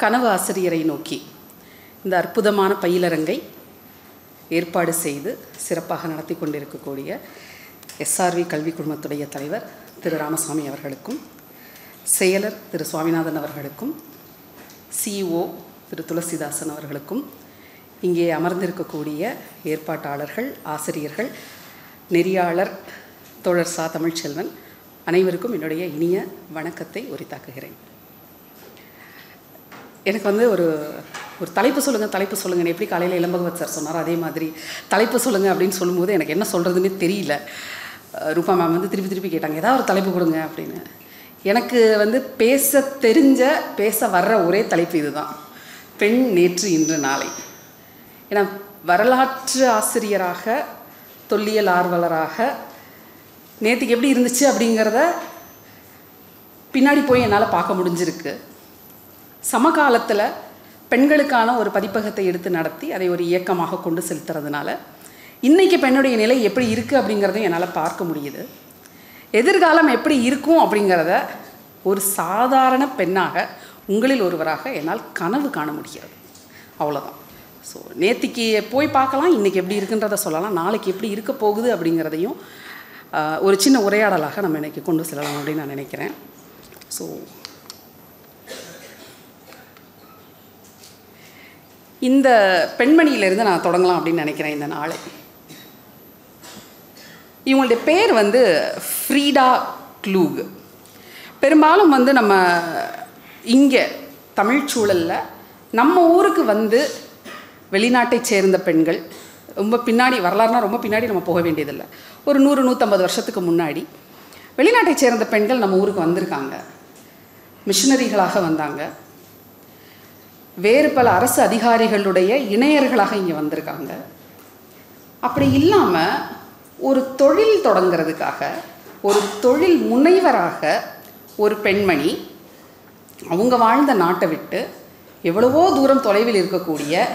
கனவு ஆசிரியரை நோக்கி இந்த அற்புதமான பயிலரங்கை ஏற்பாடு செய்து சிறப்பாக நடத்தி கொண்டிருக்கக்கூடிய எஸ்ஆர்வி கல்வி குழுமத்துடைய தலைவர் திரு ராமசாமி அவர்களுக்கும், செயலர் திரு சுவாமிநாதன் அவர்களுக்கும், சிஇஓ திரு துளசிதாசன் அவர்களுக்கும், இங்கே அமர்ந்திருக்கக்கூடிய ஏற்பாட்டாளர்கள், ஆசிரியர்கள், நெறியாளர் தோழர் சா தமிழ்ச்செல்வன் அனைவருக்கும் என்னுடைய இனிய வணக்கத்தை உரித்தாக்குகிறேன். எனக்கு ஒரு தலைப்பு சொல்லுங்கள் எப்படி காலையில் இளம்பகவத் சார் சொன்னாரோ அதே மாதிரி தலைப்பு சொல்லுங்கள் அப்படின்னு சொல்லும்போது எனக்கு என்ன சொல்கிறதுன்னு தெரியல. ரூபா மேம் திருப்பி கேட்டாங்க, ஏதாவது ஒரு தலைப்பு கொடுங்க அப்படின்னு. எனக்கு பேச வர்ற ஒரே தலைப்பு இதுதான், பெண் நேற்று இன்று நாளை. ஏன்னா வரலாற்று ஆசிரியராக, தொல்லியல் ஆர்வலராக நேற்றுக்கு எப்படி இருந்துச்சு அப்படிங்கிறத பின்னாடி போய் என்னால் பார்க்க முடிஞ்சிருக்கு. சமகாலத்தில் பெண்களுக்கான ஒரு பதிப்பகத்தை எடுத்து நடத்தி அதை ஒரு இயக்கமாக கொண்டு செலுத்துறதுனால இன்றைக்கி பெண்ணுடைய நிலை எப்படி இருக்குது அப்படிங்கிறதையும் என்னால் பார்க்க முடியுது. எதிர்காலம் எப்படி இருக்கும் அப்படிங்கிறத ஒரு சாதாரண பெண்ணாக, உங்களில் ஒருவராக என்னால் கனவு காண முடிகிறது. அவ்வளோதான். ஸோ நேற்றுக்கு போய் பார்க்கலாம், இன்றைக்கி எப்படி இருக்குன்றதை சொல்லலாம், நாளைக்கு எப்படி இருக்க போகுது அப்படிங்கிறதையும் ஒரு சின்ன உரையாடலாக நம்ம இன்றைக்கி கொண்டு செல்லலாம் அப்படின்னு நான் நினைக்கிறேன். ஸோ இந்த பெண்மணியிலேருந்து நான் தொடங்கலாம் அப்படின்னு நினைக்கிறேன் இந்த நாளை. இவங்களுடைய பேர் ஃப்ரீடா க்ளூக். பெரும்பாலும் நம்ம இங்கே தமிழ் சூழலில் நம்ம ஊருக்கு வெளிநாட்டை சேர்ந்த பெண்கள், ரொம்ப பின்னாடி வரலாறுனா ரொம்ப பின்னாடி நம்ம போக வேண்டியதில்லை, ஒரு 100-150 வருஷத்துக்கு முன்னாடி வெளிநாட்டை சேர்ந்த பெண்கள் நம்ம ஊருக்கு வந்திருக்காங்க. மிஷனரிகளாக வந்தாங்க, வேறு பல அரசு அதிகாரிகளுடைய இணையர்களாக இங்கே வந்திருக்காங்க. அப்படி இல்லாமல் ஒரு தொழில் தொடங்கிறதுக்காக, ஒரு தொழில் முனைவராக ஒரு பெண்மணி அவங்க வாழ்ந்த நாட்டை விட்டு எவ்வளவோ தூரம் தொலைவில் இருக்கக்கூடிய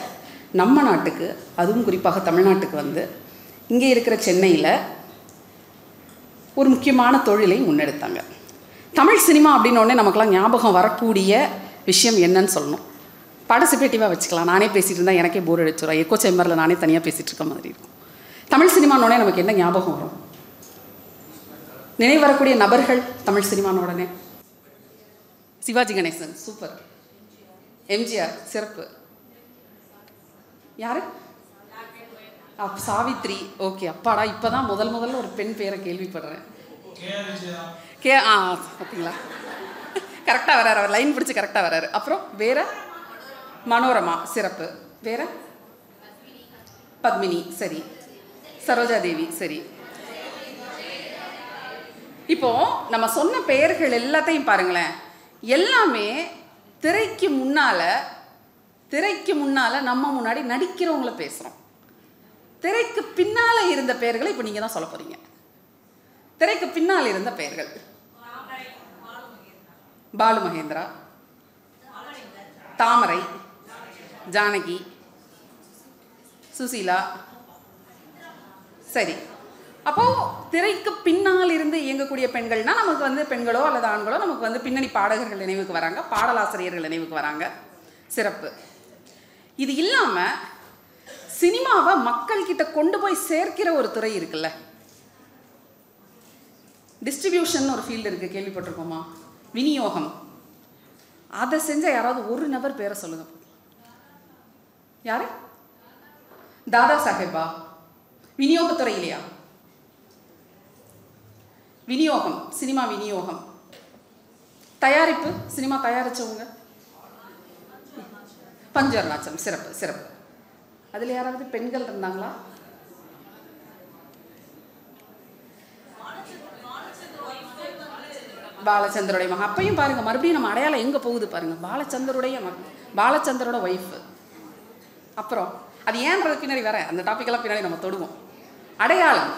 நம்ம நாட்டுக்கு, அதுவும் குறிப்பாக தமிழ்நாட்டுக்கு இங்கே இருக்கிற சென்னையில் ஒரு முக்கியமான தொழிலை முன்னெடுத்தாங்க. தமிழ் சினிமா அப்படின்னோடனே நமக்கெல்லாம் ஞாபகம் வரக்கூடிய விஷயம் என்னன்னு சொல்லணும். பார்ட்டிசிபேட்டிவாக வச்சுக்கலாம். நானே பேசிகிட்டு இருந்தால் எனக்கே போர் அடிச்சிடும், எக்கோ சேம்பரில் நானே தனியாக பேசிகிட்டு இருக்க மாதிரி இருக்கும். தமிழ் சினிமானோடனே நமக்கு என்ன ஞாபகம் வரும்? நினைவு வரக்கூடிய நபர்கள் தமிழ் சினிமானோடனே சிவாஜி கணேசன், சூப்பர். எம்ஜிஆர், சிறப்பு. யாரு? சாவித்ரி, ஓகே. அப்பாடா, இப்போ தான் முதல்ல ஒரு பெண் பேரை கேள்விப்படுறேன். பார்த்தீங்களா, கரெக்டாக வர்றாரு, அவர் லைன் பிடிச்சி கரெக்டாக வர்றாரு. அப்புறம் வேற? மனோரமா, சிறப்பு. வேற? பத்மினி, சரி. சரோஜா தேவி, சரி. இப்போ நம்ம சொன்ன பெயர்கள் எல்லாத்தையும் பாருங்களேன், எல்லாமே திரைக்கு முன்னால நம்ம முன்னாடி நடிக்கிறவங்கள பேசுகிறோம். திரைக்கு பின்னால் இருந்த பெயர்களை இப்போ நீங்கள் தான் சொல்ல போகிறீங்க. திரைக்கு பின்னால் இருந்த பெயர்கள்: பாலு மகேந்திரா, தாமரை, ஜானகி, சுசீலா, சரி. அப்போது திரைக்கு பின்னால் இருந்து இயங்கக்கூடிய பெண்கள்னால் நமக்கு பெண்களோ அல்லது ஆண்களோ நமக்கு பின்னணி பாடகர்கள் நினைவுக்கு வராங்க, பாடலாசிரியர்கள் நினைவுக்கு வராங்க, சிறப்பு. இது இல்லாமல் சினிமாவை மக்கள்கிட்ட கொண்டு போய் சேர்க்கிற ஒரு துறை இருக்குல்ல, டிஸ்ட்ரிபியூஷன் ஒரு ஃபீல்டு இருக்குது, கேள்விப்பட்டிருக்கோமா? விநியோகம். அதை செஞ்ச யாராவது ஒரு நபர் பேரை சொல்லுங்க. யாரு? தாதா சாஹேபா? விநியோகத்துறை இல்லையா? விநியோகம், சினிமா விநியோகம். தயாரிப்பு, சினிமா தயாரிச்சவங்க பஞ்சு அருணாச்சலம், சிறப்பு. அதில் யாராவது பெண்கள் இருந்தாங்களா? பாலச்சந்தருடைய மகன். அப்பையும் பாருங்க, மறுபடியும் நம்ம அடையாளம் எங்கே போகுது பாருங்க, பாலச்சந்தரோட ஒய்ஃபு. அப்புறம் அது ஏன்றது பின்னாடி வரேன், அந்த டாபிக்கெல்லாம் பின்னாடி நம்ம தொடுவோம். அடையாளம்.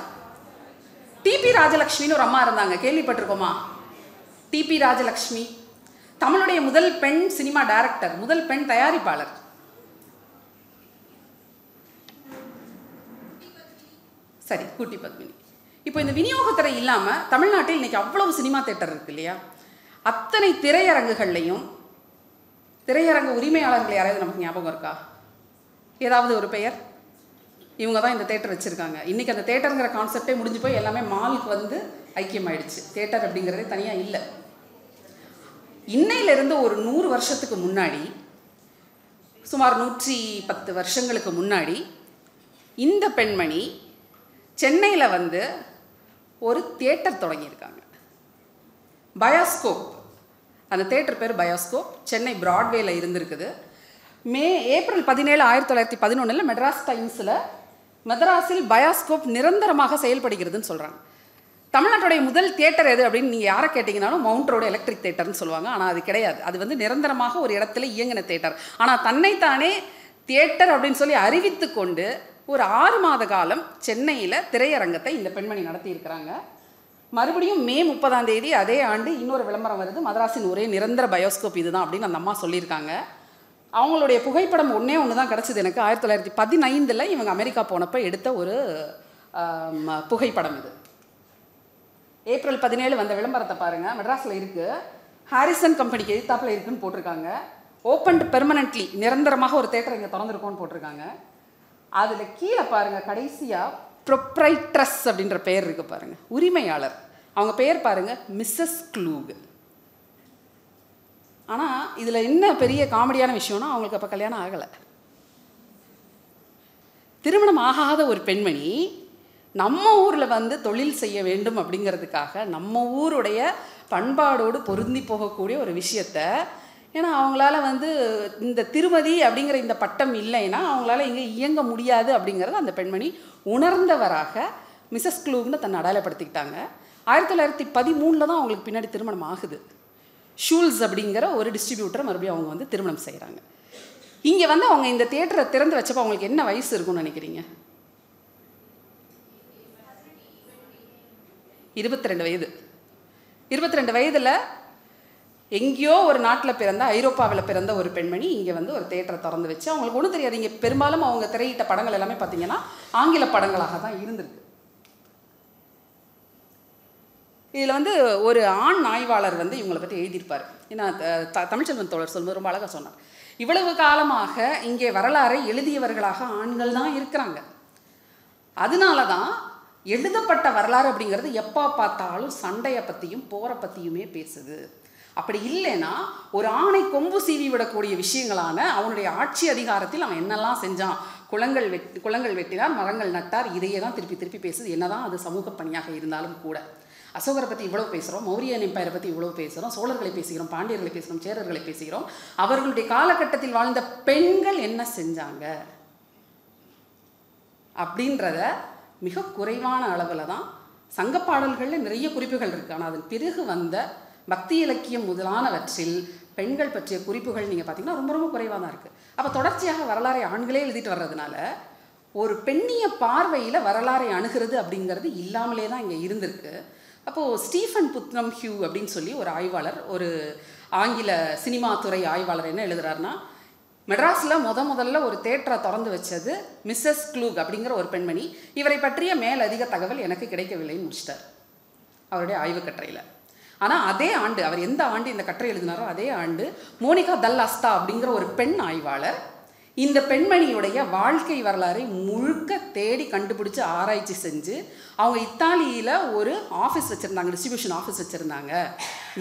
டிபி ராஜலக்ஷ்மின்னு ஒரு அம்மா இருந்தாங்க, கேள்விப்பட்டிருக்கோமா? டிபி ராஜலக்ஷ்மி தமிழுடைய முதல் பெண் சினிமா டைரக்டர், முதல் பெண் தயாரிப்பாளர். சரி, குட்டி பத்மினி. இப்போ இந்த விநியோகத்துறை இல்லாமல் தமிழ்நாட்டில் இன்றைக்கி அவ்வளவு சினிமா தியேட்டர் இருக்குது இல்லையா? அத்தனை திரையரங்குகள்லையும் திரையரங்க உரிமையாளர்கள் யாராவது நமக்கு ஞாபகம் இருக்கா? ஏதாவது ஒரு பெயர்? இவங்க தான் இந்த தேட்டர் வச்சுருக்காங்க. இன்றைக்கி அந்த தேட்டருங்கிற கான்செப்டே முடிஞ்சு போய் எல்லாமே மாலுக்கு வந்து ஐக்கியமாயிடுச்சு. தேட்டர் அப்படிங்கிறதே தனியாக இல்லை. இன்னையிலிருந்து ஒரு 100 வருஷத்துக்கு முன்னாடி, சுமார் 110 வருஷங்களுக்கு முன்னாடி இந்த பெண்மணி சென்னையில் வந்து ஒரு தியேட்டர் தொடங்கியிருக்காங்க. பயோஸ்கோப். அந்த தேட்டர் பேர் பயோஸ்கோப். சென்னை பிராட்வேல இருந்திருக்குது. ஏப்ரல் 17, 1911 மெட்ராஸ் டைம்ஸில் மெட்ராஸில் பயோஸ்கோப் நிரந்தரமாக செயல்படுகிறதுன்னு சொல்கிறாங்க. தமிழ்நாட்டுடைய முதல் தியேட்டர் எது அப்படின்னு நீங்கள் யாரை கேட்டிங்கனாலும் மவுண்ட் ரோடு எலக்ட்ரிக் தேட்டர்னு சொல்லுவாங்க. ஆனால் அது கிடையாது. அது வந்து நிரந்தரமாக ஒரு இடத்துல இயங்கின தேட்டர். ஆனால் தன்னைத்தானே தியேட்டர் அப்படின்னு சொல்லி அறிவித்து கொண்டு ஒரு 6 மாத காலம் சென்னையில் திரையரங்கத்தை இந்த பெண்மணி நடத்தியிருக்கிறாங்க. மறுபடியும் மே 30 அதே ஆண்டு இன்னொரு விளம்பரம் வருது. மதராஸின் ஒரே நிரந்தர பயோஸ்கோப் இதுதான் அப்படின்னு அந்த அம்மா சொல்லியிருக்காங்க. அவங்களுடைய புகைப்படம் ஒன்றே தான் கிடச்சிது எனக்கு. 1915 இவங்க அமெரிக்கா போனப்போ எடுத்த ஒரு புகைப்படம் இது. ஏப்ரல் 17 வந்த விளம்பரத்தை பாருங்கள். மெட்ராஸில் இருக்குது. ஹாரிசன் கம்பெனிக்கு எதிர்த்தாப்பில் இருக்குதுன்னு போட்டிருக்காங்க. ஓப்பன்டு பெர்மனன்ட்லி, நிரந்தரமாக ஒரு தேட்டர் இங்கே திறந்துருக்கோன்னு போட்டிருக்காங்க. அதில் கீழே பாருங்கள், கடைசியாக ப்ரொப்ரைட்ரஸ் அப்படின்ற பெயர் இருக்குது பாருங்கள், உரிமையாளர். அவங்க பெயர் பாருங்கள், மிஸ்ஸஸ் க்ளூக். ஆனால் இதில் என்ன பெரிய காமெடியான விஷயம்னா, அவங்களுக்கு அப்போ கல்யாணம் ஆகலை. திருமணம் ஆகாத ஒரு பெண்மணி நம்ம ஊரில் வந்து தொழில் செய்ய வேண்டும் அப்படிங்கிறதுக்காக நம்ம ஊருடைய பண்பாடோடு பொருந்தி போகக்கூடிய ஒரு விஷயத்த, ஏன்னா அவங்களால வந்து இந்த திருமதி அப்படிங்கிற இந்த பட்டம் இல்லைன்னா அவங்களால இங்கே இயங்க முடியாது அப்படிங்கிறத அந்த பெண்மணி உணர்ந்தவராக மிஸ்ஸஸ் க்ளூக்னு தன்னை அடையாளப்படுத்திக்கிட்டாங்க. 1913 தான் அவங்களுக்கு பின்னாடி திருமணம் ஆகுது. ஷூல்ஸ் அப்படிங்கிற ஒரு டிஸ்ட்ரிபியூட்டர் மறுபடியும் அவங்க வந்து திருமணம் செய்கிறாங்க. இங்கே வந்து அவங்க இந்த தியேட்டரை திறந்து வச்சப்போ அவங்களுக்கு என்ன வயசு இருக்கும்னு நினைக்கிறீங்க? 22 வயது. 22 வயதில் எங்கேயோ ஒரு நாட்டில் பிறந்த, ஐரோப்பாவில் பிறந்த ஒரு பெண்மணி இங்கே வந்து ஒரு தியேட்டரை திறந்து வச்சு, அவங்களுக்கு ஒன்றும் தெரியாது. இங்கே பெரும்பாலும் அவங்க திரையிட்ட படங்கள் எல்லாமே பார்த்தீங்கன்னா ஆங்கில படங்களாக தான் இருந்திருக்கு. இதில் வந்து ஒரு ஆண் ஆய்வாளர் வந்து இவங்களை பற்றி எழுதியிருப்பார். ஏன்னா தமிழ்ச்செல்வன் தோழர் சொல்லும்போது ரொம்ப அழகாக சொன்னார். இவ்வளவு காலமாக இங்கே வரலாறை எழுதியவர்களாக ஆண்கள் தான் இருக்கிறாங்க. அதனால தான் எழுதப்பட்ட வரலாறு அப்படிங்கிறது எப்போ பார்த்தாலும் சண்டையை பற்றியும் போரை பற்றியுமே பேசுது. அப்படி இல்லைன்னா ஒரு ஆணை கொம்பு சீவி விடக்கூடிய விஷயங்களான அவனுடைய ஆட்சி அதிகாரத்தில் அவன் என்னெல்லாம் செஞ்சான், குளங்கள் வெட்டினார், மரங்கள் நட்டார், இதையே தான் திருப்பி திருப்பி பேசுது. என்னதான் அது சமூக பணியாக இருந்தாலும் கூட. அசோகரை பற்றி இவ்வளோ பேசுகிறோம், மௌரியன் எம்பையரை பற்றி இவ்வளோ பேசுகிறோம், சோழர்களை பேசுகிறோம், பாண்டியர்களை பேசுகிறோம், சேரர்களை பேசுகிறோம். அவர்களுடைய காலகட்டத்தில் வாழ்ந்த பெண்கள் என்ன செஞ்சாங்க அப்படின்றத மிக குறைவான அளவில் தான் சங்கப்பாடல்களில் நிறைய குறிப்புகள் இருக்குது. ஆனால் அதன் பிறகு வந்த பக்தி இலக்கியம் முதலானவற்றில் பெண்கள் பற்றிய குறிப்புகள் நீங்கள் பார்த்தீங்கன்னா ரொம்ப ரொம்ப குறைவாக தான் இருக்குது. அப்போ தொடர்ச்சியாக வரலாறை ஆண்களே எழுதிட்டு வர்றதுனால ஒரு பெண்ணிய பார்வையில் வரலாறை அணுகிறது அப்படிங்கிறது இல்லாமலே தான் இங்கே இருந்திருக்கு. அப்போது ஸ்டீஃபன் புட்னம் ஹியூ அப்படின்னு சொல்லி ஒரு ஆய்வாளர், ஒரு ஆங்கில சினிமா துறை ஆய்வாளர் என்ன எழுதுறாருன்னா, மெட்ராஸில் முதல்ல ஒரு தேட்டரை திறந்து வச்சது மிஸ்ஸஸ் க்ளூக் அப்படிங்கிற ஒரு பெண்மணி. இவரை பற்றிய மேலதிக தகவல் எனக்கு கிடைக்கவில்லைன்னு முடிச்சிட்டார் அவருடைய ஆய்வு கட்டுரையில். ஆனால் அதே ஆண்டு, அவர் எந்த ஆண்டு இந்த கட்டுரை எழுதினாரோ அதே ஆண்டு மோனிகா தல் அஸ்தா அப்படிங்கிற ஒரு பெண் ஆய்வாளர் இந்த பெண்மணியுடைய வாழ்க்கை வரலாறை முழுக்க தேடி கண்டுபிடிச்சி ஆராய்ச்சி செஞ்சு, அவங்க இத்தாலியில் ஒரு ஆஃபீஸ் வச்சுருந்தாங்க, டிஸ்ட்ரிபியூஷன் ஆஃபீஸ் வச்சுருந்தாங்க,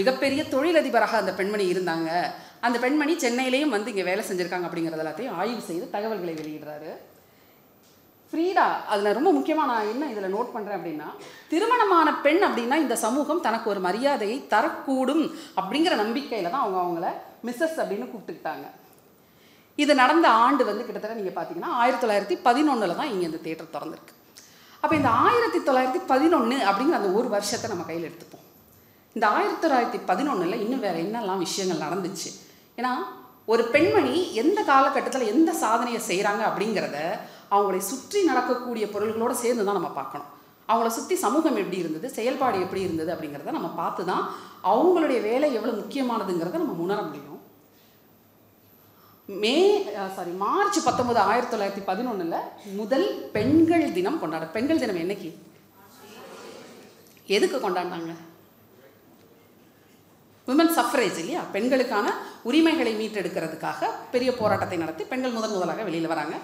மிகப்பெரிய தொழிலதிபராக அந்த பெண்மணி இருந்தாங்க, அந்த பெண்மணி சென்னையிலையும் வந்து இங்கே வேலை செஞ்சுருக்காங்க அப்படிங்கிறது எல்லாத்தையும் ஆய்வு செய்து தகவல்களை வெளியிடுறாரு. ஃப்ரீடா, அதில் ரொம்ப முக்கியமாக நான் என்ன இதில் நோட் பண்ணுறேன் அப்படின்னா, திருமணமான பெண் அப்படின்னா இந்த சமூகம் தனக்கு ஒரு மரியாதையை தரக்கூடும் அப்படிங்கிற நம்பிக்கையில் தான் அவங்கள மிஸ்ஸஸ் அப்படின்னு கூப்பிட்டுக்கிட்டாங்க. இது நடந்த ஆண்டு வந்து கிட்டத்தட்ட நீங்கள் பார்த்தீங்கன்னா 1911 தான் இங்கே இந்த தியேட்டர் திறந்துருக்கு. அப்போ இந்த 1911 அப்படிங்கிற அந்த ஒரு வருஷத்தை நம்ம கையில் எடுத்துப்போம். இந்த 1911 இன்னும் வேறு என்னெல்லாம் விஷயங்கள் நடந்துச்சு. ஏன்னா ஒரு பெண்மணி எந்த காலகட்டத்தில் எந்த சாதனையை செய்கிறாங்க அப்படிங்கிறத அவங்களை சுற்றி நடக்கக்கூடிய பொருள்களோடு சேர்ந்து தான் நம்ம பார்க்கணும். அவங்கள சுற்றி சமூகம் எப்படி இருந்தது, செயல்பாடு எப்படி இருந்தது அப்படிங்கிறத நம்ம பார்த்து தான் அவங்களுடைய வேலை எவ்வளோ முக்கியமானதுங்கிறத நம்ம உணர முடியும். மார்ச் 19, 1911 முதல் பெண்கள் தினம் கொண்டாட. பெண்கள் தினம் என்னைக்கு, எதுக்கு கொண்டாடினாங்க? விமன் சஃப்ரேஜ் இல்லையா, பெண்களுக்கான உரிமைகளை மீட்டெடுக்கிறதுக்காக பெரிய போராட்டத்தை நடத்தி பெண்கள் முதலாக வெளியில் வராங்க.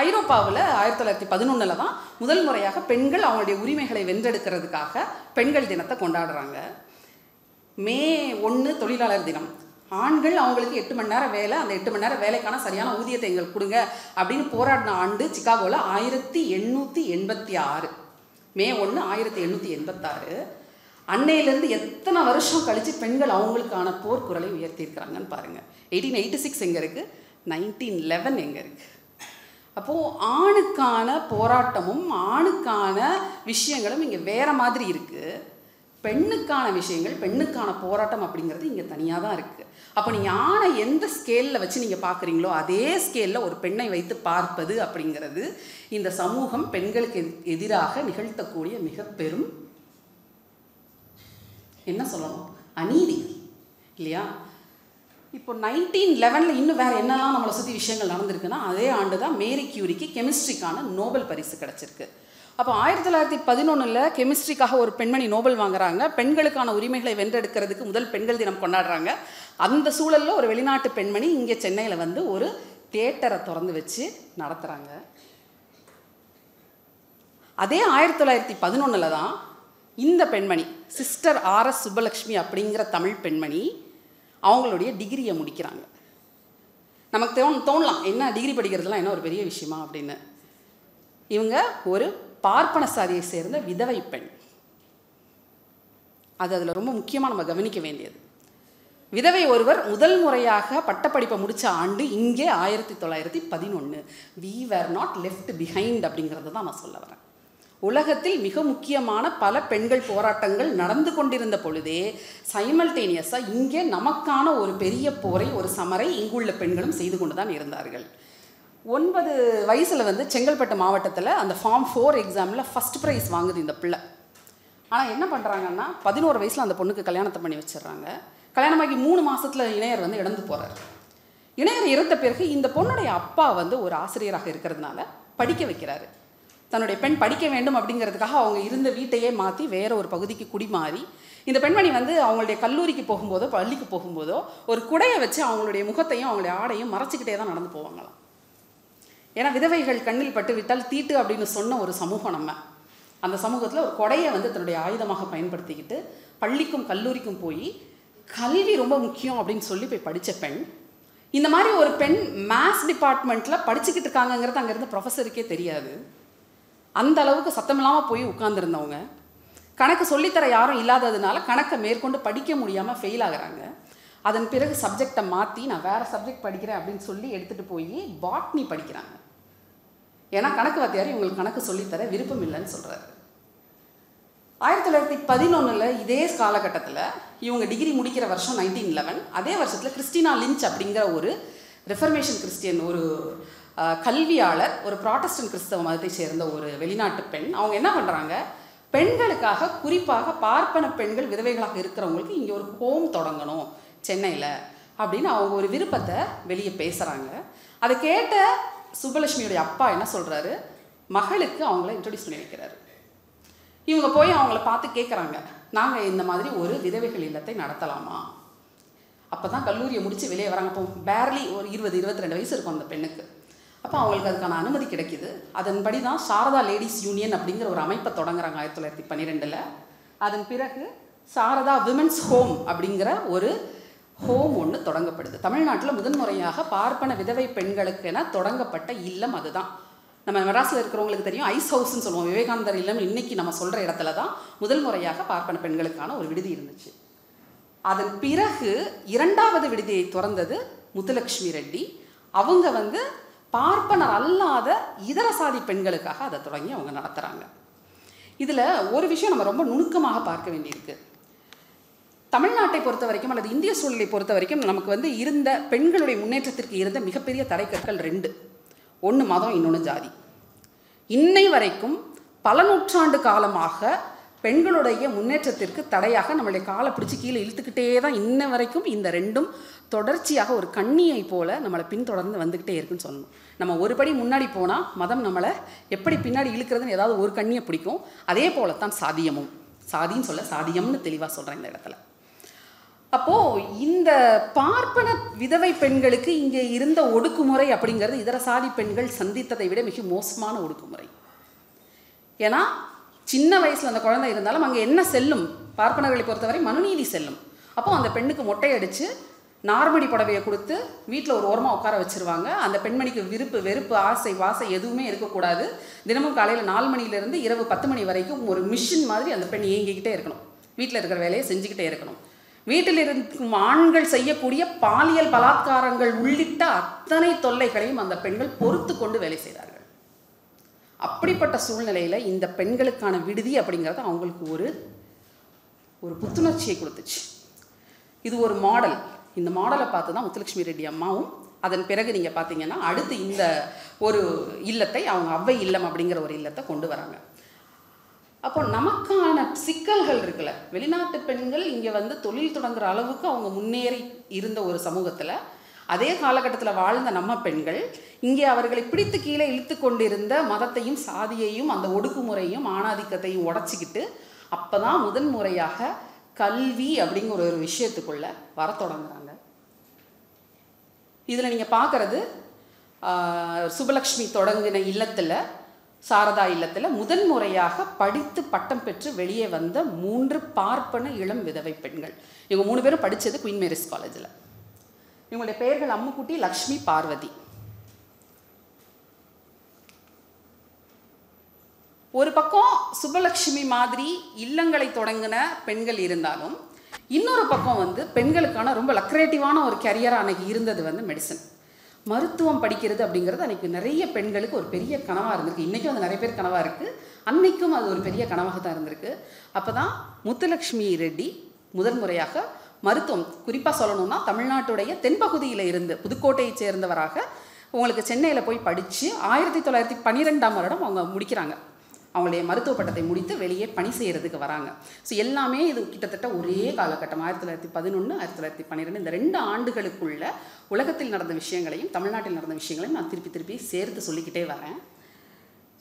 ஐரோப்பாவில் 1911 தான் முதல் முறையாக பெண்கள் அவங்களுடைய உரிமைகளை வென்றெடுக்கிறதுக்காக பெண்கள் தினத்தை கொண்டாடுறாங்க. மே 1 தொழிலாளர் தினம். ஆண்கள் அவங்களுக்கு 8 மணி நேரம் வேலை, அந்த 8 மணி நேரம் வேலைக்கான சரியான ஊதியத்தை எங்களுக்கு கொடுங்க அப்படின்னு போராடின ஆண்டு சிகாகோவில் 1886. மே 1 1886. அன்னையிலேருந்து எத்தனை வருஷம் கழித்து பெண்கள் அவங்களுக்கான போர்க்குரலை உயர்த்தியிருக்கிறாங்கன்னு பாருங்கள். 1886 எங்கே இருக்குது, 1911 எங்கே இருக்குது? அப்போது ஆணுக்கான போராட்டமும் ஆணுக்கான விஷயங்களும் இங்கே வேறு மாதிரி இருக்குது. பெண்ணுக்கான விஷயங்கள், பெண்ணுக்கான போராட்டம் அப்படிங்கிறது இங்கே தனியாக தான் இருக்குது. அப்போ நீங்கள் ஆணை எந்த ஸ்கேலில் வச்சு நீங்கள் பார்க்குறீங்களோ அதே ஸ்கேலில் ஒரு பெண்ணை வைத்து பார்ப்பது அப்படிங்கிறது இந்த சமூகம் பெண்களுக்கு எதிராக நிகழ்த்தக்கூடிய மிக பெரும் என்ன சொல்லணும், அநீதி இல்லையா? இப்போ 1911 இன்னும் வேறு என்னெல்லாம் நம்மளை சுற்றி விஷயங்கள் நடந்திருக்குன்னா, அதே ஆண்டு தான் மேரி கியூரிக்கு கெமிஸ்ட்ரிக்கான நோபல் பரிசு கிடச்சிருக்கு. அப்போ 1911 கெமிஸ்ட்ரிக்காக ஒரு பெண்மணி நோபல் வாங்குறாங்க. பெண்களுக்கான உரிமைகளை வென்றெடுக்கிறதுக்கு முதல் பெண்கள் தினம் கொண்டாடுறாங்க. அந்த சூழலில் ஒரு வெளிநாட்டு பெண்மணி இங்கே சென்னையில் வந்து ஒரு தியேட்டரை திறந்து வச்சு நடத்துகிறாங்க. அதே 1911 தான் இந்த பெண்மணி சிஸ்டர் ஆர்.எஸ். சுப்பலக்ஷ்மி அப்படிங்கிற தமிழ் பெண்மணி அவங்களுடைய டிகிரியை முடிக்கிறாங்க. நமக்கு தோணலாம் என்ன டிகிரி படிக்கிறதுலாம் என்ன ஒரு பெரிய விஷயமா அப்படின்னு. இவங்க ஒரு பார்ப்பன சாதியை சேர்ந்த விதவை பெண். அதில் ரொம்ப முக்கியமாக நம்ம கவனிக்க வேண்டியது, விதவை ஒருவர் முதல் முறையாக பட்டப்படிப்பை முடித்த ஆண்டு இங்கே 1911. We were not left behind அப்படிங்கிறது தான் நான் சொல்ல வரேன். உலகத்தில் மிக முக்கியமான பல பெண்கள் போராட்டங்கள் நடந்து கொண்டிருந்த பொழுதே சைமல்டேனியஸாக இங்கே நமக்கான ஒரு பெரிய போரை, ஒரு சமரை இங்குள்ள பெண்களும் செய்து கொண்டு தான் இருந்தார்கள். 9 வயசில் வந்து செங்கல்பட்டு மாவட்டத்தில் அந்த ஃபார்ம் 4 எக்ஸாமில் ஃபஸ்ட் ப்ரைஸ் வாங்குது இந்த பிள்ளை. ஆனால் என்ன பண்ணுறாங்கன்னா 11 வயசில் அந்த பொண்ணுக்கு கல்யாணத்தை பண்ணி வச்சிடுறாங்க. கல்யாணமாகி 3 மாதத்தில் இணையர் வந்து இறந்து போகிறார். இணையர் இறந்த பிறகு இந்த பொண்ணுடைய அப்பா வந்து ஒரு ஆசிரியராக இருக்கிறதுனால படிக்க வைக்கிறாரு. தன்னுடைய பெண் படிக்க வேண்டும் அப்படிங்கிறதுக்காக அவங்க இருந்த வீட்டையே மாற்றி வேற ஒரு பகுதிக்கு குடிமாறி இந்த பெண்மணி வந்து அவங்களுடைய கல்லூரிக்கு போகும்போதோ பள்ளிக்கு போகும்போதோ ஒரு குடையை வச்சு அவங்களுடைய முகத்தையும் அவங்களுடைய ஆடையும் மறைச்சிக்கிட்டே தான் நடந்து போவாங்களாம். ஏன்னா விதவைகள் கண்ணில் பட்டு விட்டால் தீட்டு அப்படின்னு சொன்ன ஒரு சமூகம் நம்ம. அந்த சமூகத்தில் ஒரு கொடையை வந்து தன்னுடைய ஆயுதமாக பயன்படுத்திக்கிட்டு பள்ளிக்கும் கல்லூரிக்கும் போய் கல்வி ரொம்ப முக்கியம் அப்படின்னு சொல்லி போய் படித்த பெண். இந்த மாதிரி ஒரு பெண் மேத்ஸ் டிபார்ட்மெண்ட்டில் படிச்சுக்கிட்டு இருக்காங்கங்கிறது அங்கேருந்து ப்ரொஃபஸருக்கே தெரியாது. அந்த அளவுக்கு சத்தமில்லாமல் போய் உட்கார்ந்துருந்தவங்க, கணக்கு சொல்லித்தர யாரும் இல்லாததுனால கணக்கை மேற்கொண்டு படிக்க முடியாமல் ஃபெயில் ஆகுறாங்க. அதன் பிறகு சப்ஜெக்டை மாற்றி நான் வேறு சப்ஜெக்ட் படிக்கிறேன் அப்படின்னு சொல்லி எடுத்துகிட்டு போய் பாட்னி படிக்கிறாங்க. ஏன்னா கணக்கு வாத்தியார் இவங்களுக்கு கணக்கு சொல்லித்தர விருப்பம் இல்லைன்னு சொல்கிறாரு. 1911 இதே காலகட்டத்தில் இவங்க டிகிரி முடிக்கிற வருஷம் 1911. அதே வருஷத்தில் கிறிஸ்டினா லிஞ்ச் அப்படிங்கிற ஒரு ரெஃபர்மேஷன் கிறிஸ்டியன், ஒரு கல்வியாளர், ஒரு ப்ராட்டஸ்டன்ட் கிறிஸ்தவ மதத்தை சேர்ந்த ஒரு வெளிநாட்டு பெண், அவங்க என்ன பண்ணுறாங்க, பெண்களுக்காக குறிப்பாக பார்ப்பன பெண்கள் விதவைகளாக இருக்கிறவங்களுக்கு இங்கே ஒரு ஹோம் தொடங்கணும் சென்னையில் அப்படின்னு அவங்க ஒரு விருப்பத்தை வெளியே பேசுகிறாங்க. அதை கேட்ட சுப்பலட்சுமியோடைய அப்பா என்ன சொல்கிறாரு, மகளுக்கு அவங்கள இன்ட்ரடியூஸ் பண்ணி வைக்கிறாரு. இவங்க போய் அவங்கள பார்த்து கேட்குறாங்க, நாங்கள் இந்த மாதிரி ஒரு விதவைகள் இல்லத்தை நடத்தலாமா? அப்போ தான் கல்லூரியை முடித்து வெளியே வராங்க. அப்போ பேர்லி ஒரு 20-22 வயசு இருக்கும் அந்த பெண்ணுக்கு. அப்போ அவங்களுக்கு அதுக்கான அனுமதி கிடைக்கிது. அதன்படி தான் சாரதா லேடிஸ் யூனியன் அப்படிங்கிற ஒரு அமைப்பை தொடங்குறாங்க 1912. அதன் பிறகு சாரதா விமென்ஸ் ஹோம் அப்படிங்கிற ஒரு ஹோம் ஒன்று தொடங்கப்படுது. தமிழ்நாட்டில் முதன்முறையாக பார்ப்பன விதவை பெண்களுக்கென தொடங்கப்பட்ட இல்லம் அதுதான். நம்ம மெட்ராஸில் இருக்கிறவங்களுக்கு தெரியும், ஐஸ் ஹவுஸ்ன்னு சொல்லுவோம், விவேகானந்தர் இல்லம். இன்றைக்கி நம்ம சொல்கிற இடத்துல தான் முதல் முறையாக பார்ப்பன பெண்களுக்கான ஒரு விடுதி இருந்துச்சு. அதன் பிறகு 2வது விடுதியை திறந்தது முத்துலட்சுமி ரெட்டி. அவங்க வந்து பார்ப்பனர் அல்லாத இதர சாதி பெண்களுக்காக அதை தொடங்கி அவங்க நடத்துகிறாங்க. இதில் ஒரு விஷயம் நம்ம ரொம்ப நுணுக்கமாக பார்க்க வேண்டியிருக்கு. தமிழ்நாட்டை பொறுத்த வரைக்கும் அல்லது இந்திய சூழலை பொறுத்த வரைக்கும் நமக்கு வந்து இருந்த பெண்களுடைய முன்னேற்றத்திற்கு இருந்த மிகப்பெரிய தடைக்கற்கள் 2. ஒன்று மதம், இன்னொன்று ஜாதி. இன்னை வரைக்கும் பல நூற்றாண்டு காலமாக பெண்களுடைய முன்னேற்றத்திற்கு தடையாக நம்மளுடைய காலை பிடிச்சி கீழே இழுத்துக்கிட்டே தான் இன்ன வரைக்கும் இந்த 2ம் தொடர்ச்சியாக ஒரு கண்ணியை போல் நம்மளை பின்தொடர்ந்து வந்துக்கிட்டே இருக்குன்னு சொல்லணும். நம்ம ஒரு படி முன்னாடி போனால் மதம் நம்மளை எப்படி பின்னாடி இழுக்கிறதுன்னு ஏதாவது ஒரு கண்ணியை பிடிக்கும். அதே போலத்தான் சாதியமும். சாதின்னு சொல்ல சாதியம்னு தெளிவாக சொல்கிறேன் இந்த இடத்துல. அப்போது இந்த பார்ப்பன விதவை பெண்களுக்கு இங்கே இருந்த ஒடுக்குமுறை அப்படிங்கிறது இதர சாதி பெண்கள் சந்தித்ததை விட மிக மோசமான ஒடுக்குமுறை. ஏன்னா சின்ன வயசில் அந்த குழந்தை இருந்தாலும் அங்கே என்ன செல்லும், பார்ப்பனர்களை பொறுத்தவரை மனுநீதி செல்லும். அப்போது அந்த பெண்ணுக்கு மொட்டை அடித்து நார்மடி புடவையை கொடுத்து வீட்டில் ஒரு ஓரமாக உட்கார வச்சுருவாங்க. அந்த பெண்மணிக்கு விருப்பு வெறுப்பு ஆசை வாசை எதுவுமே இருக்கக்கூடாது. தினமும் காலையில் 4 மணிலேருந்து இரவு 10 மணி வரைக்கும் ஒரு மிஷின் மாதிரி அந்த பெண் இயங்கிக்கிட்டே இருக்கணும். வீட்டில் இருக்கிற வேலையை செஞ்சுக்கிட்டே இருக்கணும். வீட்டில் இருக்கும் ஆண்கள் செய்யக்கூடிய பாலியல் பலாத்காரங்கள் உள்ளிட்ட அத்தனை தொல்லைகளையும் அந்த பெண்கள் பொறுத்து கொண்டு வேலை செய்தார்கள். அப்படிப்பட்ட சூழ்நிலையில் இந்த பெண்களுக்கான விடுதி அப்படிங்கிறது அவங்களுக்கு ஒரு புத்துணர்ச்சியை கொடுத்துச்சு. இது ஒரு மாடல். இந்த மாடலை பார்த்து தான் முத்துலட்சுமி ரெட்டி அம்மாவும் அதன் பிறகு நீங்கள் பார்த்தீங்கன்னா அடுத்து இந்த ஒரு இல்லத்தை அவங்க அவ்வை இல்லம் அப்படிங்கிற ஒரு இல்லத்தை கொண்டு வராங்க. அப்போ நமக்கான சிக்கல்கள் இருக்குல்ல, வெளிநாட்டு பெண்கள் இங்கே வந்து தொழில் தொடங்குற அளவுக்கு அவங்க முன்னேறி இருந்த ஒரு சமூகத்தில் அதே காலகட்டத்தில் வாழ்ந்த நம்ம பெண்கள் இங்கே அவர்களை பிடித்து கீழே இழுத்து கொண்டிருந்த மதத்தையும் சாதியையும் அந்த ஒடுக்குமுறையும் ஆணாதிக்கத்தையும் உடச்சிக்கிட்டு அப்போ தான் முதன் முறையாக கல்வி அப்படிங்கிற ஒரு விஷயத்துக்குள்ளே வர தொடங்குறாங்க. இதில் நீங்கள் பார்க்குறது சுபலக்ஷ்மி தொடங்கின இல்லத்தில், சாரதா இல்லத்தில் முதன் முறையாக படித்து பட்டம் பெற்று வெளியே வந்த 3 பார்ப்பன இளம் விதவை பெண்கள். இவங்க 3 பேரும் படித்தது குயின் மேரிஸ் காலேஜில். இவங்களுடைய பெயர்கள் அம்முக்குட்டி, லக்ஷ்மி, பார்வதி. ஒரு பக்கம் சுபலக்ஷ்மி மாதிரி இல்லங்களை தொடங்கின பெண்கள் இருந்தாலும் இன்னொரு பக்கம் வந்து பெண்களுக்கான ரொம்ப லக்ரேட்டிவான ஒரு கேரியராக அன்றைக்கி இருந்தது வந்து மெடிசன். மருத்துவம் படிக்கிறது அப்படிங்கிறது அன்றைக்கி நிறைய பெண்களுக்கு ஒரு பெரிய கனவாக இருந்திருக்கு. இன்றைக்கும் அது நிறைய பேர் கனவாக இருக்குது. அன்றைக்கும் அது ஒரு பெரிய கனவாக தான் இருந்திருக்கு. அப்போ தான் முத்துலட்சுமி ரெட்டி முதன் முறையாக மருத்துவம், குறிப்பாக சொல்லணும்னா தமிழ்நாட்டுடைய தென்பகுதியில் இருந்து புதுக்கோட்டையை சேர்ந்தவராக உங்களுக்கு சென்னையில் போய் படித்து 1912ஆம் வருடம் அவங்க முடிக்கிறாங்க. அவங்களுடைய மருத்துவ பட்டத்தை முடித்து வெளியே பணி செய்கிறதுக்கு வராங்க. ஸோ எல்லாமே இது கிட்டத்தட்ட ஒரே காலகட்டம் 1911 1912 இந்த 2 ஆண்டுகளுக்குள்ள உலகத்தில் நடந்த விஷயங்களையும் தமிழ்நாட்டில் நடந்த விஷயங்களையும் நான் திருப்பி சேர்த்து சொல்லிக்கிட்டே வரேன்.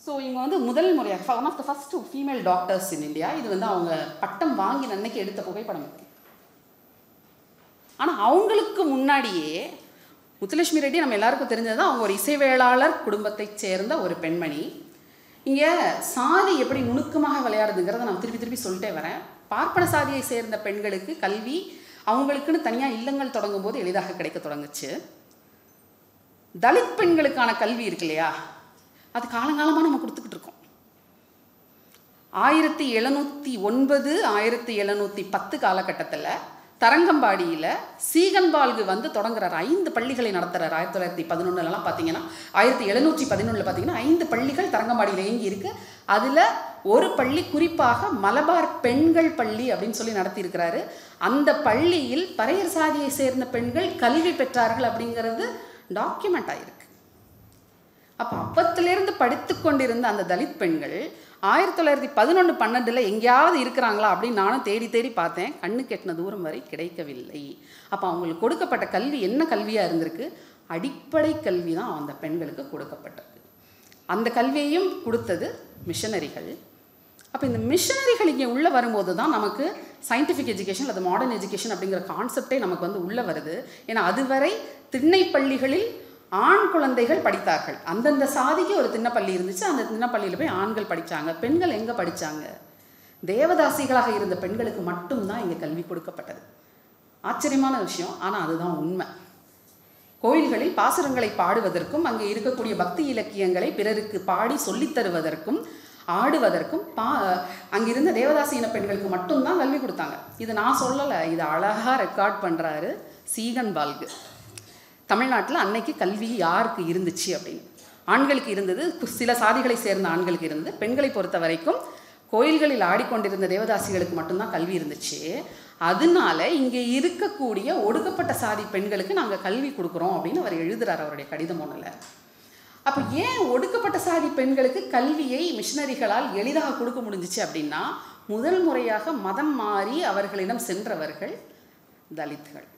ஸோ இவங்க வந்து முதல் முறையாக one of the first female doctors in India. இது வந்து அவங்க பட்டம் வாங்கி அன்னைக்கு எடுத்த புகைப்படம். ஆனால் அவங்களுக்கு முன்னாடியே முத்துலட்சுமி ரெட்டி நம்ம எல்லாருக்கும் தெரிஞ்சது தான், அவங்க ஒரு இசைவேளாளர் குடும்பத்தை சேர்ந்த ஒரு பெண்மணி. இங்கே சாதி எப்படி நுணுக்கமாக விளையாடுதுங்கிறத நான் திருப்பி சொல்லிட்டே வரேன். பார்ப்பன சாதியை சேர்ந்த பெண்களுக்கு கல்வி அவங்களுக்குன்னு தனியாக இல்லங்கள் தொடங்கும் போது எளிதாக கிடைக்க தொடங்குச்சு. தலித் பெண்களுக்கான கல்வி இருக்கு இல்லையா, அது காலங்காலமாக நம்ம கொடுத்துக்கிட்டு இருக்கோம். 1709 1710 காலகட்டத்தில் தரங்கம்பாடியில் சீகன்பால்கு வந்து தொடங்குறார். 5 பள்ளிகளை நடத்துகிறார். 1911 பார்த்தீங்கன்னா 1711 பார்த்தீங்கன்னா 5 பள்ளிகள் தரங்கம்பாடியில் இயங்கி இருக்கு. அதில் ஒரு பள்ளி குறிப்பாக மலபார் பெண்கள் பள்ளி அப்படின்னு சொல்லி நடத்தியிருக்கிறாரு. அந்த பள்ளியில் பறையர் சாதியை சேர்ந்த பெண்கள் கல்வி பெற்றார்கள் அப்படிங்கிறது டாக்குமெண்ட் ஆகிருக்கு. அப்போ அப்பத்திலேருந்து படித்து கொண்டிருந்த அந்த தலித் பெண்கள் 1911-12 எங்கேயாவது இருக்கிறாங்களா அப்படின்னு நானும் தேடி பார்த்தேன். கண்ணு கெட்டின தூரம் வரை கிடைக்கவில்லை. அப்போ அவங்களுக்கு கொடுக்கப்பட்ட கல்வி என்ன கல்வியாக இருந்திருக்கு? அடிப்படை கல்வி தான் அந்த பெண்களுக்கு கொடுக்கப்பட்டிருக்கு. அந்த கல்வியையும் கொடுத்தது மிஷனரிகள். அப்போ இந்த மிஷனரிகள் இங்கே உள்ளே வரும்போது தான் நமக்கு சயின்டிஃபிக் எஜுகேஷன் அல்லது மாடர்ன் எஜுகேஷன் அப்படிங்கிற கான்செப்டே நமக்கு வந்து உள்ளே வருது. ஏன்னா அதுவரை திண்ணை பள்ளிகளில் ஆண் குழந்தைகள் படித்தார்கள். அந்தந்த சாதிக்கு ஒரு திண்ணப்பள்ளி இருந்துச்சு. அந்த திண்ணப்பள்ளியில் போய் ஆண்கள் படித்தாங்க. பெண்கள் எங்கே படித்தாங்க? தேவதாசிகளாக இருந்த பெண்களுக்கு மட்டும்தான் இங்கே கல்வி கொடுக்கப்பட்டது. ஆச்சரியமான விஷயம், ஆனால் அதுதான் உண்மை. கோயில்களில் பாசுரங்களை பாடுவதற்கும் அங்கே இருக்கக்கூடிய பக்தி இலக்கியங்களை பிறருக்கு பாடி சொல்லித்தருவதற்கும் ஆடுவதற்கும் அங்கிருந்த தேவதாசியின பெண்களுக்கு மட்டும்தான் கல்வி கொடுத்தாங்க. இது நான் சொல்லலை, இது அழகாக ரெக்கார்ட் பண்ணுறாரு சீகன்பால்கு. தமிழ்நாட்டில் அன்னைக்கு கல்வி யாருக்கு இருந்துச்சு அப்படின்னு. ஆண்களுக்கு இருந்தது, சில சாதிகளை சேர்ந்த ஆண்களுக்கு இருந்தது. பெண்களை பொறுத்த வரைக்கும் கோயில்களில் ஆடிக்கொண்டிருந்த தேவதாசிகளுக்கு மட்டும்தான் கல்வி இருந்துச்சு. அதனால இங்கே இருக்கக்கூடிய ஒடுக்கப்பட்ட சாதி பெண்களுக்கு நாங்கள் கல்வி கொடுக்குறோம் அப்படின்னு அவர் எழுதுகிறார் அவருடைய கடிதம் ஒன்றில். அப்போ ஏன் ஒடுக்கப்பட்ட சாதி பெண்களுக்கு கல்வியை மிஷனரிகளால் எளிதாக கொடுக்க முடிஞ்சிச்சு அப்படின்னா, முதல் முறையாக மதம் மாறி அவர்களிடம் சென்றவர்கள் தலித்கள்.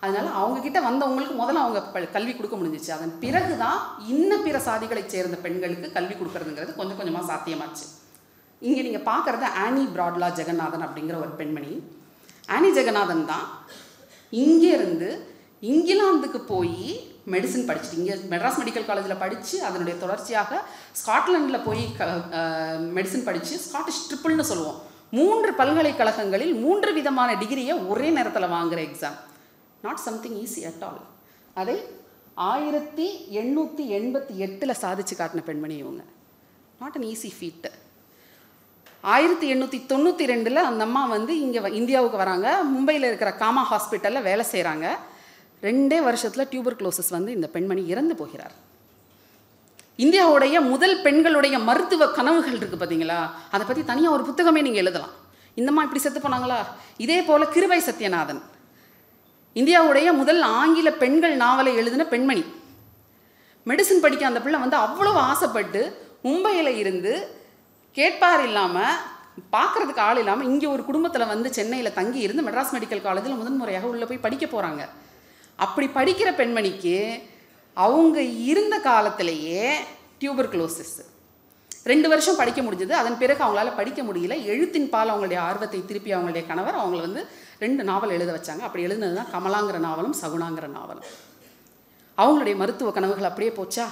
அதனால் அவங்கக்கிட்ட வந்தவங்களுக்கு முதல்ல அவங்க கல்வி கொடுக்க முடிஞ்சிச்சு. அதன் பிறகு தான் இன்னும் பிற சாதிகளை சேர்ந்த பெண்களுக்கு கல்வி கொடுக்கறதுங்கிறது கொஞ்சம் கொஞ்சமாக சாத்தியமாச்சு. இங்கே நீங்கள் பார்க்குறது ஆனி பிராட்லா ஜெகநாதன் அப்படிங்கிற ஒரு பெண்மணி. ஆனி ஜெகநாதன் தான் இங்கேருந்து இங்கிலாந்துக்கு போய் மெடிசன் படிச்சுட்டு இங்கே மெட்ராஸ் மெடிக்கல் காலேஜில் படித்து அதனுடைய தொடர்ச்சியாக ஸ்காட்லாண்டில் போய் மெடிசன் படித்து ஸ்காட்டிஷ் ட்ரிப்பிள்னு சொல்லுவோம். 3 பல்கலைக்கழகங்களில் 3 விதமான டிகிரியை ஒரே நேரத்தில் வாங்குகிற exam. Not something easy at all. அதை 1888 சாதிச்சு காட்டின பெண்மணி இவங்க. Not an easy feet. 1892 அந்த அம்மா வந்து இங்கே இந்தியாவுக்கு வராங்க. மும்பையில் இருக்கிற காமா ஹாஸ்பிட்டலில் வேலை செய்கிறாங்க. 2 வருஷத்தில் டியூபர்குலோசிஸ் வந்து இந்த பெண்மணி இறந்து போகிறார். இந்தியாவுடைய முதல் பெண்களுடைய மருத்துவ கனவுகள் இருக்குது பார்த்தீங்களா, அதை பற்றி தனியாக ஒரு புத்தகமே நீங்கள் எழுதலாம். இந்தம்மா இப்படி செத்து போனாங்களா. இதே போல் கிருபை சத்யநாதன் இந்தியாவுடைய முதல் ஆங்கில பெண்கள் நாவலை எழுதின பெண்மணி. மெடிசன் படிக்க அந்த பிள்ளை வந்து அவ்வளோ ஆசைப்பட்டு மும்பையில் இருந்து கேட்பார் இல்லாமல் பார்க்குறதுக்கு ஆள் இல்லாமல் இங்கே ஒரு குடும்பத்தில் வந்து சென்னையில் தங்கி இருந்து மெட்ராஸ் மெடிக்கல் காலேஜில் முதன்முறையாக உள்ளே போய் படிக்க போகிறாங்க. அப்படி படிக்கிற பெண்மணிக்கு அவங்க இருந்த காலத்திலேயே டியூபர்குலோசிஸ். 2 வருஷம் படிக்க முடிஞ்சது. அதன் பிறகு அவங்களால படிக்க முடியல. எழுத்தின் பால் அவங்களுடைய ஆர்வத்தை திருப்பி அவங்களுடைய கணவர் அவங்கள வந்து 2 நாவல் எழுத வச்சாங்க. அப்படி எழுதுனது தான் கமலாங்கிற நாவலும் சகுனாங்கிற நாவலும். அவங்களுடைய மருத்துவ கனவுகள் அப்படியே போச்சா?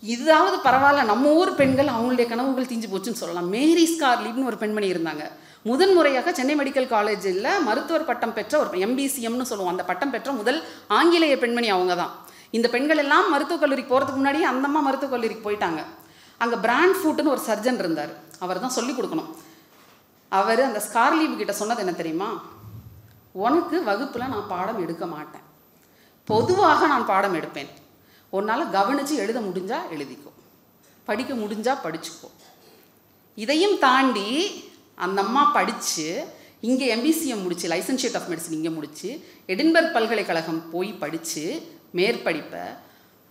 இதாவது பரவாயில்ல, நம்ம ஊர் பெண்கள் அவங்களுடைய கனவுகள் தீஞ்சு போச்சுன்னு சொல்லலாம். மேரி ஸ்கார்லிப்னு ஒரு பெண்மணி இருந்தாங்க. முதன்முறையாக சென்னை மெடிக்கல் காலேஜில் மருத்துவர் பட்டம் பெற்ற ஒரு MBCMன்னு சொல்லுவோம், அந்த பட்டம் பெற்ற முதல் ஆங்கிலேய பெண்மணி அவங்க தான். இந்த பெண்கள் எல்லாம் மருத்துவக் கல்லூரிக்கு போகிறதுக்கு முன்னாடியே அந்தம்மா மருத்துவக் கல்லூரிக்கு போயிட்டாங்க. அங்கே பிராண்ட் ஃபுட்னு ஒரு சர்ஜன் இருந்தார். அவர் தான் சொல்லிக் கொடுக்கணும். அவர் அந்த ஸ்கார்லிப் கிட்ட சொன்னது என்ன தெரியுமா? உனக்கு வகுப்பில் நான் பாடம் எடுக்க மாட்டேன், பொதுவாக நான் பாடம் எடுப்பேன். உன்னால் கவனித்து எழுத முடிஞ்சால் எழுதிக்கோ, படிக்க முடிஞ்சால் படிச்சுக்கோ. இதையும் தாண்டி அந்த அம்மா படித்து இங்கே MBCM முடித்து லைசன்ஷியேட் ஆஃப் மெடிசன் இங்கே முடித்து எடின்பர்க் பல்கலைக்கழகம் போய் படித்து மேற்படிப்பை,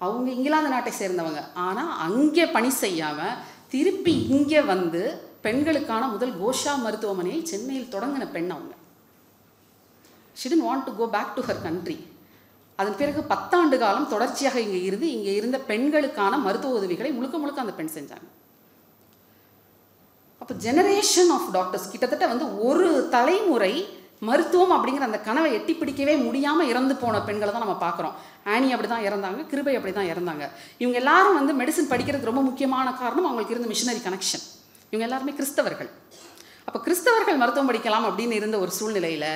அவங்க இங்கிலாந்து நாட்டை சேர்ந்தவங்க, ஆனால் அங்கே பணி செய்யாமல் திருப்பி இங்கே வந்து பெண்களுக்கான முதல் கோஷா மருத்துவமனையை சென்னையில் தொடங்கின பெண் அவங்க. she didn't want to go back to her country. அதன் பிறகு 10 ஆண்டு காலம் தொடர்ச்சியாக இங்கே இருந்த பெண்களுக்கான மருத்துவ உதவிகளை முழுக்க முழுக்க அந்த பெண் செஞ்சாங்க. அப்போ ஜெனரேஷன் ஆஃப் டாக்டர்ஸ் கிட்டத்தட்ட வந்து ஒரு தலைமுறை மருத்துவம் அப்படிங்கிற அந்த கனவை எட்டி பிடிக்கவே முடியாமல் இறந்து போன பெண்களை தான் நம்ம பார்க்குறோம். ஆனி அப்படி தான் இறந்தாங்க, கிருபை அப்படி தான் இறந்தாங்க. இவங்க எல்லாரும் வந்து மெடிசன் படிக்கிறதுக்கு ரொம்ப முக்கியமான காரணம் அவங்களுக்கு இருந்த மிஷனரி கனெக்ஷன். இவங்க எல்லாருமே கிறிஸ்தவர்கள். அப்போ கிறிஸ்தவர்கள் மருத்துவம் படிக்கலாம் அப்படின்னு இருந்த ஒரு சூழ்நிலையில்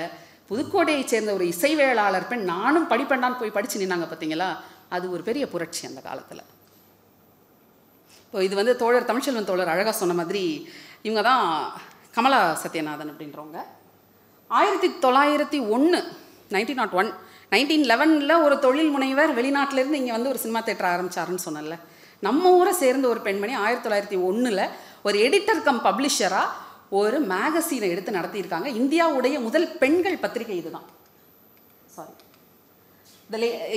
புதுக்கோட்டையை சேர்ந்த ஒரு இசைவேளாளர் பெண் நானும் படிப்பேண்டான்னு போய் படித்து நின்னாங்க பார்த்தீங்களா, அது ஒரு பெரிய புரட்சி அந்த காலத்தில். இப்போ இது வந்து தமிழ்ச்செல்வன் தோழர் அழகாக சொன்ன மாதிரி இவங்க தான் கமலா சத்யநாதன் அப்படின்றவங்க. 1901 1911 ஒரு தொழில் முனைவர் வெளிநாட்டிலேருந்து இங்கே வந்து ஒரு சினிமா தேட்டர் ஆரம்பித்தாருன்னு சொன்னல, நம்ம ஊரை சேர்ந்த ஒரு பெண்மணி 1901 ஒரு எடிட்டர் கம் பப்ளிஷராக ஒரு மேகசீனை எடுத்து நடத்தியிருக்காங்க. இந்தியாவுடைய முதல் பெண்கள் பத்திரிகை இதுதான்.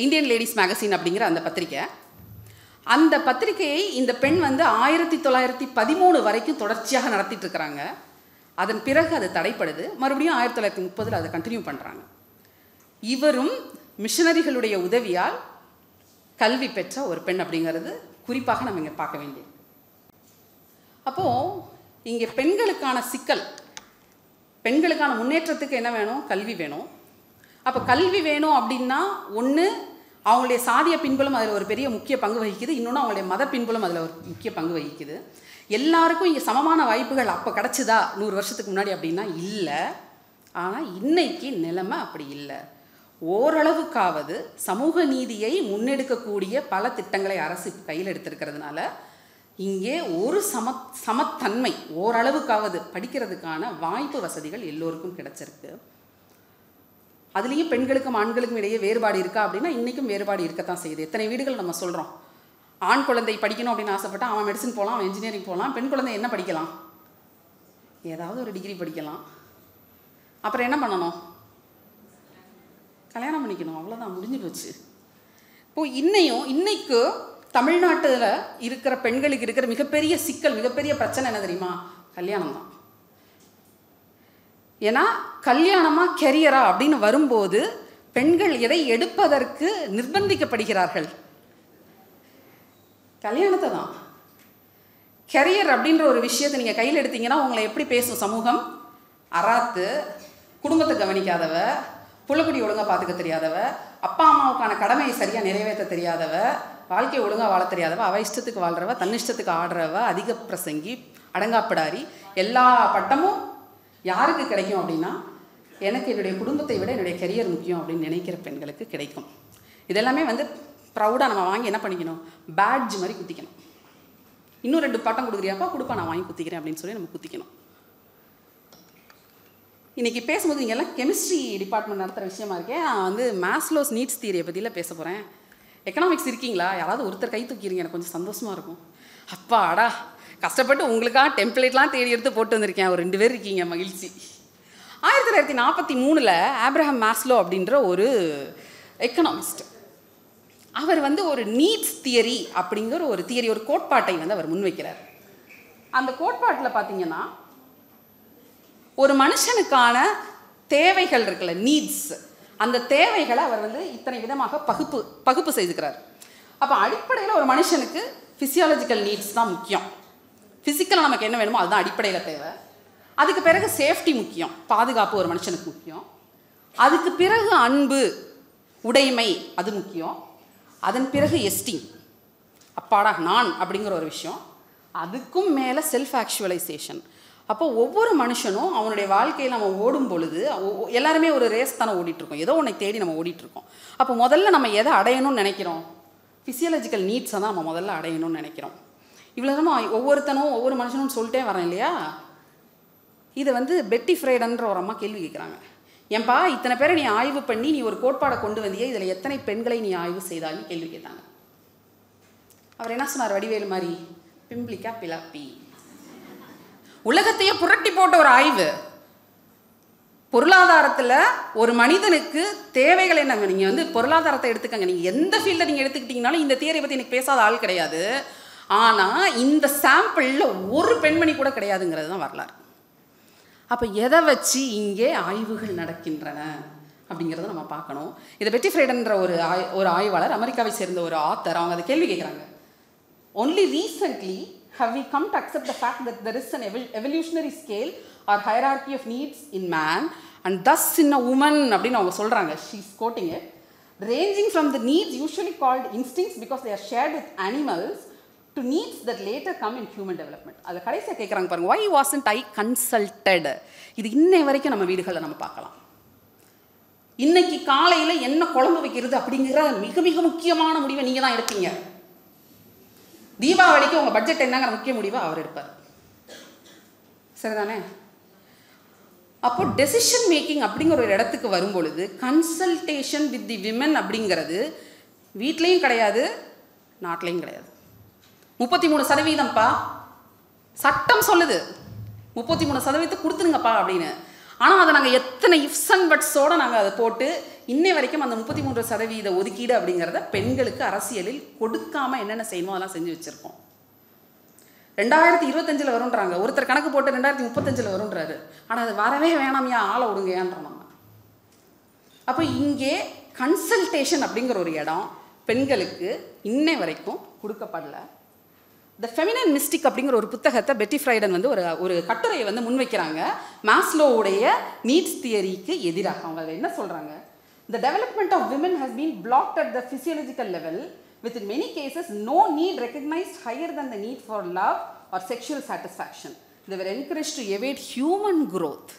இந்தியன் லேடிஸ் மேகசின் அப்படிங்கிற அந்த பத்திரிக்கை. அந்த பத்திரிகையை இந்த பெண் வந்து 1913 வரைக்கும் தொடர்ச்சியாக நடத்திட்டு இருக்கிறாங்க. அதன் பிறகு அது தடைப்படுது. மறுபடியும் 1930 அதை கண்டினியூ பண்ணுறாங்க. இவரும் மிஷனரிகளுடைய உதவியால் கல்வி பெற்ற ஒரு பெண் அப்படிங்கிறது குறிப்பாக நம்ம இங்கே பார்க்க வேண்டியது. அப்போது இங்கே பெண்களுக்கான சிக்கல், பெண்களுக்கான முன்னேற்றத்துக்கு என்ன வேணும்? கல்வி வேணும். அப்போ கல்வி வேணும் அப்படின்னா ஒன்று அவங்களுடைய சாதிய பின்புலம் அதில் ஒரு பெரிய முக்கிய பங்கு வகிக்குது, இன்னொன்று அவங்களுடைய மத பின்புலம் அதில் ஒரு முக்கிய பங்கு வகிக்குது. எல்லாருக்கும் இங்கே சமமான வாய்ப்புகள் அப்போ கிடச்சிதா 100 வருஷத்துக்கு முன்னாடி அப்படின்னா இல்லை. ஆனால் இன்னைக்கு நிலைமை அப்படி இல்லை. ஓரளவுக்காவது சமூக நீதியை முன்னெடுக்கக்கூடிய பல திட்டங்களை அரசு கையில் எடுத்திருக்கிறதுனால இங்கே ஒரு சமத்தன்மை ஓரளவுக்காவது படிக்கிறதுக்கான வாய்ப்பு வசதிகள் எல்லோருக்கும் கிடைச்சிருக்கு. அதுலேயும் பெண்களுக்கும் ஆண்களுக்கும் இடையே வேறுபாடு இருக்கா அப்படின்னா இன்றைக்கும் வேறுபாடு இருக்கத்தான் செய்யுது. எத்தனை வீடுகள் நம்ம சொல்கிறோம், ஆண் குழந்தை படிக்கணும் அப்படின்னு ஆசைப்பட்டா அவன் மெடிசன் போகலாம், அவன் இன்ஜினியரிங் போகலாம். பெண் குழந்தை என்ன படிக்கலாம்? ஏதாவது ஒரு டிகிரி படிக்கலாம். அப்புறம் என்ன பண்ணணும்? கல்யாணம் பண்ணிக்கணும், அவ்வளோதான், முடிஞ்சு போச்சு. இப்போது இன்னைக்கு தமிழ்நாட்டில் இருக்கிற பெண்களுக்கு இருக்கிற மிகப்பெரிய சிக்கல், மிகப்பெரிய பிரச்சனை என்ன தெரியுமா? கல்யாணம் தான். ஏன்னா கல்யாணமாக கெரியரா அப்படின்னு வரும்போது பெண்கள் எதை எடுப்பதற்கு நிர்பந்திக்கப்படுகிறார்கள்? கல்யாணத்தை தான். கெரியர் அப்படின்ற ஒரு விஷயத்தை நீங்கள் கையில் எடுத்தீங்கன்னா உங்களை எப்படி பேசும் சமூகம்? அராத்து, குடும்பத்தை கவனிக்காதவ, புள்ளக்குடி ஒழுங்காக பார்த்துக்க தெரியாதவ, அப்பா அம்மாவுக்கான கடமையை சரியாக நிறைவேற்ற தெரியாதவ, வாழ்க்கையை ஒழுங்காக வாழ தெரியாதவ, அவ இஷ்டத்துக்கு வாழ்கிறவ, தன்னிஷ்டத்துக்கு ஆடுறவ, அதிக பிரசங்கி, அடங்காப்பிடாரி, எல்லா பட்டமும் யாருக்கு கிடைக்கும் அப்படின்னா, எனக்கு என்னுடைய குடும்பத்தை விட என்னுடைய கெரியர் முக்கியம் அப்படின்னு நினைக்கிற பெண்களுக்கு கிடைக்கும். இதெல்லாமே வந்து ப்ரௌடாக நம்ம வாங்கி என்ன பண்ணிக்கணும், பேட்ஜ் மாதிரி குத்திக்கணும். இன்னும் 2 பட்டம் கொடுக்குறியாப்பா, கொடுப்பா, நான் வாங்கி குத்திக்கிறேன் அப்படின்னு சொல்லி நம்ம குத்திக்கணும். இன்றைக்கி பேசும்போது இங்கெல்லாம் கெமிஸ்ட்ரி டிபார்ட்மெண்ட் நடத்துகிற விஷயமா இருக்கேன். நான் வந்து மாஸ்லோஸ் நீட்ஸ் தியரியை பற்றியில் பேச போகிறேன். எக்கனாமிக்ஸ் இருக்கீங்களா? யாராவது ஒருத்தர் கை தூக்கிடுங்க, எனக்கு கொஞ்சம் சந்தோஷமாக இருக்கும். அப்பாடா, கஷ்டப்பட்டு உங்களுக்காக டெம்ப்ளேட்லாம் தேடி எடுத்து போட்டு வந்திருக்கேன். ஒரு 2 பேர் இருக்கீங்க, மகிழ்ச்சி. 1943 ஆப்ரஹாம் மாஸ்லோ அப்படின்ற ஒரு எக்கனாமிஸ்ட், அவர் வந்து ஒரு நீட்ஸ் தியரி அப்படிங்கிற ஒரு தியரி, ஒரு கோட்பாட்டை வந்து அவர் முன்வைக்கிறார். அந்த கோட்பாட்டில் பார்த்தீங்கன்னா, ஒரு மனுஷனுக்கான தேவைகள் இருக்குல்ல, நீட்ஸ், அந்த தேவைகளை அவர் வந்து இத்தனை விதமாக பகுப்பு செய்துக்கிறார். அப்போ அடிப்படையில் ஒரு மனுஷனுக்கு ஃபிசியாலஜிக்கல் நீட்ஸ் தான் முக்கியம். ஃபிசிக்கலாக நமக்கு என்ன வேணுமோ அதுதான் அடிப்படையில் தேவை. அதுக்கு பிறகு சேஃப்டி முக்கியம், பாதுகாப்பு ஒரு மனுஷனுக்கு முக்கியம். அதுக்கு பிறகு அன்பு, உடைமை, அது முக்கியம். அதன் பிறகு எஸ்டீம், அப்பாடா நான் அப்படிங்கிற ஒரு விஷயம். அதுக்கும் மேலே செல்ஃப் ஆக்சுவலைசேஷன். அப்போ ஒவ்வொரு மனுஷனும் அவனுடைய வாழ்க்கையில் நம்ம ஓடும் பொழுது எல்லாருமே ஒரு ரேஸ் தானே ஓடிட்டுருக்கோம், ஏதோ ஒன்றை தேடி நம்ம ஓடிட்டுருக்கோம். அப்போ முதல்ல நம்ம எதை அடையணும்னு நினைக்கிறோம், ஃபிசியாலஜிக்கல் நீட்ஸை தான் நம்ம முதல்ல அடையணும்னு நினைக்கிறோம். இவ்வளோ நம்ம ஒவ்வொருத்தனும் ஒவ்வொரு மனுஷனும் சொல்லிட்டே வரேன் இல்லையா. இதை வந்து பெட்டி ஃப்ரைடன்ற ஒரு அம்மா கேள்வி கேட்குறாங்க. ஏன்பா இத்தனை பேரை நீ ஆய்வு பண்ணி நீ ஒரு கோட்பாடை கொண்டு வந்தியே, இதில் எத்தனை பெண்களை நீ ஆய்வு செய்தான்னு கேள்வி கேட்டாங்க. அவர் என்ன சொன்னார், வடிவேலு மாதிரி, பிம்பிளிக்கா பிளாப்பி. உலகத்தையே புரட்டி போட்ட ஒரு ஆய்வு. பொருளாதாரத்தில் ஒரு மனிதனுக்கு தேவைகள் என்ன, நீங்கள் வந்து பொருளாதாரத்தை எடுத்துக்கங்க, நீங்கள் எந்த ஃபீல்டில் நீங்கள் எடுத்துக்கிட்டீங்கனாலும் இந்த தியரியை பற்றி எனக்கு பேசாத ஆள் கிடையாது. ஆனால் இந்த சாம்பிளில் ஒரு பெண்மணி கூட கிடையாதுங்கிறது தான் வரலாறு. அப்போ எதை வச்சு இங்கே ஆய்வுகள் நடக்கின்றன அப்படிங்கிறத நம்ம பார்க்கணும். இதை பெட்டி ஃப்ரைடன்ற ஒரு ஆய்வாளர், அமெரிக்காவை சேர்ந்த ஒரு ஆத்தர், அவங்க அதை கேள்வி கேட்குறாங்க. only recently have we come to accept the fact that there is an evolutionary scale or hierarchy of needs in man and thus in a woman அப்படின்னு அவங்க சொல்கிறாங்க. she's quoting it, ranging from the needs usually called instincts because they are shared with animals to needs that later come in human development. அது கடைசியாக கேட்குறாங்க பாருங்க, why wasn't I consulted? இது இன்னை வரைக்கும் நம்ம வீடுகளில் நம்ம பார்க்கலாம். இன்னைக்கு காலையில் என்ன குழம்பு வைக்கிறது அப்படிங்கிற மிக மிக முக்கியமான முடிவை நீங்கள் தான் எடுப்பீங்க. தீபாவளிக்கு உங்கள் பட்ஜெட் என்னங்கிற முக்கிய முடிவை அவர் எடுப்பார், சரிதானே? அப்போ டெசிஷன் மேக்கிங் அப்படிங்கிற ஒரு இடத்துக்கு வரும்பொழுது கன்சல்டேஷன் வித் தி விமன் அப்படிங்கிறது வீட்லேயும் கிடையாது, நாட்டிலையும் கிடையாது. 33% சட்டம் சொல்லுது, 33% கொடுத்துருங்கப்பா அப்படின்னு. ஆனால் அதை நாங்கள் எத்தனை இஃப்ஸ் அண்ட் பட்ஸோடு நாங்கள் அதை போட்டு இன்னை வரைக்கும் அந்த 33% ஒதுக்கீடு அப்படிங்கிறத பெண்களுக்கு அரசியலில் கொடுக்காமல் என்னென்ன செய்யணுமோ அதெல்லாம் செஞ்சு வச்சுருக்கோம். 2025 வரும்ன்றாங்க, ஒருத்தர் கணக்கு போட்டு 2035 வரும்ன்றாரு. ஆனால் அது வரவே வேணாமையா, ஆளை விடுங்கயான்றோம் நம்ம. அப்போ இங்கே கன்சல்டேஷன் அப்படிங்கிற ஒரு இடம் பெண்களுக்கு இன்னை வரைக்கும் கொடுக்கப்படல. த ஃபெமினன் மிஸ்டிக் அப்படிங்கிற ஒரு புத்தகத்தை பெட்டி ஃப்ரைடன் வந்து ஒரு கட்டுரையை வந்து முன்வைக்கிறாங்க மாஸ்லோவுடைய நீட்ஸ் தியரிக்கு எதிராக. அவங்க அதை என்ன சொல்கிறாங்க, the development of women has been blocked at the physiological level within many cases no need recognised higher than the need for love or sexual satisfaction. they were encouraged to evade human growth.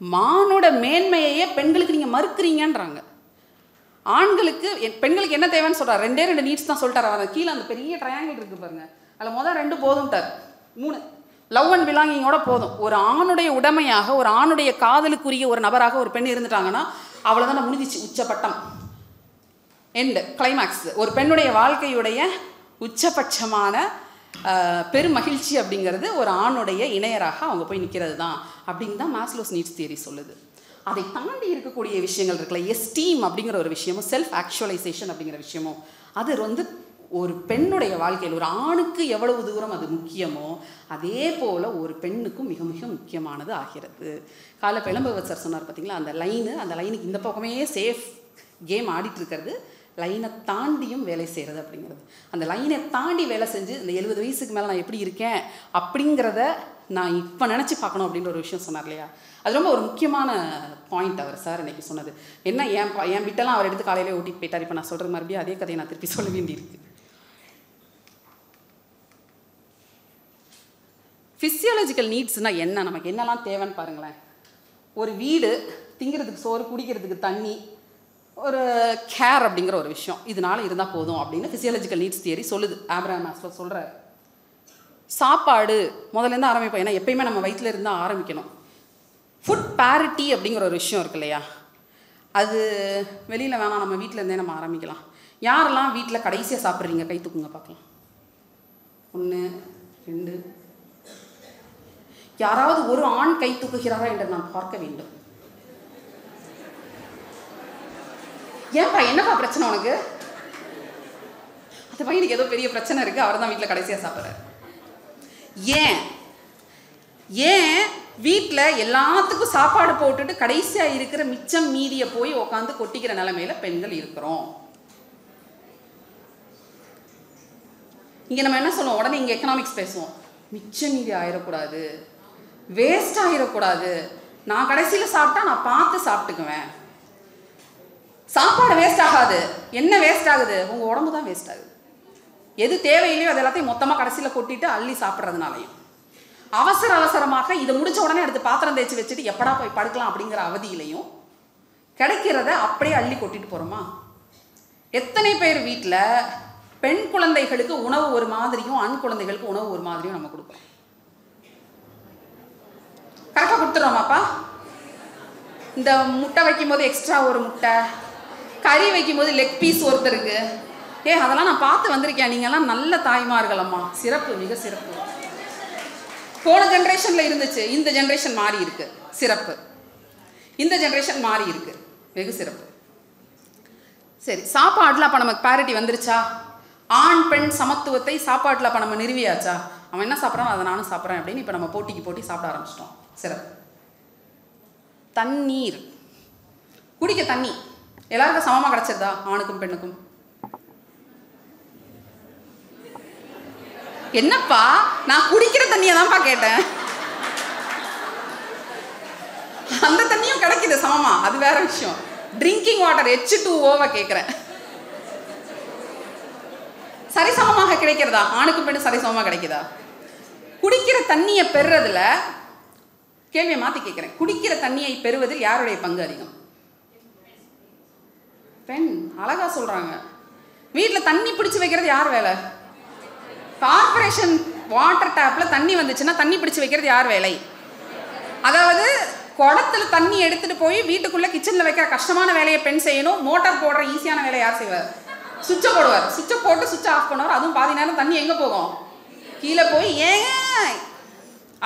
மானோட மேன்மையையே பெண்களுக்கு நீங்கள் மறுக்கிறீங்கன்றாங்க. ஆண்களுக்கு பெண்களுக்கு என்ன தேவைன்னு சொல்கிறார், 2 needs தான் சொல்லிட்டார். அவர் கீழே அந்த பெரிய ட்ரையாங்கிள் இருக்குது பாருங்க, அதில் முதல் 2 போதும்ட்டார், 3 லவ் அண்ட் பிலாங்கிங்கோட போதும். ஒரு ஆணுடைய உடைமையாக, ஒரு ஆணுடைய காதலுக்குரிய ஒரு நபராக ஒரு பெண் இருந்துட்டாங்கன்னா அவ்வளோதான் முடிஞ்சிச்சு, உச்சப்பட்டம், எண்டு, கிளைமேக்ஸ். ஒரு பெண்ணுடைய வாழ்க்கையுடைய உச்சபட்சமான பெரும் மகிழ்ச்சி அப்படிங்கிறது ஒரு ஆணுடைய இணையராக அவங்க போய் நிற்கிறது தான் அப்படின்னு தான் மாஸ்லோஸ் நீட்ஸ் தியரி சொல்லுது. அதை தாண்டி இருக்கக்கூடிய விஷயங்கள் இருக்குல்ல, எஸ்டீம் அப்படிங்கிற ஒரு விஷயமும் செல்ஃப் ஆக்சுவலைசேஷன் அப்படிங்கிற விஷயமும், அது வந்து ஒரு பெண்ணுடைய வாழ்க்கையில் ஒரு ஆணுக்கு எவ்வளவு தூரம் அது முக்கியமோ அதே போல் ஒரு பெண்ணுக்கும் மிக மிக முக்கியமானது ஆகிறது. காலைல இளம்பகவத் சார் சொன்னார் பார்த்தீங்களா, அந்த லைனுக்கு இந்த பக்கமே சேஃப் கேம் ஆடிட்டுருக்கிறது, லைனை தாண்டியும் வேலை செய்கிறது அப்படிங்கிறது. அந்த லைனை தாண்டி வேலை செஞ்சு இந்த 70 வயசுக்கு மேலே நான் எப்படி இருக்கேன் அப்படிங்கிறத நான் இப்போ நினச்சி பார்க்கணும் அப்படின்ற ஒரு விஷயம் சொன்னார் இல்லையா, அது ரொம்ப ஒரு முக்கியமான பாயிண்ட் அவர் சார் இன்றைக்கி சொன்னது. என்ன என் விட்டெல்லாம் அவர் எடுத்து காலையிலே ஓட்டிட்டு போயிட்டார். இப்போ நான் சொல்கிறது மறுபடியும் அதே கதையை நான் திருப்பி சொல்ல வேண்டியிருக்கு. ஃபிசியாலஜிக்கல் நீட்ஸ்னால் என்ன, நமக்கு என்னெல்லாம் தேவைன்னு பாருங்களேன். ஒரு வீடு, திங்கிறதுக்கு சோறு, குடிக்கிறதுக்கு தண்ணி, ஒரு கேர் அப்படிங்கிற ஒரு விஷயம், இதனால இருந்தால் போதும் அப்படின்னு ஃபிசியாலஜிக்கல் நீட்ஸ் தியரி சொல்லுது. ஆப்ரஹாம் மாஸ்லோ சொல்கிறார். சாப்பாடு முதல்லேருந்து ஆரம்பிப்போம், ஏன்னா எப்பயுமே நம்ம வயிற்றில் இருந்தால் ஆரம்பிக்கணும். ஃபுட் பேரிட்டி அப்படிங்கிற ஒரு விஷயம் இருக்கு இல்லையா, அது வெளியில் வேணாம், நம்ம வீட்டில் இருந்தே நம்ம ஆரம்பிக்கலாம். யாரெல்லாம் வீட்டில் கடைசியாக சாப்பிட்றீங்க கை தூக்குங்க பார்க்கலாம். 1 2. யாராவது ஒரு ஆண் கை தூக்குகிறாரா என்று நான் பார்க்க வேண்டும். ஏன்பா, என்னப்பா பிரச்சனை உனக்கு? அந்த பையனுக்கு ஏதோ பெரிய பிரச்சனை இருக்குது, அவர் தான் வீட்டில் கடைசியாக சாப்பிட்றாரு. ஏன் வீட்டில் எல்லாத்துக்கும் சாப்பாடு போட்டுட்டு கடைசியாக இருக்கிற மிச்சம் மீதியை போய் உட்காந்து கொட்டிக்கிற நிலைமையில பெண்கள் இருக்கிறோம். இங்கே நம்ம என்ன சொல்லுவோம், உடனே இங்கே எக்கனாமிக்ஸ் பேசுவோம். மிச்சம் மீதி ஆயிடக்கூடாது, வேஸ்ட் ஆகிடக்கூடாது, நான் கடைசியில் சாப்பிட்டா நான் பார்த்து சாப்பிட்டுக்குவேன். சாப்பாடு வேஸ்ட் ஆகாது. என்ன வேஸ்ட் ஆகுது? உங்கள் உடம்பு தான் வேஸ்ட் ஆகுது. எது தேவையில்லையோ அது எல்லாத்தையும் மொத்தமாக கடைசியில் கொட்டிட்டு அள்ளி சாப்பிட்றதுனாலையும், அவசரமாக இதை முடிச்ச உடனே எடுத்து பாத்திரம் தேய்ச்சி வச்சுட்டு எப்படா போய் படுக்கலாம் அப்படிங்கிற அவதியிலையும் கிடைக்கிறத அப்படியே அள்ளி கொட்டிட்டு போகிறோமா? எத்தனை பேர் வீட்டில் பெண் குழந்தைகளுக்கு உணவு ஒரு மாதிரியும் ஆண் குழந்தைகளுக்கு உணவு ஒரு மாதிரியும் நம்ம கொடுக்குறோம். கரெக்டாக கொடுத்துட்றோமாப்பா? இந்த முட்டை வைக்கும் போது எக்ஸ்ட்ரா ஒரு முட்டை, கறி வைக்கும் போது லெக் பீஸ் ஒருத்தருக்கு, அதெல்லாம் நான் பார்த்து வந்திருக்கேன். நீங்கள்லாம் நல்ல தாய்மார்களம்மா, சிறப்பு, மிக சிறப்பு. போன ஜென்ரேஷனில் இருந்துச்சு, இந்த ஜென்ரேஷன் மாறி இருக்கு, சிறப்பு. இந்த ஜென்ரேஷன் மாறி இருக்கு, வெகு சிறப்பு. சரி, சாப்பாட்டில் அப்போ நமக்கு பேரிட்டி வந்துருச்சா? ஆண் பெண் சமத்துவத்தை சாப்பாட்டில் அப்போ நம்ம நிறுவியாச்சா? அவன் என்ன சாப்பிட்றான் அதை நானும் சாப்பிட்றேன் அப்படின்னு இப்போ நம்ம போட்டி சாப்பிட ஆரம்பிச்சிட்டோம். சிறப்பு. தண்ணீர், குடிக்க தண்ணி எல்லாருக்கும் சமமாக கிடச்சிருதா? ஆணுக்கும் பெண்ணுக்கும்? என்னப்பா, நான் குடிக்கிற தண்ணியை தான்ப்பா கேட்டேன். அந்த தண்ணியும் கிடைக்குது சமமா, அது வேற விஷயம். ட்ரிங்கிங் வாட்டர் H2O கேட்குறேன். சரிசமமாக கிடைக்கிறதா? ஆணுக்கும் பெண்ணு சரிசமமாக கிடைக்குதா? குடிக்கிற தண்ணியை பெறுறதுல, கேள்வியை மாற்றி கேட்குறேன், குடிக்கிற தண்ணியை பெறுவதில் யாருடைய பங்கு அதிகம்? பெண். அழகா சொல்றாங்க. வீட்டில் தண்ணி பிடிச்சி வைக்கிறது யார் வேலை? கார்பரேஷன் வாட்டர் டேப்ல தண்ணி வந்துச்சுன்னா தண்ணி பிடிச்சி வைக்கிறது யார் வேலை? அதாவது குடத்துல தண்ணி எடுத்துட்டு போய் வீட்டுக்குள்ள கிச்சன்ல வைக்கிற கஷ்டமான வேலையை பெண் செய்யணும். மோட்டார் போடுற ஈஸியான வேலையை யார் செய்வார்? சுவிட்சை போடுவார். சுவிட்சை போட்டு சுவிட்சை ஆஃப் பண்ணுவார். அதுவும் பாதி நேரம் தண்ணி எங்கே போகும்? கீழே போய் ஏன்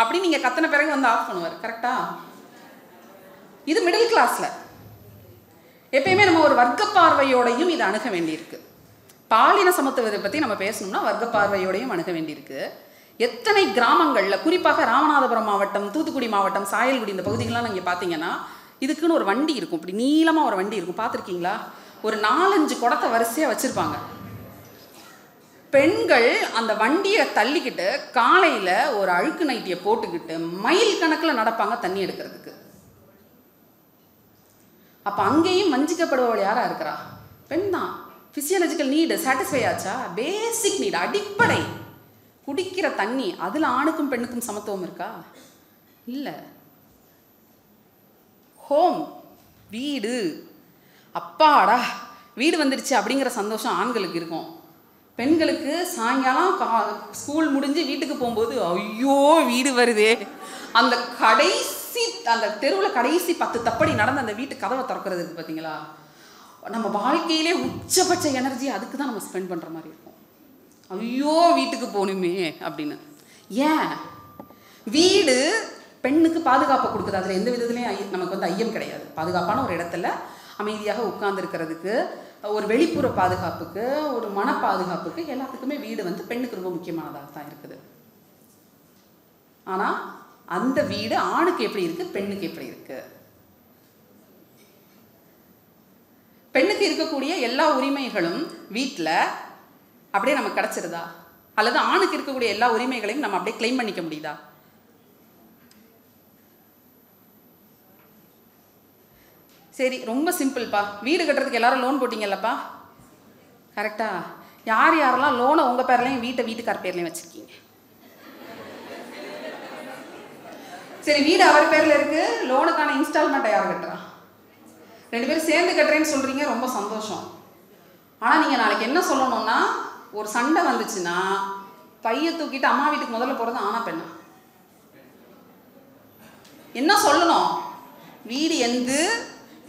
அப்படி நீங்கள் கத்தின பிறகு வந்து ஆஃப் பண்ணுவார். கரெக்டா? இது மிடில் கிளாஸில். எப்பயுமே நம்ம ஒரு வர்க்க பார்வையோடையும் இதை அணுக வேண்டியிருக்கு. பாலின சமத்துவத்தை பற்றி நம்ம பேசணும்னா வர்க்க பார்வையோடையும் அணுக வேண்டியிருக்கு. எத்தனை கிராமங்களில், குறிப்பாக ராமநாதபுரம் மாவட்டம், தூத்துக்குடி மாவட்டம், சாயல்குடி இந்த பகுதிகள்லாம் நீங்கள் பார்த்தீங்கன்னா இதுக்குன்னு ஒரு வண்டி இருக்கும். இப்படி நீளமாக ஒரு வண்டி இருக்கும், பார்த்துருக்கீங்களா? ஒரு 4-5 குடத்தை வரிசையாக வச்சுருப்பாங்க. பெண்கள் அந்த வண்டியை தள்ளிக்கிட்டு காலையில் ஒரு அழுக்கு நைட்டியை போட்டுக்கிட்டு மைல் கணக்கில் நடப்பாங்க தண்ணி எடுக்கிறதுக்கு. அப்போ அங்கேயும் வஞ்சிக்கப்படுபவள் யாராக இருக்கிறா? பெண் தான். ஃபிசியாலஜிக்கல் நீடு சாட்டிஸ்ஃபை ஆச்சா? பேசிக் நீடு, அடிப்படை குடிக்கிற தண்ணி, அதில் ஆணுக்கும் பெண்ணுக்கும் சமத்துவம் இருக்கா? இல்லை. ஹோம், வீடு, அப்பாடா வீடு வந்துடுச்சு அப்படிங்கிற சந்தோஷம் ஆண்களுக்கு இருக்கும். பெண்களுக்கு சாயங்காலம் ஸ்கூல் முடிஞ்சு வீட்டுக்கு போகும்போது ஐயோ வீடு வருதே, அந்த கடைசி அந்த தெருவில் கடைசி 10 தப்படி நடந்து அந்த வீட்டு கதவை திறக்கிறது இருக்குது பார்த்தீங்களா? நம்ம வாழ்க்கையிலே உச்சபட்ச எனர்ஜி அதுக்கு தான் நம்ம ஸ்பெண்ட் பண்ணுற மாதிரி இருக்கும். ஐயோ வீட்டுக்கு போகணுமே அப்படின்னு. ஏன்? வீடு பெண்ணுக்கு பாதுகாப்பை கொடுக்குது. அதில் எந்த விதத்துலையும் நமக்கு வந்து ஐயம் கிடையாது. பாதுகாப்பான ஒரு இடத்துல அமைதியாக உட்கார்ந்துருக்கிறதுக்கு, ஒரு வெளிப்புற பாதுகாப்புக்கு, ஒரு மன பாதுகாப்புக்கு, எல்லாத்துக்குமே வீடு வந்து பெண்ணுக்கு ரொம்ப முக்கியமானதாக தான் இருக்குது. ஆனால் அந்த வீடு ஆணுக்கு எப்படி இருக்குது, பெண்ணுக்கு எப்படி இருக்குது? பெண்ணுக்கு இருக்கக்கூடிய எல்லா உரிமைகளும் வீட்டில் அப்படியே நமக்கு கிடச்சிருதா? அல்லது ஆணுக்கு இருக்கக்கூடிய எல்லா உரிமைகளையும் நம்ம அப்படியே கிளைம் பண்ணிக்க முடியுதா? சரி, ரொம்ப சிம்பிள்ப்பா. வீடு கட்டுறதுக்கு எல்லாரும் லோன் போட்டிங்கல்லப்பா, கரெக்டா? யார் யாரெல்லாம் லோனை உங்கள் பேர்லையும் வீட்டுக்கார் பேர்லையும் வச்சுருக்கீங்க? சரி, வீடு அவர் பேரில் இருக்குது, லோனுக்கான இன்ஸ்டால்மெண்ட்டை யார் கட்டுறா? 2 பேரும் சேர்ந்து கட்டுறேன்னு சொல்கிறீங்க, ரொம்ப சந்தோஷம். ஆனால் நீங்கள் நாளைக்கு என்ன சொல்லணும்னா, ஒரு சண்டை வந்துச்சுன்னா பையை தூக்கிட்டு அம்மா வீட்டுக்கு முதல்ல போகிறது ஆனா பெண்ணா? என்ன சொல்லணும்? வீடு எந்து,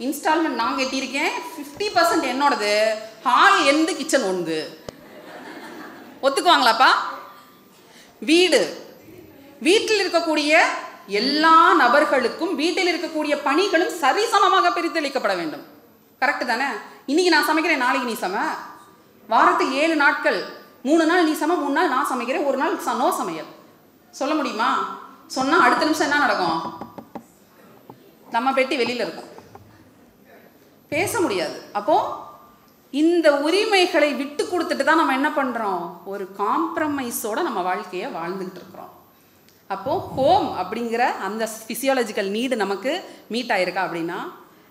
இன்ஸ்டால்மெண்ட் நான் கட்டியிருக்கேன், 50% என்னோடது, ஹால் எந்து, கிச்சன் ஒன்று. ஒத்துக்குவாங்களாப்பா? வீட்டில் இருக்கக்கூடிய எல்லா நபர்களுக்கும் வீட்டில் இருக்கக்கூடிய பணிகளும் சரிசமமாக பிரித்தளிக்கப்பட வேண்டும். கரெக்டு தானே? இன்னைக்கு நான் சமைக்கிறேன், நாளைக்கு நீ சம. வாரத்தில் 7 நாட்கள், 3 நாள் நீ சம, 3 நாள் நான் சமைக்கிறேன், 1 நாள் நோ சமையல். சொல்ல முடியுமா? சொன்னால் அடுத்த நிமிஷம் என்ன நடக்கும்? நம்ம பெட்டி வெளியில் இருக்கும், பேச முடியாது. அப்போது இந்த உரிமைகளை விட்டு கொடுத்துட்டு தான் நம்ம என்ன பண்ணுறோம்? ஒரு காம்ப்ரமைஸோடு நம்ம வாழ்க்கையை வாழ்ந்துக்கிட்டு இருக்கிறோம். அப்போது ஹோம் அப்படிங்கிற அந்த ஃபிசியாலஜிக்கல் நீடு நமக்கு மீட் ஆகிருக்கா அப்படின்னா,